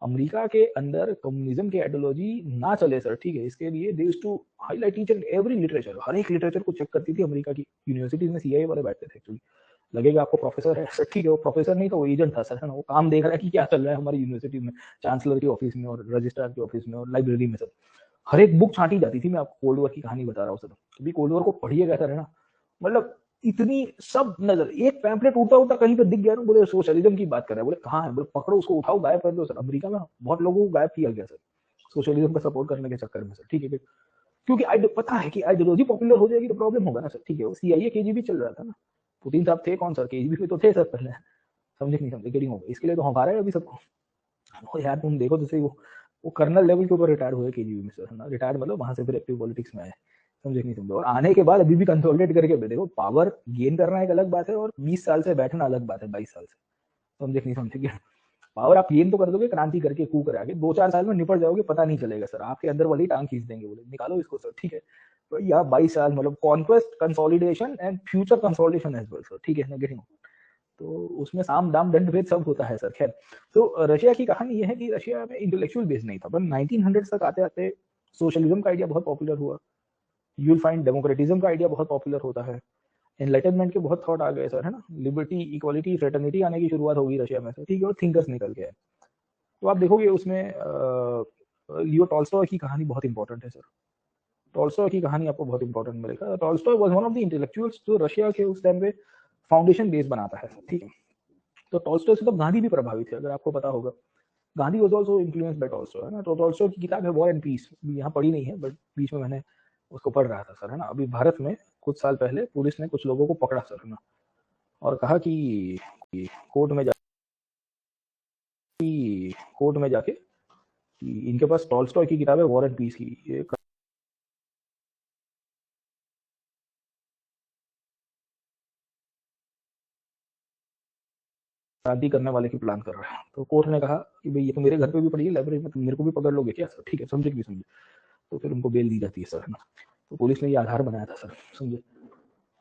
America के अंदर कम्युनिज्म की आइडियोलॉजी ना चले सर, ठीक है, इसके लिए they used to highlight each and every literature, हर एक लिटरेचर को चेक करती थी अमेरिका की यूनिवर्सिटीज में। सीआईए वाले बैठते थे एक्चुअली, लगेगा आपको प्रोफेसर है सर, ठीक है, वो प्रोफेसर नहीं तो वो एजेंट था सर, है ना। वो काम देख रहा है कि क्या चल रहा है हमारी यूनिवर्सिटी में, चांसलर के ऑफिस में और रजिस्ट्रार के ऑफिस में और लाइब्रेरी में सर। हर एक बुक छांटी जाती थी। मैं आपको कोल्ड वॉर की कहानी बता रहा हूँ सर, अभी कोल्ड वॉर को पढ़िएगा सर, है ना। मतलब इतनी सब नजर, एक पैम्पलेट उठा उठा कहीं पे दिख गया ना, बोले सोशलिज्म की बात कर रहा है, बोले कहाँ है, बोले पकड़ो उसको, उठाओ, गायब कर दो सर। अमेरिका में बहुत लोगों को गायब किया गया सर सोशलिज्म का सपोर्ट करने के चक्कर में सर, ठीक है। क्योंकि पता है कि आइडियोलॉजी पॉपुलर हो जाएगी तो प्रॉब्लम होगा ना सर, ठीक है। वो सीआईए केजीबी चल रहा था ना, पुतिन साहब थे कौन सर, केजीबी में तो थे सर पहले, समझे नहीं समझे, गेटिंग होगा। इसके लिए तो हमारा है अभी सबको। वो यार तुम देखो जैसे वो कर्नल लेवल के ऊपर रिटायर हुए केजीबी में सर, है ना। रिटायर मतलब वहां से फिर एक्टिव पॉलिटिक्स में आए, समझे नहीं समझे। और आने के बाद अभी भी कंसोलिडेट करके देखो, पावर गेन करना एक अलग बात है और 20 साल से बैठना अलग बात है, 22 साल से, समझे नहीं समझे। पावर आप गेन तो कर दोगे क्रांति करके, कू करा के, 2-4 साल में निपट जाओगे, पता नहीं चलेगा सर, आपके अंदर वाली टांग खींच देंगे, बोले निकालो इसको सर, ठीक है। तो या 22 साल मतलब conquest, consolidation and future consolidation as well sir, ठीक है, नेगेटिव। तो उसमें साम दाम दंड भेद सब होता है सर, खैर। तो रशिया की कहानी यह है कि रशिया में इंटेलेक्चुअल बेस नहीं था, पर 1900 तक आते आते सोशलिज्म का आइडिया बहुत पॉपुलर हुआ। यू विल फाइंड डेमोक्रेटिज्म का आइडिया बहुत पॉपुलर होता है। एनलाइटनमेंट के बहुत थॉट आ गए सर, है ना। लिबर्टी, इक्वालिटी, फ्रेटर्निटी आने की शुरुआत होगी रशिया में सर, ठीक है, और थिंकर्स निकल के आए। तो आप देखोगे उसमें लियो टॉल्स्टॉय की कहानी बहुत इंपॉर्टेंट है सर। टॉल्स्टॉय की कहानी आपको बहुत इंपॉर्टेंट मिलेगा। Tolstoy was one of the intellectuals जो रशिया के उस टाइम पे फाउंडेशन बेस बनाता है, ठीक है। तो टॉल्स्टॉय से तो गांधी भी प्रभावित है, अगर आपको पता होगा। Gandhi was also influenced by Tolstoy, है ना। तो टॉल्स्टॉय की किताब है वॉर एंड पीस, यहाँ पढ़ी नहीं है बट बीच में मैंने उसको पढ़ रहा था सर, है ना। अभी भारत में कुछ साल पहले पुलिस ने कुछ लोगों को पकड़ा सर, है ना, और कहा कि कोर्ट में जाके कि इनके पास टॉल्स्टॉय की किताब है वॉर एंड पीस की, ये क्रांति करने वाले की प्लान कर रहा है। तो कोर्ट ने कहा कि भाई ये तो मेरे घर पे भी पड़ी है लाइब्रेरी में, तुम मेरे को भी पकड़ लोगे क्या सर, ठीक है, समझे कि नहीं समझे। तो फिर उनको बेल दी जाती है सर, है ना। तो पुलिस ने ये आधार बनाया था सर, समझे।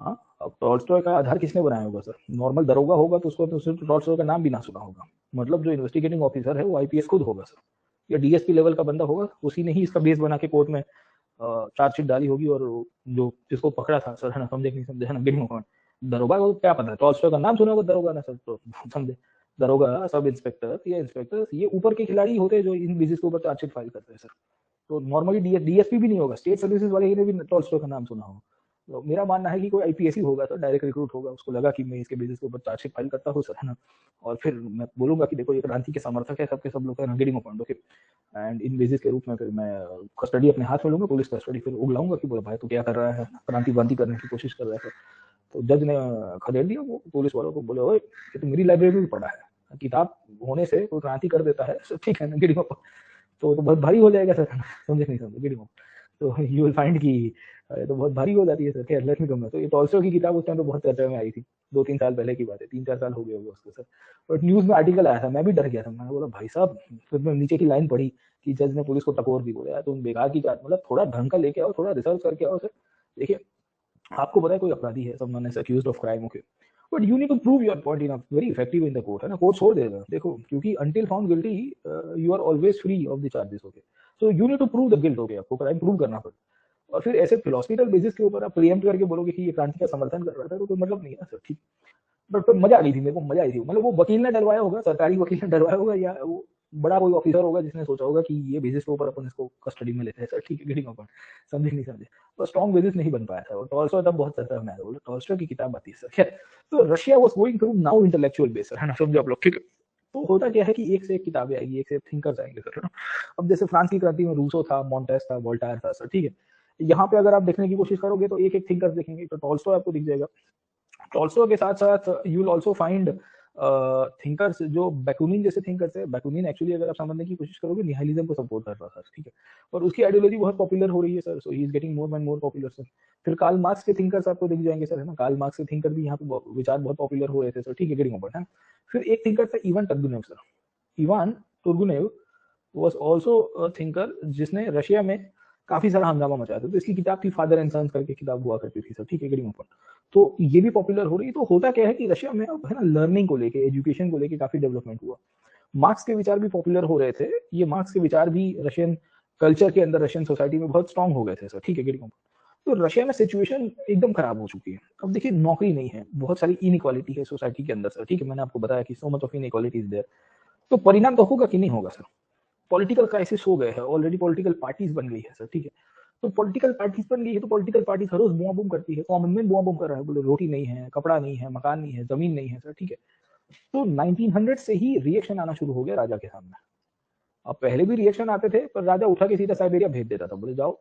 हाँ, अब टॉल्स्टॉय का आधार किसने बनाया होगा सर, नॉर्मल दरोगा होगा तो उसको तो सिर्फ टॉल्स्टॉय का नाम भी ना सुना होगा। मतलब जो इन्वेस्टिगेटिंग ऑफिसर है वो आईपीएस खुद होगा सर, या डीएसपी लेवल का बंदा होगा, उसी ने ही इसका बेस बना के कोर्ट में चार्जशीट डाली होगी। और जो जिसको पकड़ा था सर, है ना, समझे नहीं समझे, है ना, गेटिंग पॉइंट। दरोगा को क्या पता है, टॉल्स्टॉय का नाम सुना होगा दरोगा ना सर, तो समझे। दरोगा, सब इंस्पेक्टर या इंस्पेक्टर, ये ऊपर के खिलाड़ी होते हैं जो इन बेसिस के ऊपर चार्जशीट फाइल करते हैं सर। तो नॉर्मली डीएसपी भी नहीं होगा, स्टेट सर्विसेज वाले ने भी टॉल्स्टॉय का नाम सुना होगा। तो मेरा मानना है कि कोई आईपीएस ही होगा सर, डायरेक्ट रिक्रूट होगा, उसको लगा कि मैं इसके बेसिस के ऊपर चार्जशीट फाइल करता हूँ सर, है ना। और फिर मैं बोलूंगा कि देखो ये क्रांति के समर्थक है, सबके सब लोग getting point, okay. And in basis के रूप में फिर मैं कस्टडी अपने हाथ में लूंगा, पुलिस कस्टडी, फिर उगलाऊंगा कि बोले भाई तू क्या कर रहा है, क्रांति वांति करने की कोशिश कर रहा है। तो जज ने खदेड़ दिया वो पुलिस वालों को, बोले ओए ये तो मेरी लाइब्रेरी में पढ़ा है, किताब होने से कोई क्रांति कर देता है, ठीक है ना, गेटिंग तो बहुत भारी हो जाएगा सर, समझे नहीं समझे, गेटिंग। तो यू विल फाइंड कि ये तो बहुत भारी हो जाती है सर, खैर लेट मी कम। तो ये टॉल्स्टॉय की किताब उस टाइम पे बहुत चर्चा में आई थी, 2-3 साल पहले की बात है, 3-4 साल हो गए होंगे उसको सर। बट न्यूज में आर्टिकल आया था, मैं भी डर गया था, मैंने बोला भाई साहब, फिर मैं नीचे की लाइन पढ़ी कि जज ने पुलिस को टकोर दी, बोला यार तुम बेकार की बात, मतलब थोड़ा ढंग का लेके आओ, थोड़ा रिसर्च करके आओ सर। देखिए आपको पता है कोई अपराधी है, someone is accused of crime, okay, but you need to prove your point in very effective in the court, है ना। कोर्ट छोड़ देगा, देखो, क्योंकि until found guilty you are always free of the charges, okay. So you need to prove the guilt, okay, आपको crime prove करना पड़ेगा। और फिर ऐसे फिलोसफिकल बेसिस के ऊपर आप प्रीएम्प्ट करके बोलोगे कि ये क्रांति का समर्थन कर रहा था, तो कोई मतलब नहीं है ना सर, ठीक। बट मजा आ गई थी, मेरे को मजा आई थी। मतलब वो वकील ने डलवाया होगा, सरकारी वकील ने डलवाया होगा, या वो बड़ा कोई ऑफिसर होगा जिसने सोचा होगा कि ये बेसिस के ऊपर अपन इसको कस्टडी में लेते हैं सर, ठीक है, गेटिंग अपन समझे नहीं समझे, तो स्ट्रॉन्ग बेसिस नहीं बन पाया था। और टॉल्स्टॉय तब बहुत सस्ता में आया, बोले टॉल्स्टॉय की किताब आती है सर। खैर, तो Russia was going through now intellectual base, है ना, समझे आप लोग, ठीक है। तो होता क्या है कि एक से एक किताबें आएगी, एक से एक थिंकर्स आएंगे सर, है ना। अब जैसे फ्रांस की क्रांति में रूसो था, मॉन्टेस था, वोल्टायर था सर, ठीक है। यहाँ पे अगर आप देखने की कोशिश करोगे तो एक एक थिंकर्स देखेंगे, तो टॉल्स्टॉय आपको दिख जाएगा। टॉल्स्टॉय के साथ साथ you will also find thinkers जो बैकुनिन जैसे थिंकर्स है। बैकुनिन एक्चुअली अगर आप समझने की कोशिश करोगे निहिलिज्म को सपोर्ट कर रहा था, ठीक है, और उसकी आइडियोलॉजी बहुत पॉपुलर हो रही है sir, so he is getting more and more popular sir. फिर कार्ल मार्क्स के थिंकर्स आपको दिख जाएंगे सर, है ना, कार्ल मार्क्स के थिंकर भी यहाँ पे विचार बहुत पॉपुलर हो रहे थे सर, ठीक है, गेटिंग ओवर, है। फिर एक थिंकर था Ivan Turgenev sir. Ivan Turgenev was also a thinker जिसने रशिया में काफी सारा हंगामा मचाया था। तो इसकी किताब थी फादर एंड सन्स करके किताब हुआ करती थी सर, ठीक है, गेटिंग ओवर। तो ये भी पॉपुलर हो रही है। तो होता क्या है कि रशिया में अब, है ना, लर्निंग को लेके, एजुकेशन को लेके काफी डेवलपमेंट हुआ। मार्क्स के विचार भी पॉपुलर हो रहे थे। ये मार्क्स के विचार भी रशियन कल्चर के अंदर, रशियन सोसाइटी में बहुत स्ट्रांग हो गए थे सर, ठीक है, गेटिंग ओवर। तो रशिया में सिचुएशन एकदम खराब हो चुकी है। अब देखिए, नौकरी नहीं है, बहुत सारी इनइक्वालिटी है सोसाइटी के अंदर सर, ठीक है, मैंने आपको बताया कि so much of inequality is there. तो परिणाम तो होगा कि नहीं होगा सर, पॉलिटिकल क्राइसिस हो गए हैं ऑलरेडी, पॉलिटिकल पार्टीज बन गई है सर, ठीक है। तो पॉलिटिकल पार्टीज बन गई है, तो पॉलिटिकल पार्टीज हर रोज बुआ बुम करती है, कॉमन मैन बुआ बुम कर रहा है, बोले रोटी नहीं है, कपड़ा नहीं है, मकान नहीं है, जमीन नहीं है सर, ठीक है। तो 1900 से ही रिएक्शन आना शुरू हो गया राजा के सामने। अब पहले भी रिएक्शन आते थे, पर राजा उठा के सीधा साइबेरिया भेज देता था, बोले जाओ,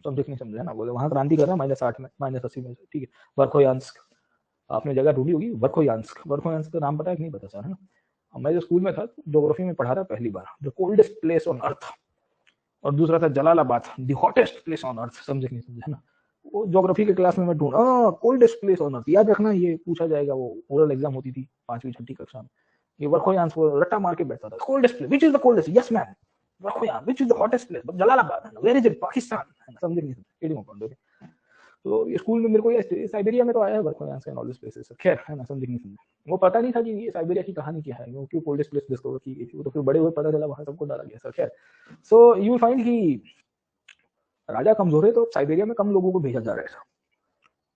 समझे नहीं समझे, ना, बोले वहां क्रांति करना -60 में, -80 में, ठीक है। वर्खोयांस्क, आपने जगह ढूंढी होगी, वर्खोयांस्क, वर्खोयांस्क का नाम पता है कि नहीं पता सर, है ना। मैं जो स्कूल में था, ज्योग्राफी में पढ़ा था पहली बार, the coldest place on earth, और दूसरा था Jalalabad, the hottest place on earth, समझे नहीं समझे, ना। वो ज्योग्राफी के क्लास में मैं ढूंढ, कोल्डेस्ट प्लेस ऑन अर्थ, याद रखना, ये पूछा जाएगा, वो ओरल एग्जाम होती थी 5वीं 6वीं कक्षा में। ये वर्खोयांस वो रट्टा मार के बैठता था, coldest place, which is the coldest, yes ma'am, Verkhoyansk, which is the hottest place, Jalalabad, where is it, Pakistan, समझे नहीं समझे। तो ये स्कूल में मेरे को ये साइबेरिया में तो आया है वर्खोयांस एंड ऑल दिस प्लेसेस, खैर, है ना, समझे नहीं समझे। वो पता नहीं था कि ये साइबेरिया की कहानी क्या है, क्यों कोल्डेस्ट प्लेस डिस्कवर की गई थी, वो तो फिर बड़े हुए पता चला, वहां सबको डाला गया सर, खैर। सो यू विल फाइंड कि राजा कमजोर है, तो साइबेरिया में कम लोगों को भेजा जा रहा है।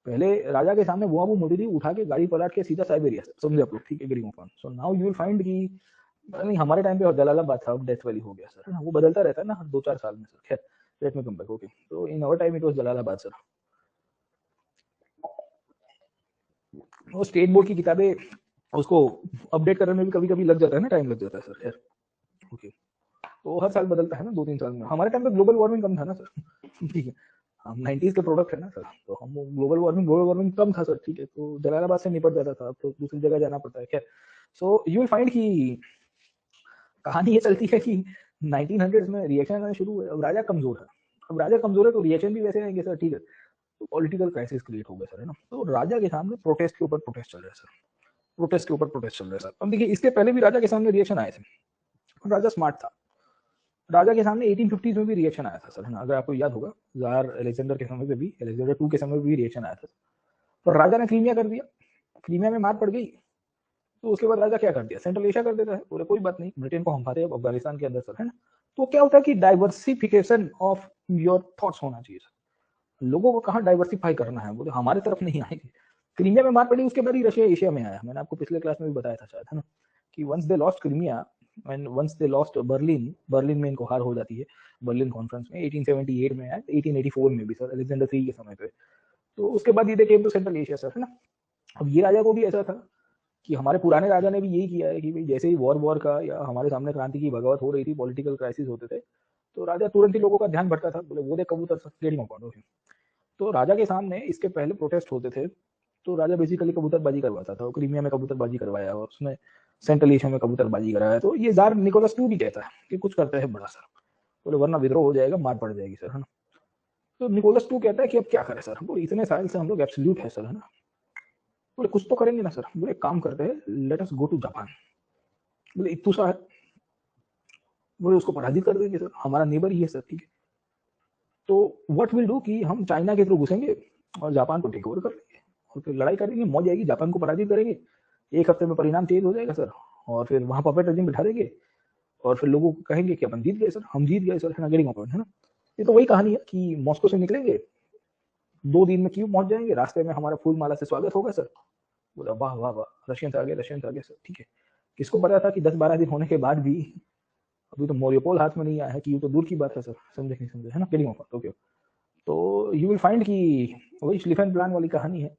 पहले राजा के सामने बुआ मोटी थी, उठा के गाड़ी पलट के सीधा साइबेरिया से, समझे आप लोग, ठीक है, getting open. So now you will find कि नहीं, हमारे टाइम पे जलालाबाद था, अब डेथ वैली हो गया सर, है ना, वो बदलता रहता है ना हर 2-4 साल में सर, खैर, let me come back, okay. तो in our time it was Jalalabad sir. वो स्टेट बोर्ड की किताबें, उसको अपडेट करने में भी कभी कभी लग जाता है ना, टाइम लग जाता है सर, खैर, ओके। तो हर साल बदलता है ना, 2-3 साल में। हमारे टाइम पे ग्लोबल वार्मिंग कम था ना सर, ठीक है, हम 90s के प्रोडक्ट है ना सर, तो हम ग्लोबल वार्मिंग कम था सर, ठीक है, तो जलालाबाद से निपट जाता था, अब तो दूसरी जगह जाना पड़ता है, खैर। सो यू विल फाइंड कि कहानी ये चलती है कि 1900 में रिएक्शन आना शुरू हुए। अब राजा कमजोर है, अब राजा कमजोर है तो रिएक्शन भी वैसे आएंगे सर, ठीक है। तो पॉलिटिकल क्राइसिस क्रिएट हो गया सर, है ना। तो राजा के सामने प्रोटेस्ट के ऊपर प्रोटेस्ट चल रहे हैं सर, प्रोटेस्ट के ऊपर प्रोटेस्ट चल रहे हैं सर। अब देखिए, इसके पहले भी राजा के सामने रिएक्शन आए थे, राजा स्मार्ट था। राजा के सामने 1850s में भी रिएक्शन आया था सर, है ना, अगर आपको याद होगा, जार अलेक्जेंडर के समय पे भी, अलेक्जेंडर 2 के समय पे भी रिएक्शन आया था। तो राजा ने क्रीमिया कर दिया, क्रीमिया में मार पड़ गई, तो उसके बाद राजा क्या कर दिया, सेंट्रल एशिया कर देता है, बोले कोई बात नहीं, ब्रिटेन को हम खाते हैं अफगानिस्तान के अंदर सर, है ना। तो क्या होता है कि डाइवर्सिफिकेशन ऑफ योर थॉट्स होना चाहिए सर, लोगों को कहाँ डाइवर्सिफाई करना है, बोले हमारे तरफ नहीं आएंगे। क्रीमिया में मार पड़ी, उसके बाद ही रशिया एशिया में आया। मैंने आपको पिछले क्लास में भी बताया था शायद, है ना, कि once they lost Crimea and once they lost Berlin, Berlin में इनको हार हो जाती है बर्लिन कॉन्फ्रेंस में 1878 में, 1884 में भी सर, अलेक्जेंडर 3 के समय पे। तो उसके बाद ये देखे तो सेंट्रल एशिया सर, है ना। अब ये राजा को भी ऐसा था कि हमारे पुराने राजा ने भी यही किया है कि भाई जैसे ही वॉर का या हमारे सामने क्रांति की बगावत हो रही थी, पॉलिटिकल क्राइसिस होते थे, तो राजा तुरंत ही लोगों का ध्यान भटका था, बोले वो देख कबूतर गेटिंग अपॉन। तो राजा के सामने इसके पहले प्रोटेस्ट होते थे, तो राजा बेसिकली कबूतरबाजी करवाता था, क्रीमिया में कबूतरबाजी करवाया और उसने सेंट्रल एशिया में कबूतरबाजी कराया। तो ये जार निकोलस टू भी कहता है कि कुछ करते हैं बड़ा सर, बोले वरना विद्रोह हो जाएगा, मार पड़ जाएगी सर, है ना। तो निकोलस टू कहता है कि अब क्या करें सर, बोले इतने साल से हम लोग एब्सोल्यूट है सर, है ना, बोले कुछ तो करेंगे ना सर, बोले एक काम करते हैं, let us go to Japan, बोले इतू सा है, बोले उसको पराजित कर देंगे सर, हमारा नेबर ही है सर, ठीक है। तो व्हाट विल डू कि हम चाइना के थ्रू घुसेंगे और जापान को टेक ओवर कर लेंगे और फिर लड़ाई करेंगे, मौज आएगी, जापान को पराजित करेंगे, 1 हफ्ते में परिणाम चेंज हो जाएगा सर, और फिर वहां पपेट रेजिम बिठा देंगे और फिर लोगों को कहेंगे कि अपन जीत गए सर, हम जीत गए सर, है ना, गेटिंग पॉइंट, है ना। ये तो वही कहानी है कि मॉस्को से निकलेंगे, 2 दिन में कीव पहुंच जाएंगे, रास्ते में हमारा फूल माला से स्वागत होगा सर, बोला वाह वाह वाह, रशियंस आ गए सर, ठीक है। किसको पता था कि 10-12 दिन होने के बाद भी अभी तो मोरियोपोल हाथ में नहीं आया है, कि ये तो दूर की बात है सर, समझे नहीं समझे, है ना, गेटिंग ऑफ ओके। तो यू विल फाइंड कि वही स्लीफन प्लान वाली कहानी है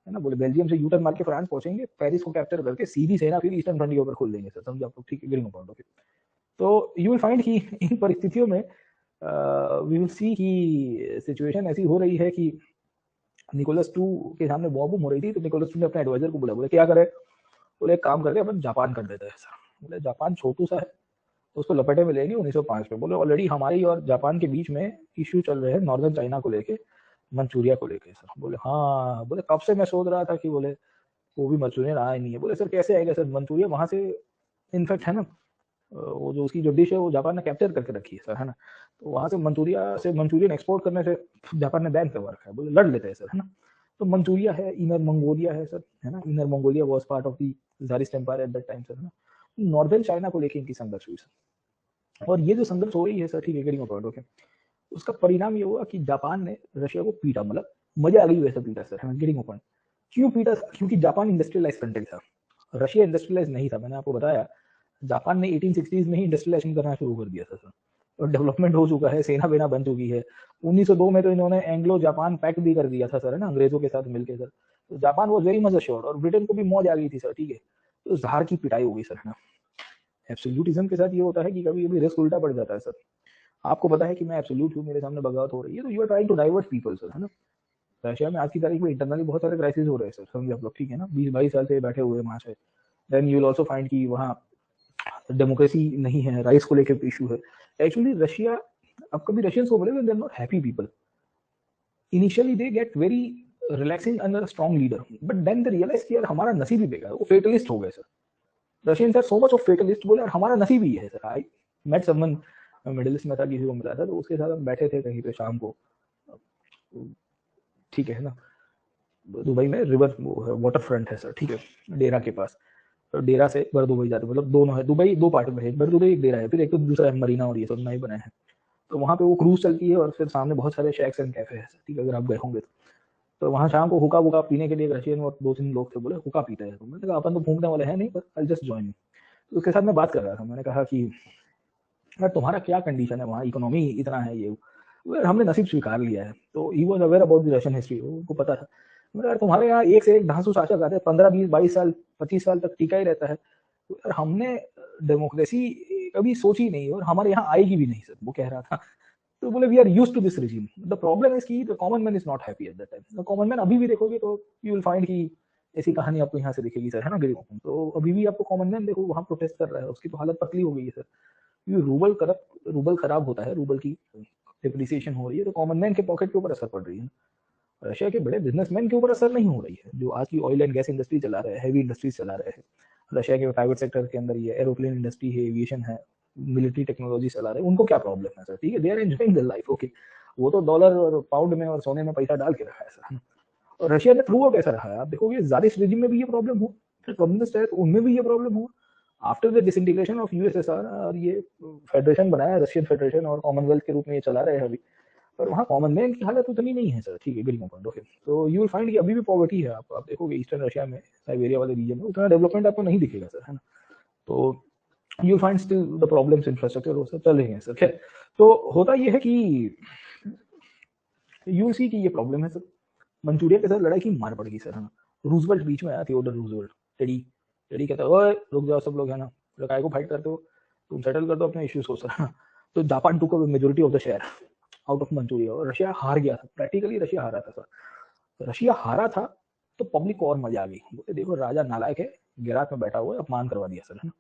ना। बोले बेल्जियम से यू टर्न मार के फ्रांस पहुंचेंगे, पेरिस को कैप्चर करके सीधी सेना फिर ईस्टर्न फ्रंट के ऊपर खोल देंगे सर, समझे आप लोग, ठीक है, गेटिंग ऑफ ओके। तो यू विल फाइंड कि इन परिस्थितियों में वी विल सी कि सिचुएशन ऐसी हो रही है कि निकोलस टू के सामने बॉम्ब हो रही थी, तो निकोलस टू ने अपने एडवाइजर को बोला, बोले क्या करे, बोले एक काम करते अपन जापान कर देते हैं सर। बोले जापान छोटू सा है, तो उसको लपेटे में लेंगे 1905 में। बोले ऑलरेडी हमारी और जापान के बीच में इश्यू चल रहे हैं नॉर्दर्न चाइना को लेके, मंचूरिया को लेके सर। बोले हाँ, बोले कब से मैं सोच रहा था कि बोले वो भी मंचूरियन आया नहीं है। बोले सर कैसे आएगा सर, मंचूरिया वहां से इनफेक्ट है ना, वो जो उसकी जो डिश है वो जापान ने कैप्चर करके रखी है सर, है ना, तो वहां से मंचूरियन एक्सपोर्ट करने से जापान ने बैन करवा रखा है। बोले लड़ लेते हैं सर, है ना। तो मंचूरिया है, इनर मंगोलिया है सर, है ना, inner Mongolia was part of the Tsarist empire at that time sir, है ना। नॉर्दर्न चाइना को लेके इनकी संघर्ष हुई सर, और ये जो संघर्ष हो रही है सर, ठीक है, गेटिंग पॉइंट ओके। उसका परिणाम ये हुआ कि जापान ने रशिया को पीटा, मतलब मजा आ गई वैसे पीटा सर, है ना, गेटिंग पॉइंट। क्यों पीटा? क्योंकि जापान इंडस्ट्रियलाइज कंट्री था, रशिया इंडस्ट्रियलाइज नहीं था। मैंने आपको बताया जापान ने 1860s में ही इंडस्ट्रियलाइजेशन करना शुरू कर दिया था सर, और डेवलपमेंट हो चुका है, सेना बेना बन चुकी है। 1902 में तो इन्होंने एंग्लो जापान पैक्ट भी कर दिया था सर, है ना, अंग्रेजों के साथ मिलकर सर। तो Japan was very much assured, और ब्रिटेन को भी मौज आ गई थी सर, ठीक है। तो जहार की पिटाई हो गई सर, है ना। एब्सोल्यूटिज्म के साथ ये होता है कि कभी कभी रिस्क उल्टा पड़ जाता है सर। आपको पता है कि मैं एब्सोल्यूट हूँ, मेरे सामने बगावत हो रही है, तो you are trying to divert people sir, है ना। रशिया में आज की तारीख में इंटरनली बहुत सारे क्राइसिस हो रहे हैं सर, समझे आप लोग, ठीक है ना, 20-22 साल से बैठे हुए वहां से। Then you will also find कि वहाँ डेमोक्रेसी नहीं है, राइट्स को लेकर इशू है। एक्चुअली रशिया, अब कभी रशियंस को बोले they are not happy people, initially they get very relaxing under strong leader, but then they realize कि यार हमारा नसीब ही बेकार, वो फेटलिस्ट हो गए सर। Russians are so much of fatalist, बोले यार हमारा नसीब ही है sir. I met someone, middle east में था, किसी को मिला था, तो उसके साथ हम बैठे थे कहीं पे शाम को, ठीक है ना, दुबई में रिवर वाटर फ्रंट है सर, ठीक है, डेरा के पास। तो डेरा से बरदुबई जाते, मतलब दोनों है, दुबई दो पार्ट में है, एक बरदुबई एक डेरा है, फिर एक तो दूसरा है मरीना, और ये सब नए बनाए हैं। तो वहाँ पे वो क्रूज चलती है, और फिर सामने बहुत सारे शैक्स एंड कैफे हैं, ठीक है, अगर आप गए होंगे तो वहाँ शाम को हुक्का वुक्का पीने के लिए रशियन और 2-3 लोग थे, बोले हुक्का पीते हैं। तो मैंने कहा अपन तो फूंकने वाले हैं नहीं, पर आई जस्ट ज्वाइन यू। तो उसके साथ मैं बात कर रहा था, मैंने कहा कि यार तुम्हारा क्या कंडीशन है वहाँ, इकोनॉमी इतना है, ये हमने नसीब स्वीकार लिया है। तो he was aware about the Russian history, उनको पता था। मतलब यार तुम्हारे यहाँ एक से एक धांसू शासक आते हैं, 15-20-22 साल 25 साल तक टीका ही रहता है। तो यार हमने डेमोक्रेसी कभी सोची नहीं, और हमारे यहाँ आएगी भी नहीं सर, वो कह रहा था। तो बोले we are used to this regime, the problem is कि the common man is not happy at that time. The common man अभी भी देखोगे तो यू विल फाइंड कि ऐसी कहानी आपको यहाँ से दिखेगी सर, है ना, गरीबों को। तो अभी भी आपको कॉमन मैन देखो वहाँ प्रोटेस्ट कर रहा है, उसकी तो हालत पतली हो गई है सर। ये रूबल खराब होता है, रूबल की डिप्रिसिएशन हो रही है, तो कॉमन मैन के पॉकेट के ऊपर असर पड़ रही है। रशिया के बड़े बिजनेसमैन के ऊपर असर नहीं हो रही है, जो आज की ऑयल एंड गैस इंडस्ट्री चला रहे हैं, हैवी इंडस्ट्रीज चला रहे हैं। रशिया के प्राइवेट सेक्टर के अंदर ये एरोप्लेन इंडस्ट्री है, एविएशन है, मिलिट्री टेक्नोलॉजी चला रहे हैं, उनको क्या प्रॉब्लम है सर, ठीक है, they are enjoying their life, okay. वो तो डॉलर और पाउंड में और सोने में पैसा डाल के रखा है सर। और रशिया में थ्रू आउट ऐसा रहा है, आप देखोगे ज़ारिस्ट रेजिम में भी ये प्रॉब्लम हो, फिर कम्युनिस्ट है तो उनमें भी ये प्रॉब्लम हो। After the disintegration of USSR, और ये फेडरेशन बनाया रशियन फेडरेशन, और कॉमनवेल्थ के रूप में ये चला रहे हैं अभी, पर वहाँ कॉमन मैन की हालत उतनी नहीं है सर, ठीक है, गेटिंग पॉइंट ओके। तो यू विल फाइंड कि अभी भी पॉवर्टी है, आप देखोगे ईस्टर्न रशिया में, साइबेरिया वाले रीजन में उतना डेवलपमेंट आपको नहीं दिखेगा सर, है ना। तो you will find still the problems, infrastructure वो सब चल रहे हैं सर, खैर। तो होता ये है कि यू सी की ये प्रॉब्लम है सर। मंचूरिया के साथ लड़ाई की मार पड़ गई सर, है ना। रूजवेल्ट बीच में आया, थियोडर रूजवेल्ट, टेडी टेडी कहता है ओए रुक जाओ सब लोग, है ना, काय को फाइट करते हो, तुम सेटल कर दो अपने इश्यूज को सर, है ना। तो Japan took majority of the share out of Manchuria, और रशिया हार गया था, प्रैक्टिकली रशिया हारा था सर। रशिया हारा था तो पब्लिक को और मजा आ गई, बोले देखो राजा नालायक है, गिरात में बैठा हुआ है, अपमान करवा दिया सर, है ना।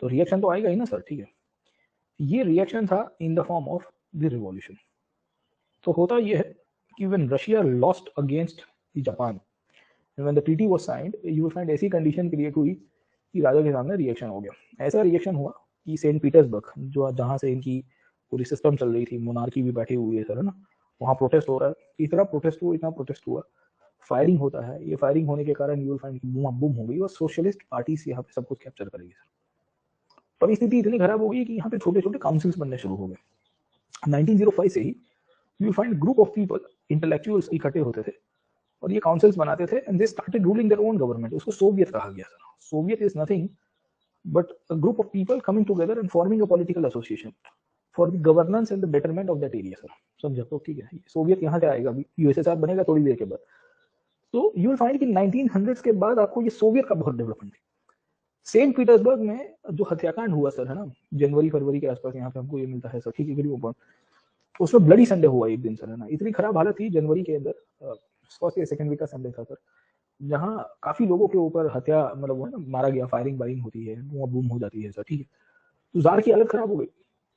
तो रिएक्शन तो आएगा ही ना सर, ठीक है। ये रिएक्शन था in the form of the revolution. तो होता ये है कि when Russia lost against Japan, when the treaty was signed, you will find ऐसी कंडीशन क्रिएट हुई कि राजा के सामने रिएक्शन हो गया। ऐसा रिएक्शन हुआ कि सेंट पीटर्सबर्ग, जो जहाँ से इनकी पूरी सिस्टम चल रही थी, मोनार्की भी बैठी हुई है सर, है ना, वहाँ प्रोटेस्ट हो रहा है। इतना प्रोटेस्ट हुआ, फायरिंग होता है। ये फायरिंग होने के कारण you will find boom boom हो गई, और सोशलिस्ट पार्टीज यहाँ पे सब कुछ कैप्चर करेगी सर। परिस्थिति इतनी खराब हो गई कि यहाँ पे छोटे छोटे काउंसिल्स बनने शुरू हो गए। 1905 से ही you find group of people, intellectuals इकट्ठे होते थे, और ये काउंसिल्स बनाते थे and they started ruling their own government. उसको सोवियत कहा गया था। Soviet is nothing but a group of people coming together and forming a political association for the governance and the betterment of that area sir. समझा? तो ठीक है, Soviet यहाँ से आएगा, अभी यूएसएसआर बनेगा थोड़ी देर के बाद। तो यू विल फाइंड कि 1900s के बाद आपको ये सोवियत का बहुत डेवलपमेंट है। सेंट पीटर्सबर्ग में जो हत्याकांड हुआ सर, है ना, जनवरी फरवरी के आसपास, यहाँ पे हमको ये मिलता है सर, ठीक है, गरीबों पर, उसमें ब्लडी संडे हुआ एक दिन सर, है ना। इतनी खराब हालत थी जनवरी के अंदर, फर्स्ट या सेकंड वीक का संडे था सर, जहाँ काफी लोगों के ऊपर हत्या, मतलब वो है ना, मारा गया, फायरिंग वायरिंग होती है, बूम हो जाती है सर, ठीक है। तो जार की हालत खराब हो गई।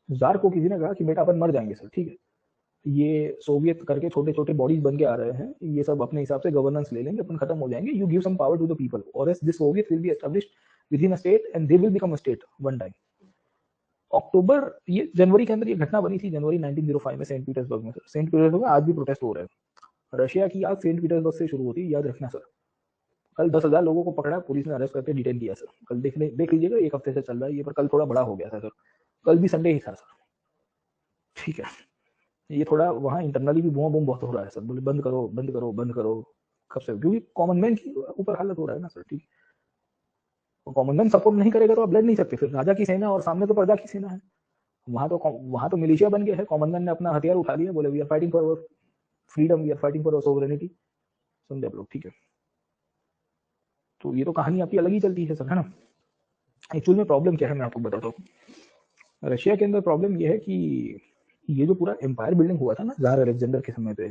जार को किसी ने कहा कि बेटा अपन मर जाएंगे सर, ठीक है, ये सोवियत करके छोटे छोटे बॉडीज बन के आ रहे हैं, ये सब अपने हिसाब से गवर्नेंस ले लेंगे, अपन खत्म हो जाएंगे, you give some power to the people और else this Soviet will be established within a state and they will become a state one time. October, ये जनवरी के अंदर ये घटना बनी थी, जनवरी 1905 में सेंट पीटर्सबर्ग में। सेंट पीटर्सबर्ग में आज भी प्रोटेस्ट हो रहे हैं। रशिया की आज सेंट पीटर्सबर्ग से शुरू होती है, याद रखना सर। कल 10,000 लोगों को पकड़ा, पुलिस ने अरेस्ट करके डिटेन किया सर। कल देख लीजिएगा, एक हफ्ते से चल रहा है ये, पर कल थोड़ा बड़ा हो गया था सर। कल भी संडे ही था सर, ठीक है। ये थोड़ा वहाँ इंटरनली भी बूम बूम बहुत हो रहा है सर, बोले बंद करो बंद करो बंद करो, कब से, क्योंकि कॉमन मैन की ऊपर हालत हो रहा है ना सर, ठीक। कॉमन मैन सपोर्ट नहीं करेगा तो आप लड़ नहीं सकते, फिर राजा की सेना और सामने तो प्रजा की सेना है। वहां तो मिलिशिया बन गया है, कॉमन मैन ने अपना हथियार उठा लिया, बोले we are fighting for our freedom, we are fighting for our sovereignty. समझे आप लोग, ठीक है। तो ये तो कहानी आपकी अलग ही चलती है सर, है ना। एक्चुअल में प्रॉब्लम क्या है मैं आपको बताता हूँ। रशिया के अंदर प्रॉब्लम ये है कि ये जो पूरा एम्पायर बिल्डिंग हुआ था ना जार अलेक्जेंडर के समय पे,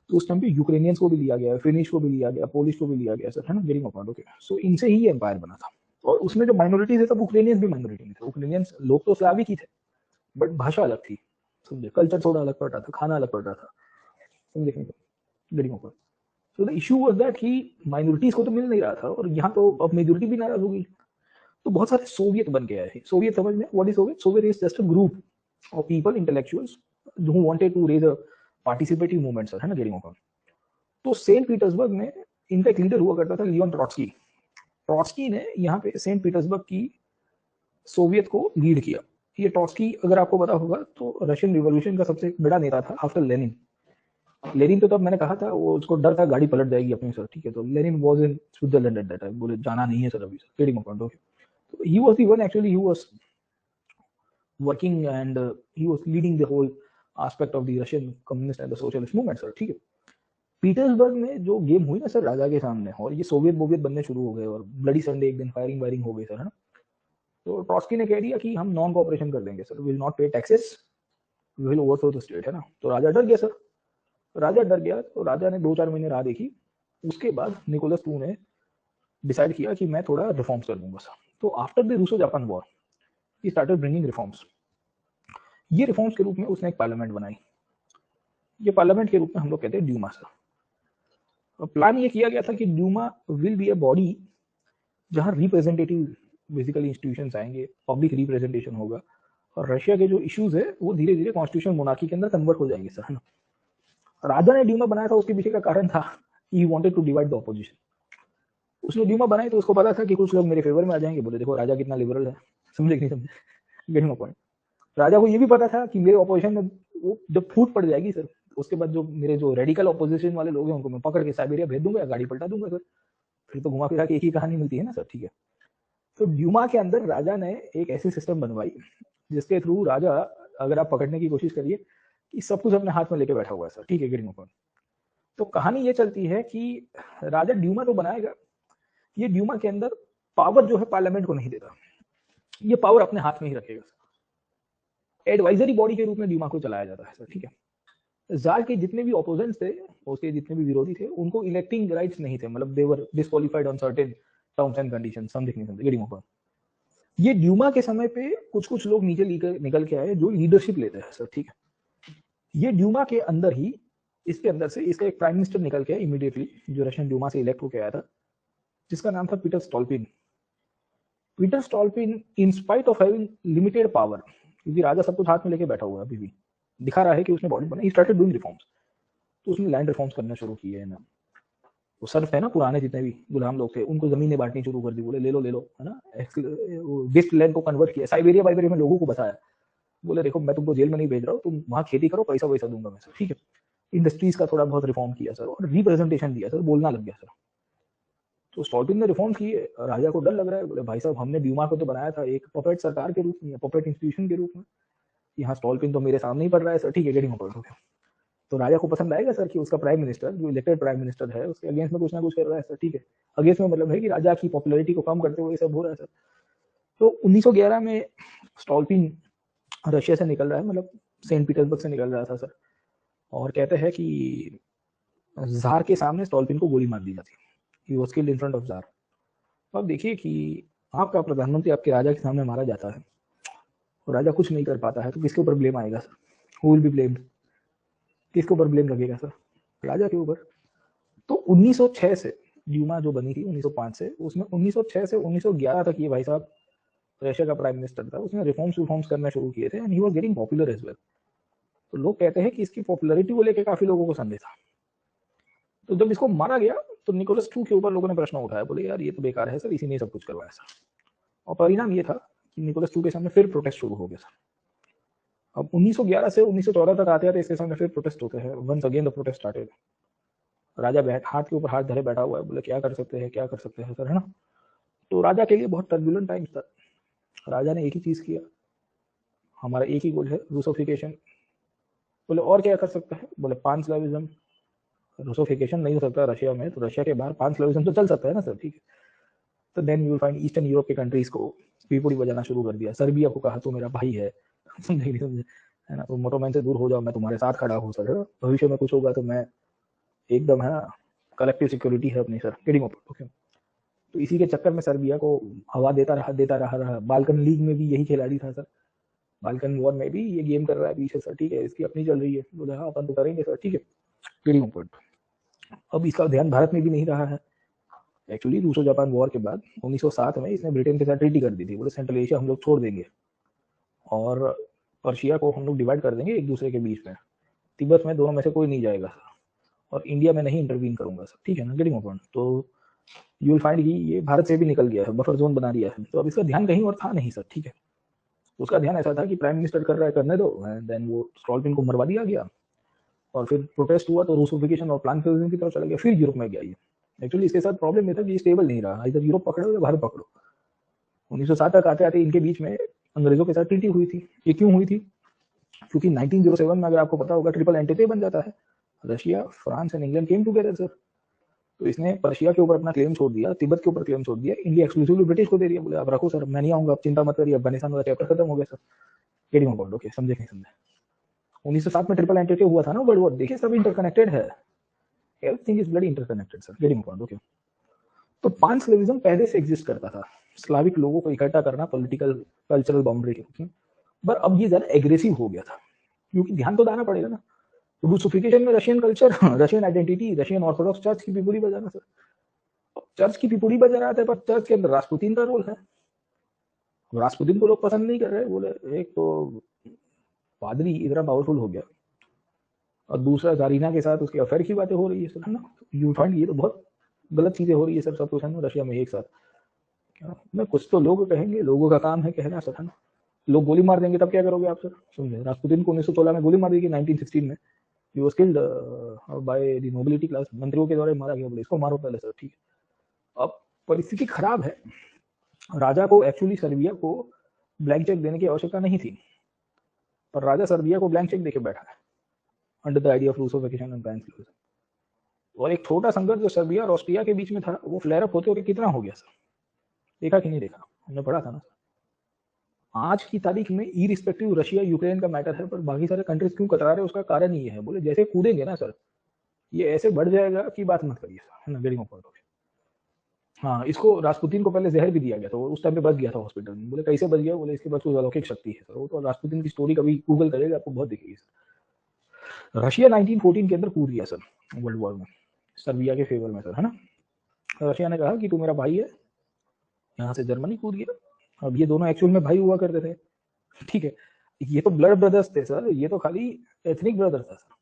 तो उस टाइम पे यूक्रेनियंस को भी लिया गया, फिनिश को भी लिया गया, पोलिश को भी लिया गया सर, है ना, गेटिंग अपार्ट, ओके। सो इनसे ही एम्पायर बना था। और उसमें जो माइनॉरिटीज है सब यूक्रेनियंस भी माइनॉरिटी में थे। यूक्रेनियंस लोग तो स्लाविक ही थे, बट भाषा अलग थी, समझे, कल्चर थोड़ा अलग पड़ रहा था, खाना अलग पड़ रहा था, समझे, getting apart. So the issue was that कि माइनॉरिटीज को तो मिल नहीं रहा था, और यहाँ तो अब मेजोरिटी भी नाराज होगी। तो बहुत सारे सोवियत बन गया है। सोवियत समझ में, what is Soviet? Soviet is just a group of people, intellectuals who wanted to raise a participative movement sir, है ना, गेटिंग अपार्ट। तो सेंट पीटर्सबर्ग में इनका एक लीडर हुआ करता था लियोन ट्रॉट्स्की। ट्रॉट्स्की ने यहाँ पे सेंट पीटर्सबर्ग की सोवियत को लीड किया। ये ट्रॉट्स्की, अगर आपको पता होगा, तो रशियन रिवॉल्यूशन का सबसे बड़ा नेता था आफ्टर लेनिन। लेनिन तो तब मैंने कहा था, वो उसको डर था गाड़ी पलट जाएगी अपनी सर, ठीक है। तो Lenin was in Switzerland eight that time, बोले जाना नहीं है सर अभी सर, गेटिंग अपार्ट, ओके। तो he was the one actually, he was working and he was leading the whole aspect of the Russian communist and the socialist movement sir, ठीक है। Petersburg में जो गेम हुई ना sir राजा के सामने, और ये सोवियत बोवियत बनने शुरू हो गए, और ब्लडी संडे एक दिन फायरिंग वायरिंग हो गई सर, है ना। तो ट्रॉट्स्की ने कह दिया कि हम नॉन कोऑपरेशन कर देंगे sir, will not pay taxes, we will overthrow the state, है ना। तो राजा डर गया सर। राजा डर गया, तो राजा ने 2-4 महीने राह देखी। उसके बाद निकोलस II ने डिसाइड किया कि मैं थोड़ा रिफॉर्म्स कर दूंगा सर। तो after the Russo Japan war he started bringing reforms. ये रिफॉर्म्स के रूप में उसने एक पार्लियामेंट बनाई। ये पार्लियामेंट के रूप में हम लोग कहते हैं ड्यूमा सर। प्लान ये किया गया था कि Duma will be a body जहां रिप्रेजेंटेटिव बेसिकली इंस्टीट्यूशंस आएंगे, पब्लिक रिप्रेजेंटेशन होगा, और रशिया के जो इश्यूज है वो धीरे धीरे कॉन्स्टिट्यूशन मोनार्की के अंदर कन्वर्ट हो जाएंगे सर, है ना। राजा ने ड्यूमा बनाया था, उसके पीछे का कारण था he wanted to divide the opposition. उसने ड्यूमा बनाई तो उसको पता था कि कुछ लोग मेरे फेवर में आ जाएंगे, बोले देखो राजा कितना लिबरल है, समझे कि नहीं समझे, गेटिंग पॉइंट। राजा को ये भी पता था कि मेरे ऑपोजिशन में वो जब फूट पड़ जाएगी सर, उसके बाद जो मेरे जो रेडिकल ऑपोजिशन वाले लोग हैं उनको मैं पकड़ के साइबेरिया भेज दूंगा या गाड़ी पलटा दूंगा सर, फिर तो घुमा फिरा के एक ही कहानी मिलती है ना सर, ठीक है। तो ड्यूमा के अंदर राजा ने एक ऐसी सिस्टम बनवाई जिसके थ्रू राजा, अगर आप पकड़ने की कोशिश करिए, कि सब कुछ अपने हाथ में लेके बैठा हुआ है सर, ठीक है, गेटिंग पॉइंट। तो कहानी ये चलती है कि राजा ड्यूमा तो बनाएगा, ये ड्यूमा के अंदर पावर जो है पार्लियामेंट को नहीं देता, ये पावर अपने हाथ में ही रखेगा। एडवाइजरी बॉडी के रूप में ड्यूमा को चलाया जाता है सर, ठीक है। जार के जितने भी ऑपोजेंट्स थे, उसके जितने भी विरोधी थे, उनको इलेक्टिंग राइट्स नहीं थे, मतलब they were disqualified on certain terms and conditions, समझे नहीं समझे, गेटिंग पॉइंट। ये ड्यूमा के समय पे कुछ कुछ लोग नीचे निकल के आए जो लीडरशिप लेते हैं सर, ठीक है। ये ड्यूमा के अंदर ही, इसके अंदर से इसका एक प्राइम मिनिस्टर निकल के इमीडिएटली, जो रशियन ड्यूमा से इलेक्ट होकर आया था, जिसका नाम था Peter Stolypin. Peter Stolypin, in spite of having limited power, क्योंकि राजा सब कुछ हाथ में लेके बैठा हुआ है, अभी भी दिखा रहा है कि उसने बॉडी बनाई, स्टार्टेड डूइंग रिफॉर्म्स। तो उसने लैंड रिफॉर्म्स करना शुरू किए ना। वो सर्फ है ना, पुराने जितने भी गुलाम लोग थे उनको जमीनें बांटनी शुरू कर दी, बोले ले लो, है ना। वेस्ट लैंड को कन्वर्ट किया, साइबेरिया वाइबेरिया में लोगों को बताया, बोले देखो मैं तुमको जेल में नहीं भेज रहा हूँ, तुम वहां खेती करो, पैसा वैसा दूंगा मैं सर, ठीक है। इंडस्ट्रीज का थोड़ा बहुत रिफॉर्म किया सर, और रिप्रेजेंटेशन दिया सर, बोलना लग गया सर। तो स्टॉल्पिन ने रिफॉर्म किए, राजा को डर लग रहा है, बोले भाई साहब हमने ड्यूमा को तो बनाया था एक पपेट सरकार के रूप में, पपेट इंस्टीट्यूशन के रूप में, यहाँ स्टॉल्पिन तो मेरे सामने ही पड़ रहा है सर, ठीक है गेटिंग हो गया। तो राजा को पसंद आएगा सर कि उसका प्राइम मिनिस्टर जो इलेक्टेड प्राइम मिनिस्टर है उसके अगेंस्ट में कुछ ना कुछ कर रहा है सर, ठीक है। अगेंस्ट में मतलब है कि राजा की पॉपुलैरिटी को कम करते हुए ये सब हो रहा है सर। तो 1911 में स्टॉल्पिन रशिया से निकल रहा है, मतलब सेंट पीटर्सबर्ग से निकल रहा था सर, और कहते हैं कि जार के सामने स्टॉल्पिन को गोली मार दी जाती, he was killed in front of jar. तो आप देखिए कि आपका प्रधानमंत्री आपके राजा के सामने मारा जाता है और राजा कुछ नहीं कर पाता है, तो किसके ऊपर ब्लेम आएगा sir? Who will be blamed? किसके ऊपर ब्लेम लगेगा सर? राजा के ऊपर। तो 1906 से ड्यूमा जो बनी थी 1905 से, उसमें 1906 से 1911 तक ये भाई साहब रशिया का प्राइम मिनिस्टर था, उसने रिफॉर्म्स करना शुरू किए थे, and he was getting popular as well. तो लोग कहते हैं कि इसकी पॉपुलैरिटी को लेकर काफी लोगों को संदेह था। तो जब इसको मारा गया तो निकोलस II के ऊपर लोगों ने प्रश्न उठाया, बोले यार ये तो बेकार है सर, इसी ने सब कुछ करवाया सर। और परिणाम ये था कि निकोलस II के सामने फिर प्रोटेस्ट शुरू हो गया सर। अब 1911 से 1914 तक आते आते इसके सामने फिर प्रोटेस्ट होते हैं, once again the protest started. राजा हाथ के ऊपर हाथ धरे बैठा हुआ है, बोले क्या कर सकते हैं, क्या कर सकते हैं सर, है ना। तो राजा के लिए बहुत टर्बुलेंट टाइम्स था। राजा ने एक ही चीज किया, हमारा एक ही गोल है, रूसोफिकेशन। बोले और क्या कर सकते हैं? बोले पान स्लाविज्म। रूसोफिकेशन नहीं हो सकता रशिया में, तो रशिया के बाहर पान स्लाविज्म तो चल सकता है ना सर, ठीक है। तो then you will find eastern Europe के कंट्रीज को पीपुड़ी बजाना शुरू कर दिया। सर्बिया को कहा तू मेरा भाई है, समझे नहीं समझे, है ना, तो मोटोमैन से दूर हो जाओ, मैं तुम्हारे साथ खड़ा हूँ सर, भविष्य में कुछ होगा तो मैं एकदम, है ना, कलेक्टिव सिक्योरिटी है अपनी सर, गेटिंग ओके। तो इसी के चक्कर में सर्बिया को हवा देता रहा। बाल्कन लीग में भी यही खिलाड़ी था सर, बाल्कन वॉर में भी ये गेम कर रहा है पीछे सर, ठीक है, इसकी अपनी चल रही है। बोले हाँ अपन तो करेंगे सर, ठीक है, गेटिंग पॉइंट। अब इसका ध्यान भारत में भी नहीं रहा है। एक्चुअली रूसो जापान वॉर के बाद 1907 में इसने ब्रिटेन के साथ ट्रीटी कर दी थी, बोले सेंट्रल एशिया हम लोग छोड़ देंगे और पर्शिया को हम लोग डिवाइड कर देंगे एक दूसरे के बीच में, तिब्बत में दोनों में से कोई नहीं जाएगा सर, और इंडिया में नहीं इंटरवीन करूंगा सर, ठीक है ना, गेटिंग पॉइंट। तो यू विल फाइंड कि ये भारत से भी निकल गया है, बफर जोन बना दिया है। तो अब इसका ध्यान कहीं और था नहीं सर, ठीक है। उसका ध्यान ऐसा था कि प्राइम मिनिस्टर कर रहा है करने दो, देन वो स्टॉल्पिन को मरवा दिया गया, और फिर प्रोटेस्ट हुआ तो रूसोफिकेशन और प्लान फेजिंग की तरफ चला गया, फिर यूरोप में गया ये। एक्चुअली इसके साथ प्रॉब्लम ये था कि स्टेबल नहीं रहा, इधर यूरोप पकड़ो या भारत पकड़ो। 1907 तक आते आते इनके बीच में अंग्रेजों के साथ ट्रीटी हुई थी। ये क्यों हुई थी? क्योंकि 1907 में अगर आपको पता होगा ट्रिपल एंटिटी बन जाता है, Russia, France and England came together sir. तो इसने पर्शिया के ऊपर अपना क्लेम छोड़ दिया, तिब्बत के ऊपर क्लेम छोड़ दिया, इंडिया एक्सक्लूसिवली ब्रिटिश को दे दिया। बोले आप रखो सर, मैं नहीं आऊंगा, आप चिंता मत करिए, अफगानिस्तान वाला चैप्टर खत्म हो गया सर, गेटिंग पॉइंट, ओके, समझे नहीं समझे। 1907 में ट्रिपल एंटिटी हुआ था ना वर्ल्ड वॉर, देखिए सब इंटरकनेक्टेड है, everything is bloody interconnected sir, getting point, okay. तो पान स्लेविज्म पहले से एग्जिस्ट करता था, स्लाविक लोगों को इकट्ठा करना पॉलिटिकल कल्चरल बाउंड्री के रूप में, पर अब ये ज्यादा एग्रेसिव हो गया था, क्योंकि ध्यान तो देना पड़ेगा ना। रूसिफिकेशन में Russian culture, Russian identity, Russian Orthodox church की पिपुड़ी बजाना सर, चर्च की पिपुड़ी बजा रहा था, पर चर्च के अंदर रासपुतीन का रोल है। रासपुतीन को लोग पसंद नहीं कर रहे, बोले एक तो पादरी इतना पावरफुल हो गया, और दूसरा जारीना के साथ उसके अफेयर की बातें हो रही है सर, है ना। यू फाइंड ये तो बहुत गलत चीजें हो रही है सर, सब कुछ है ना रशिया में एक साथ। क्या मैं, कुछ तो लोग कहेंगे, लोगों का काम है कहना सर, है ना। लोग गोली मार देंगे तब क्या करोगे आप सर? समझे, रासपुतीन को 1916 में गोली मार दी गई, 1916 में he was killed by the nobility class, मंत्रियों के द्वारा मारा गया, बोले इसको मारो पहले सर, ठीक है। अब परिस्थिति खराब है, राजा को एक्चुअली सर्बिया को ब्लैंक चेक देने की आवश्यकता नहीं थी, पर राजा सर्बिया को ब्लैंक चेक देके बैठा है under the idea of Russification and pan Slavism. और एक छोटा संघर्ष जो सर्बिया और ऑस्ट्रिया के बीच में था, वो फ्लेयर अप होते होते कितना हो गया सर, देखा कि नहीं देखा? हमने पढ़ा था ना। आज की तारीख में इरिस्पेक्टिव रशिया यूक्रेन का मैटर है, पर बाकी सारे कंट्रीज क्यों कतरा रहे, उसका कारण ये है, बोले जैसे कूदेंगे ना सर, ये ऐसे बढ़ जाएगा कि बात मत करिए सर, है ना, गेटिंग पॉइंट। हाँ, इसको रासपुतीन को पहले जहर भी दिया गया था, वो उस टाइम पे बच गया था हॉस्पिटल में। बोले कैसे बच गया? बोले इसके पास कोई अलौकिक शक्ति है सर। वो तो रासपुतीन की स्टोरी कभी गूगल करेगा आपको बहुत दिखेगी सर। रशिया 1914 के अंदर कूद गया सर वर्ल्ड वॉर में, सर्बिया के फेवर में सर, है ना। रशिया ने कहा कि तू मेरा भाई है, यहाँ से जर्मनी कूद गया। अब ये दोनों एक्चुअल में भाई हुआ करते थे, ठीक है, ये तो ब्लड ब्रदर्स थे सर, ये तो खाली एथनिक ब्रदर था sir.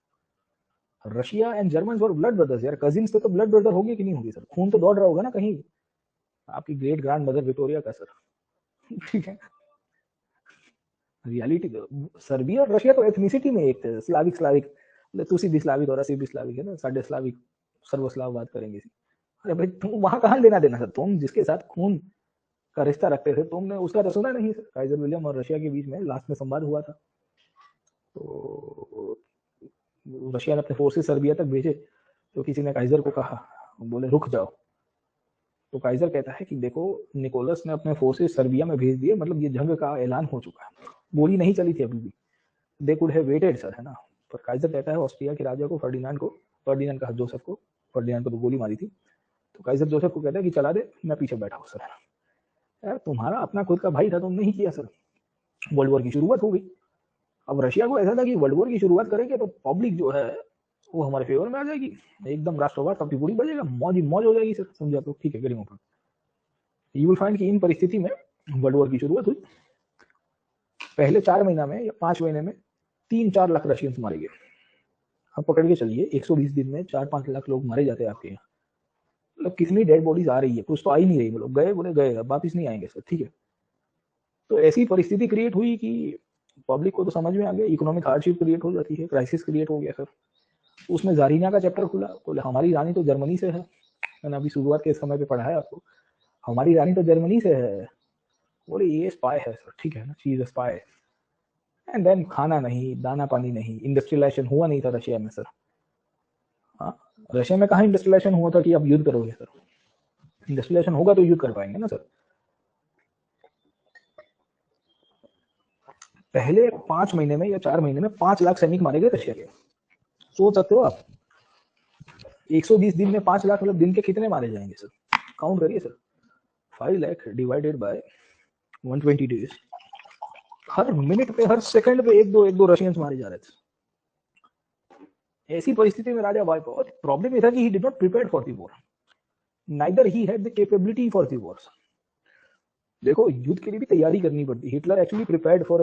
Russia and German were blood brothers यार, कजिन्स थे तो ब्लड ब्रदर होंगे कि नहीं होंगे सर, खून तो दौड़ रहा होगा ना कहीं, आपकी ग्रेट ग्रैंड मदर विक्टोरिया का सर, ठीक है। रियलिटी सर्बिया और रशिया तो एथनिसिटी में एक थे, स्लाविक स्लाविक, तू सीधी स्लाविक और सीधी स्लाविक है ना, साढ़े स्लाविक सर्वस्लाव बात करेंगे। अरे भाई तुम वहां कहाँ लेना देना सर, तुम जिसके साथ खून का रिश्ता रखते थे तुमने उसका तो सुना नहीं सर। काइजर विलियम और रशिया के बीच में लास्ट में संवाद हुआ था, तो रशिया ने अपने फोर्सेस सर्बिया तक भेजे, तो किसी ने काइजर को कहा, बोले रुक जाओ। तो काइजर कहता है कि देखो निकोलस ने अपने फोर्सेस सर्बिया में भेज दिए, मतलब ये जंग का ऐलान हो चुका है, गोली नहीं चली थी अभी भी, they could have waited sir, है ना। पर काइजर कहता है ऑस्ट्रिया के राजा को, फर्डिनांड का जोसेफ को, फर्डिनांड को तो गोली मारी थी, तो काइजर जोसेफ को कहता है कि चला दे, मैं पीछे बैठा हूँ सर। यार तुम्हारा अपना खुद का भाई था, तुम नहीं किया सर। वर्ल्ड वॉर की शुरुआत हो गई। अब रशिया को ऐसा था कि वर्ल्ड वॉर की शुरुआत करेंगे तो पब्लिक जो है वो हमारे फेवर में आ जाएगी, एकदम राष्ट्रवाद सबकी पूरी बजेगा, मौज मौज हो जाएगी सर, समझा। तो ठीक है, करेंगे ओपन। यू विल फाइंड कि इन परिस्थिति में वर्ल्ड वॉर की शुरुआत हुई। पहले 4 महीना में या 5 महीने में 3-4 लाख रशियंस मारे गए। अब पकड़ के चलिए 120 दिन में 4-5 लाख लोग मारे जाते हैं आपके यहाँ, मतलब कितनी डेड बॉडीज आ रही है, कुछ तो आ ही नहीं रही, मतलब गए बोले गए, अब वापिस नहीं आएंगे सर, ठीक है। तो ऐसी परिस्थिति क्रिएट हुई कि पब्लिक को तो समझ में आ गया, इकोनॉमिक हार्डशिप क्रिएट हो जाती है, क्राइसिस क्रिएट हो गया सर। उसमें जारीना का चैप्टर खुला, बोले हमारी रानी तो जर्मनी से है, मैंने अभी शुरुआत के समय पे पढ़ा है आपको, हमारी रानी तो जर्मनी से है, बोले ये स्पाई है सर, ठीक है ना, she is a spy. And then खाना नहीं, दाना पानी नहीं, इंडस्ट्रियलाइजेशन हुआ नहीं था रशिया में सर। हाँ, रशिया में कहाँ इंडस्ट्रियलाइजेशन हुआ था कि आप युद्ध करोगे सर, इंडस्ट्रियलाइजेशन होगा तो युद्ध कर पाएंगे ना सर। पहले 5 महीने में या 4 महीने में 5 लाख सैनिक मारे गए रशिया के, सोच सकते हो आप। 120 दिन में 5 लाख, मतलब दिन के कितने मारे जाएंगे सर, काउंट करिए sir. 5 lakh divided by 120 days, her minute पे हर सेकंड पे एक दो रशियंस मारे जा रहे थे। ऐसी परिस्थिति में राजा वाइप आउट। प्रॉब्लम ये था कि he did not prepare for the war, neither he had the capability for the war. देखो युद्ध के लिए भी तैयारी करनी पड़ती, हिटलर एक्चुअली प्रिपेयर्ड फॉर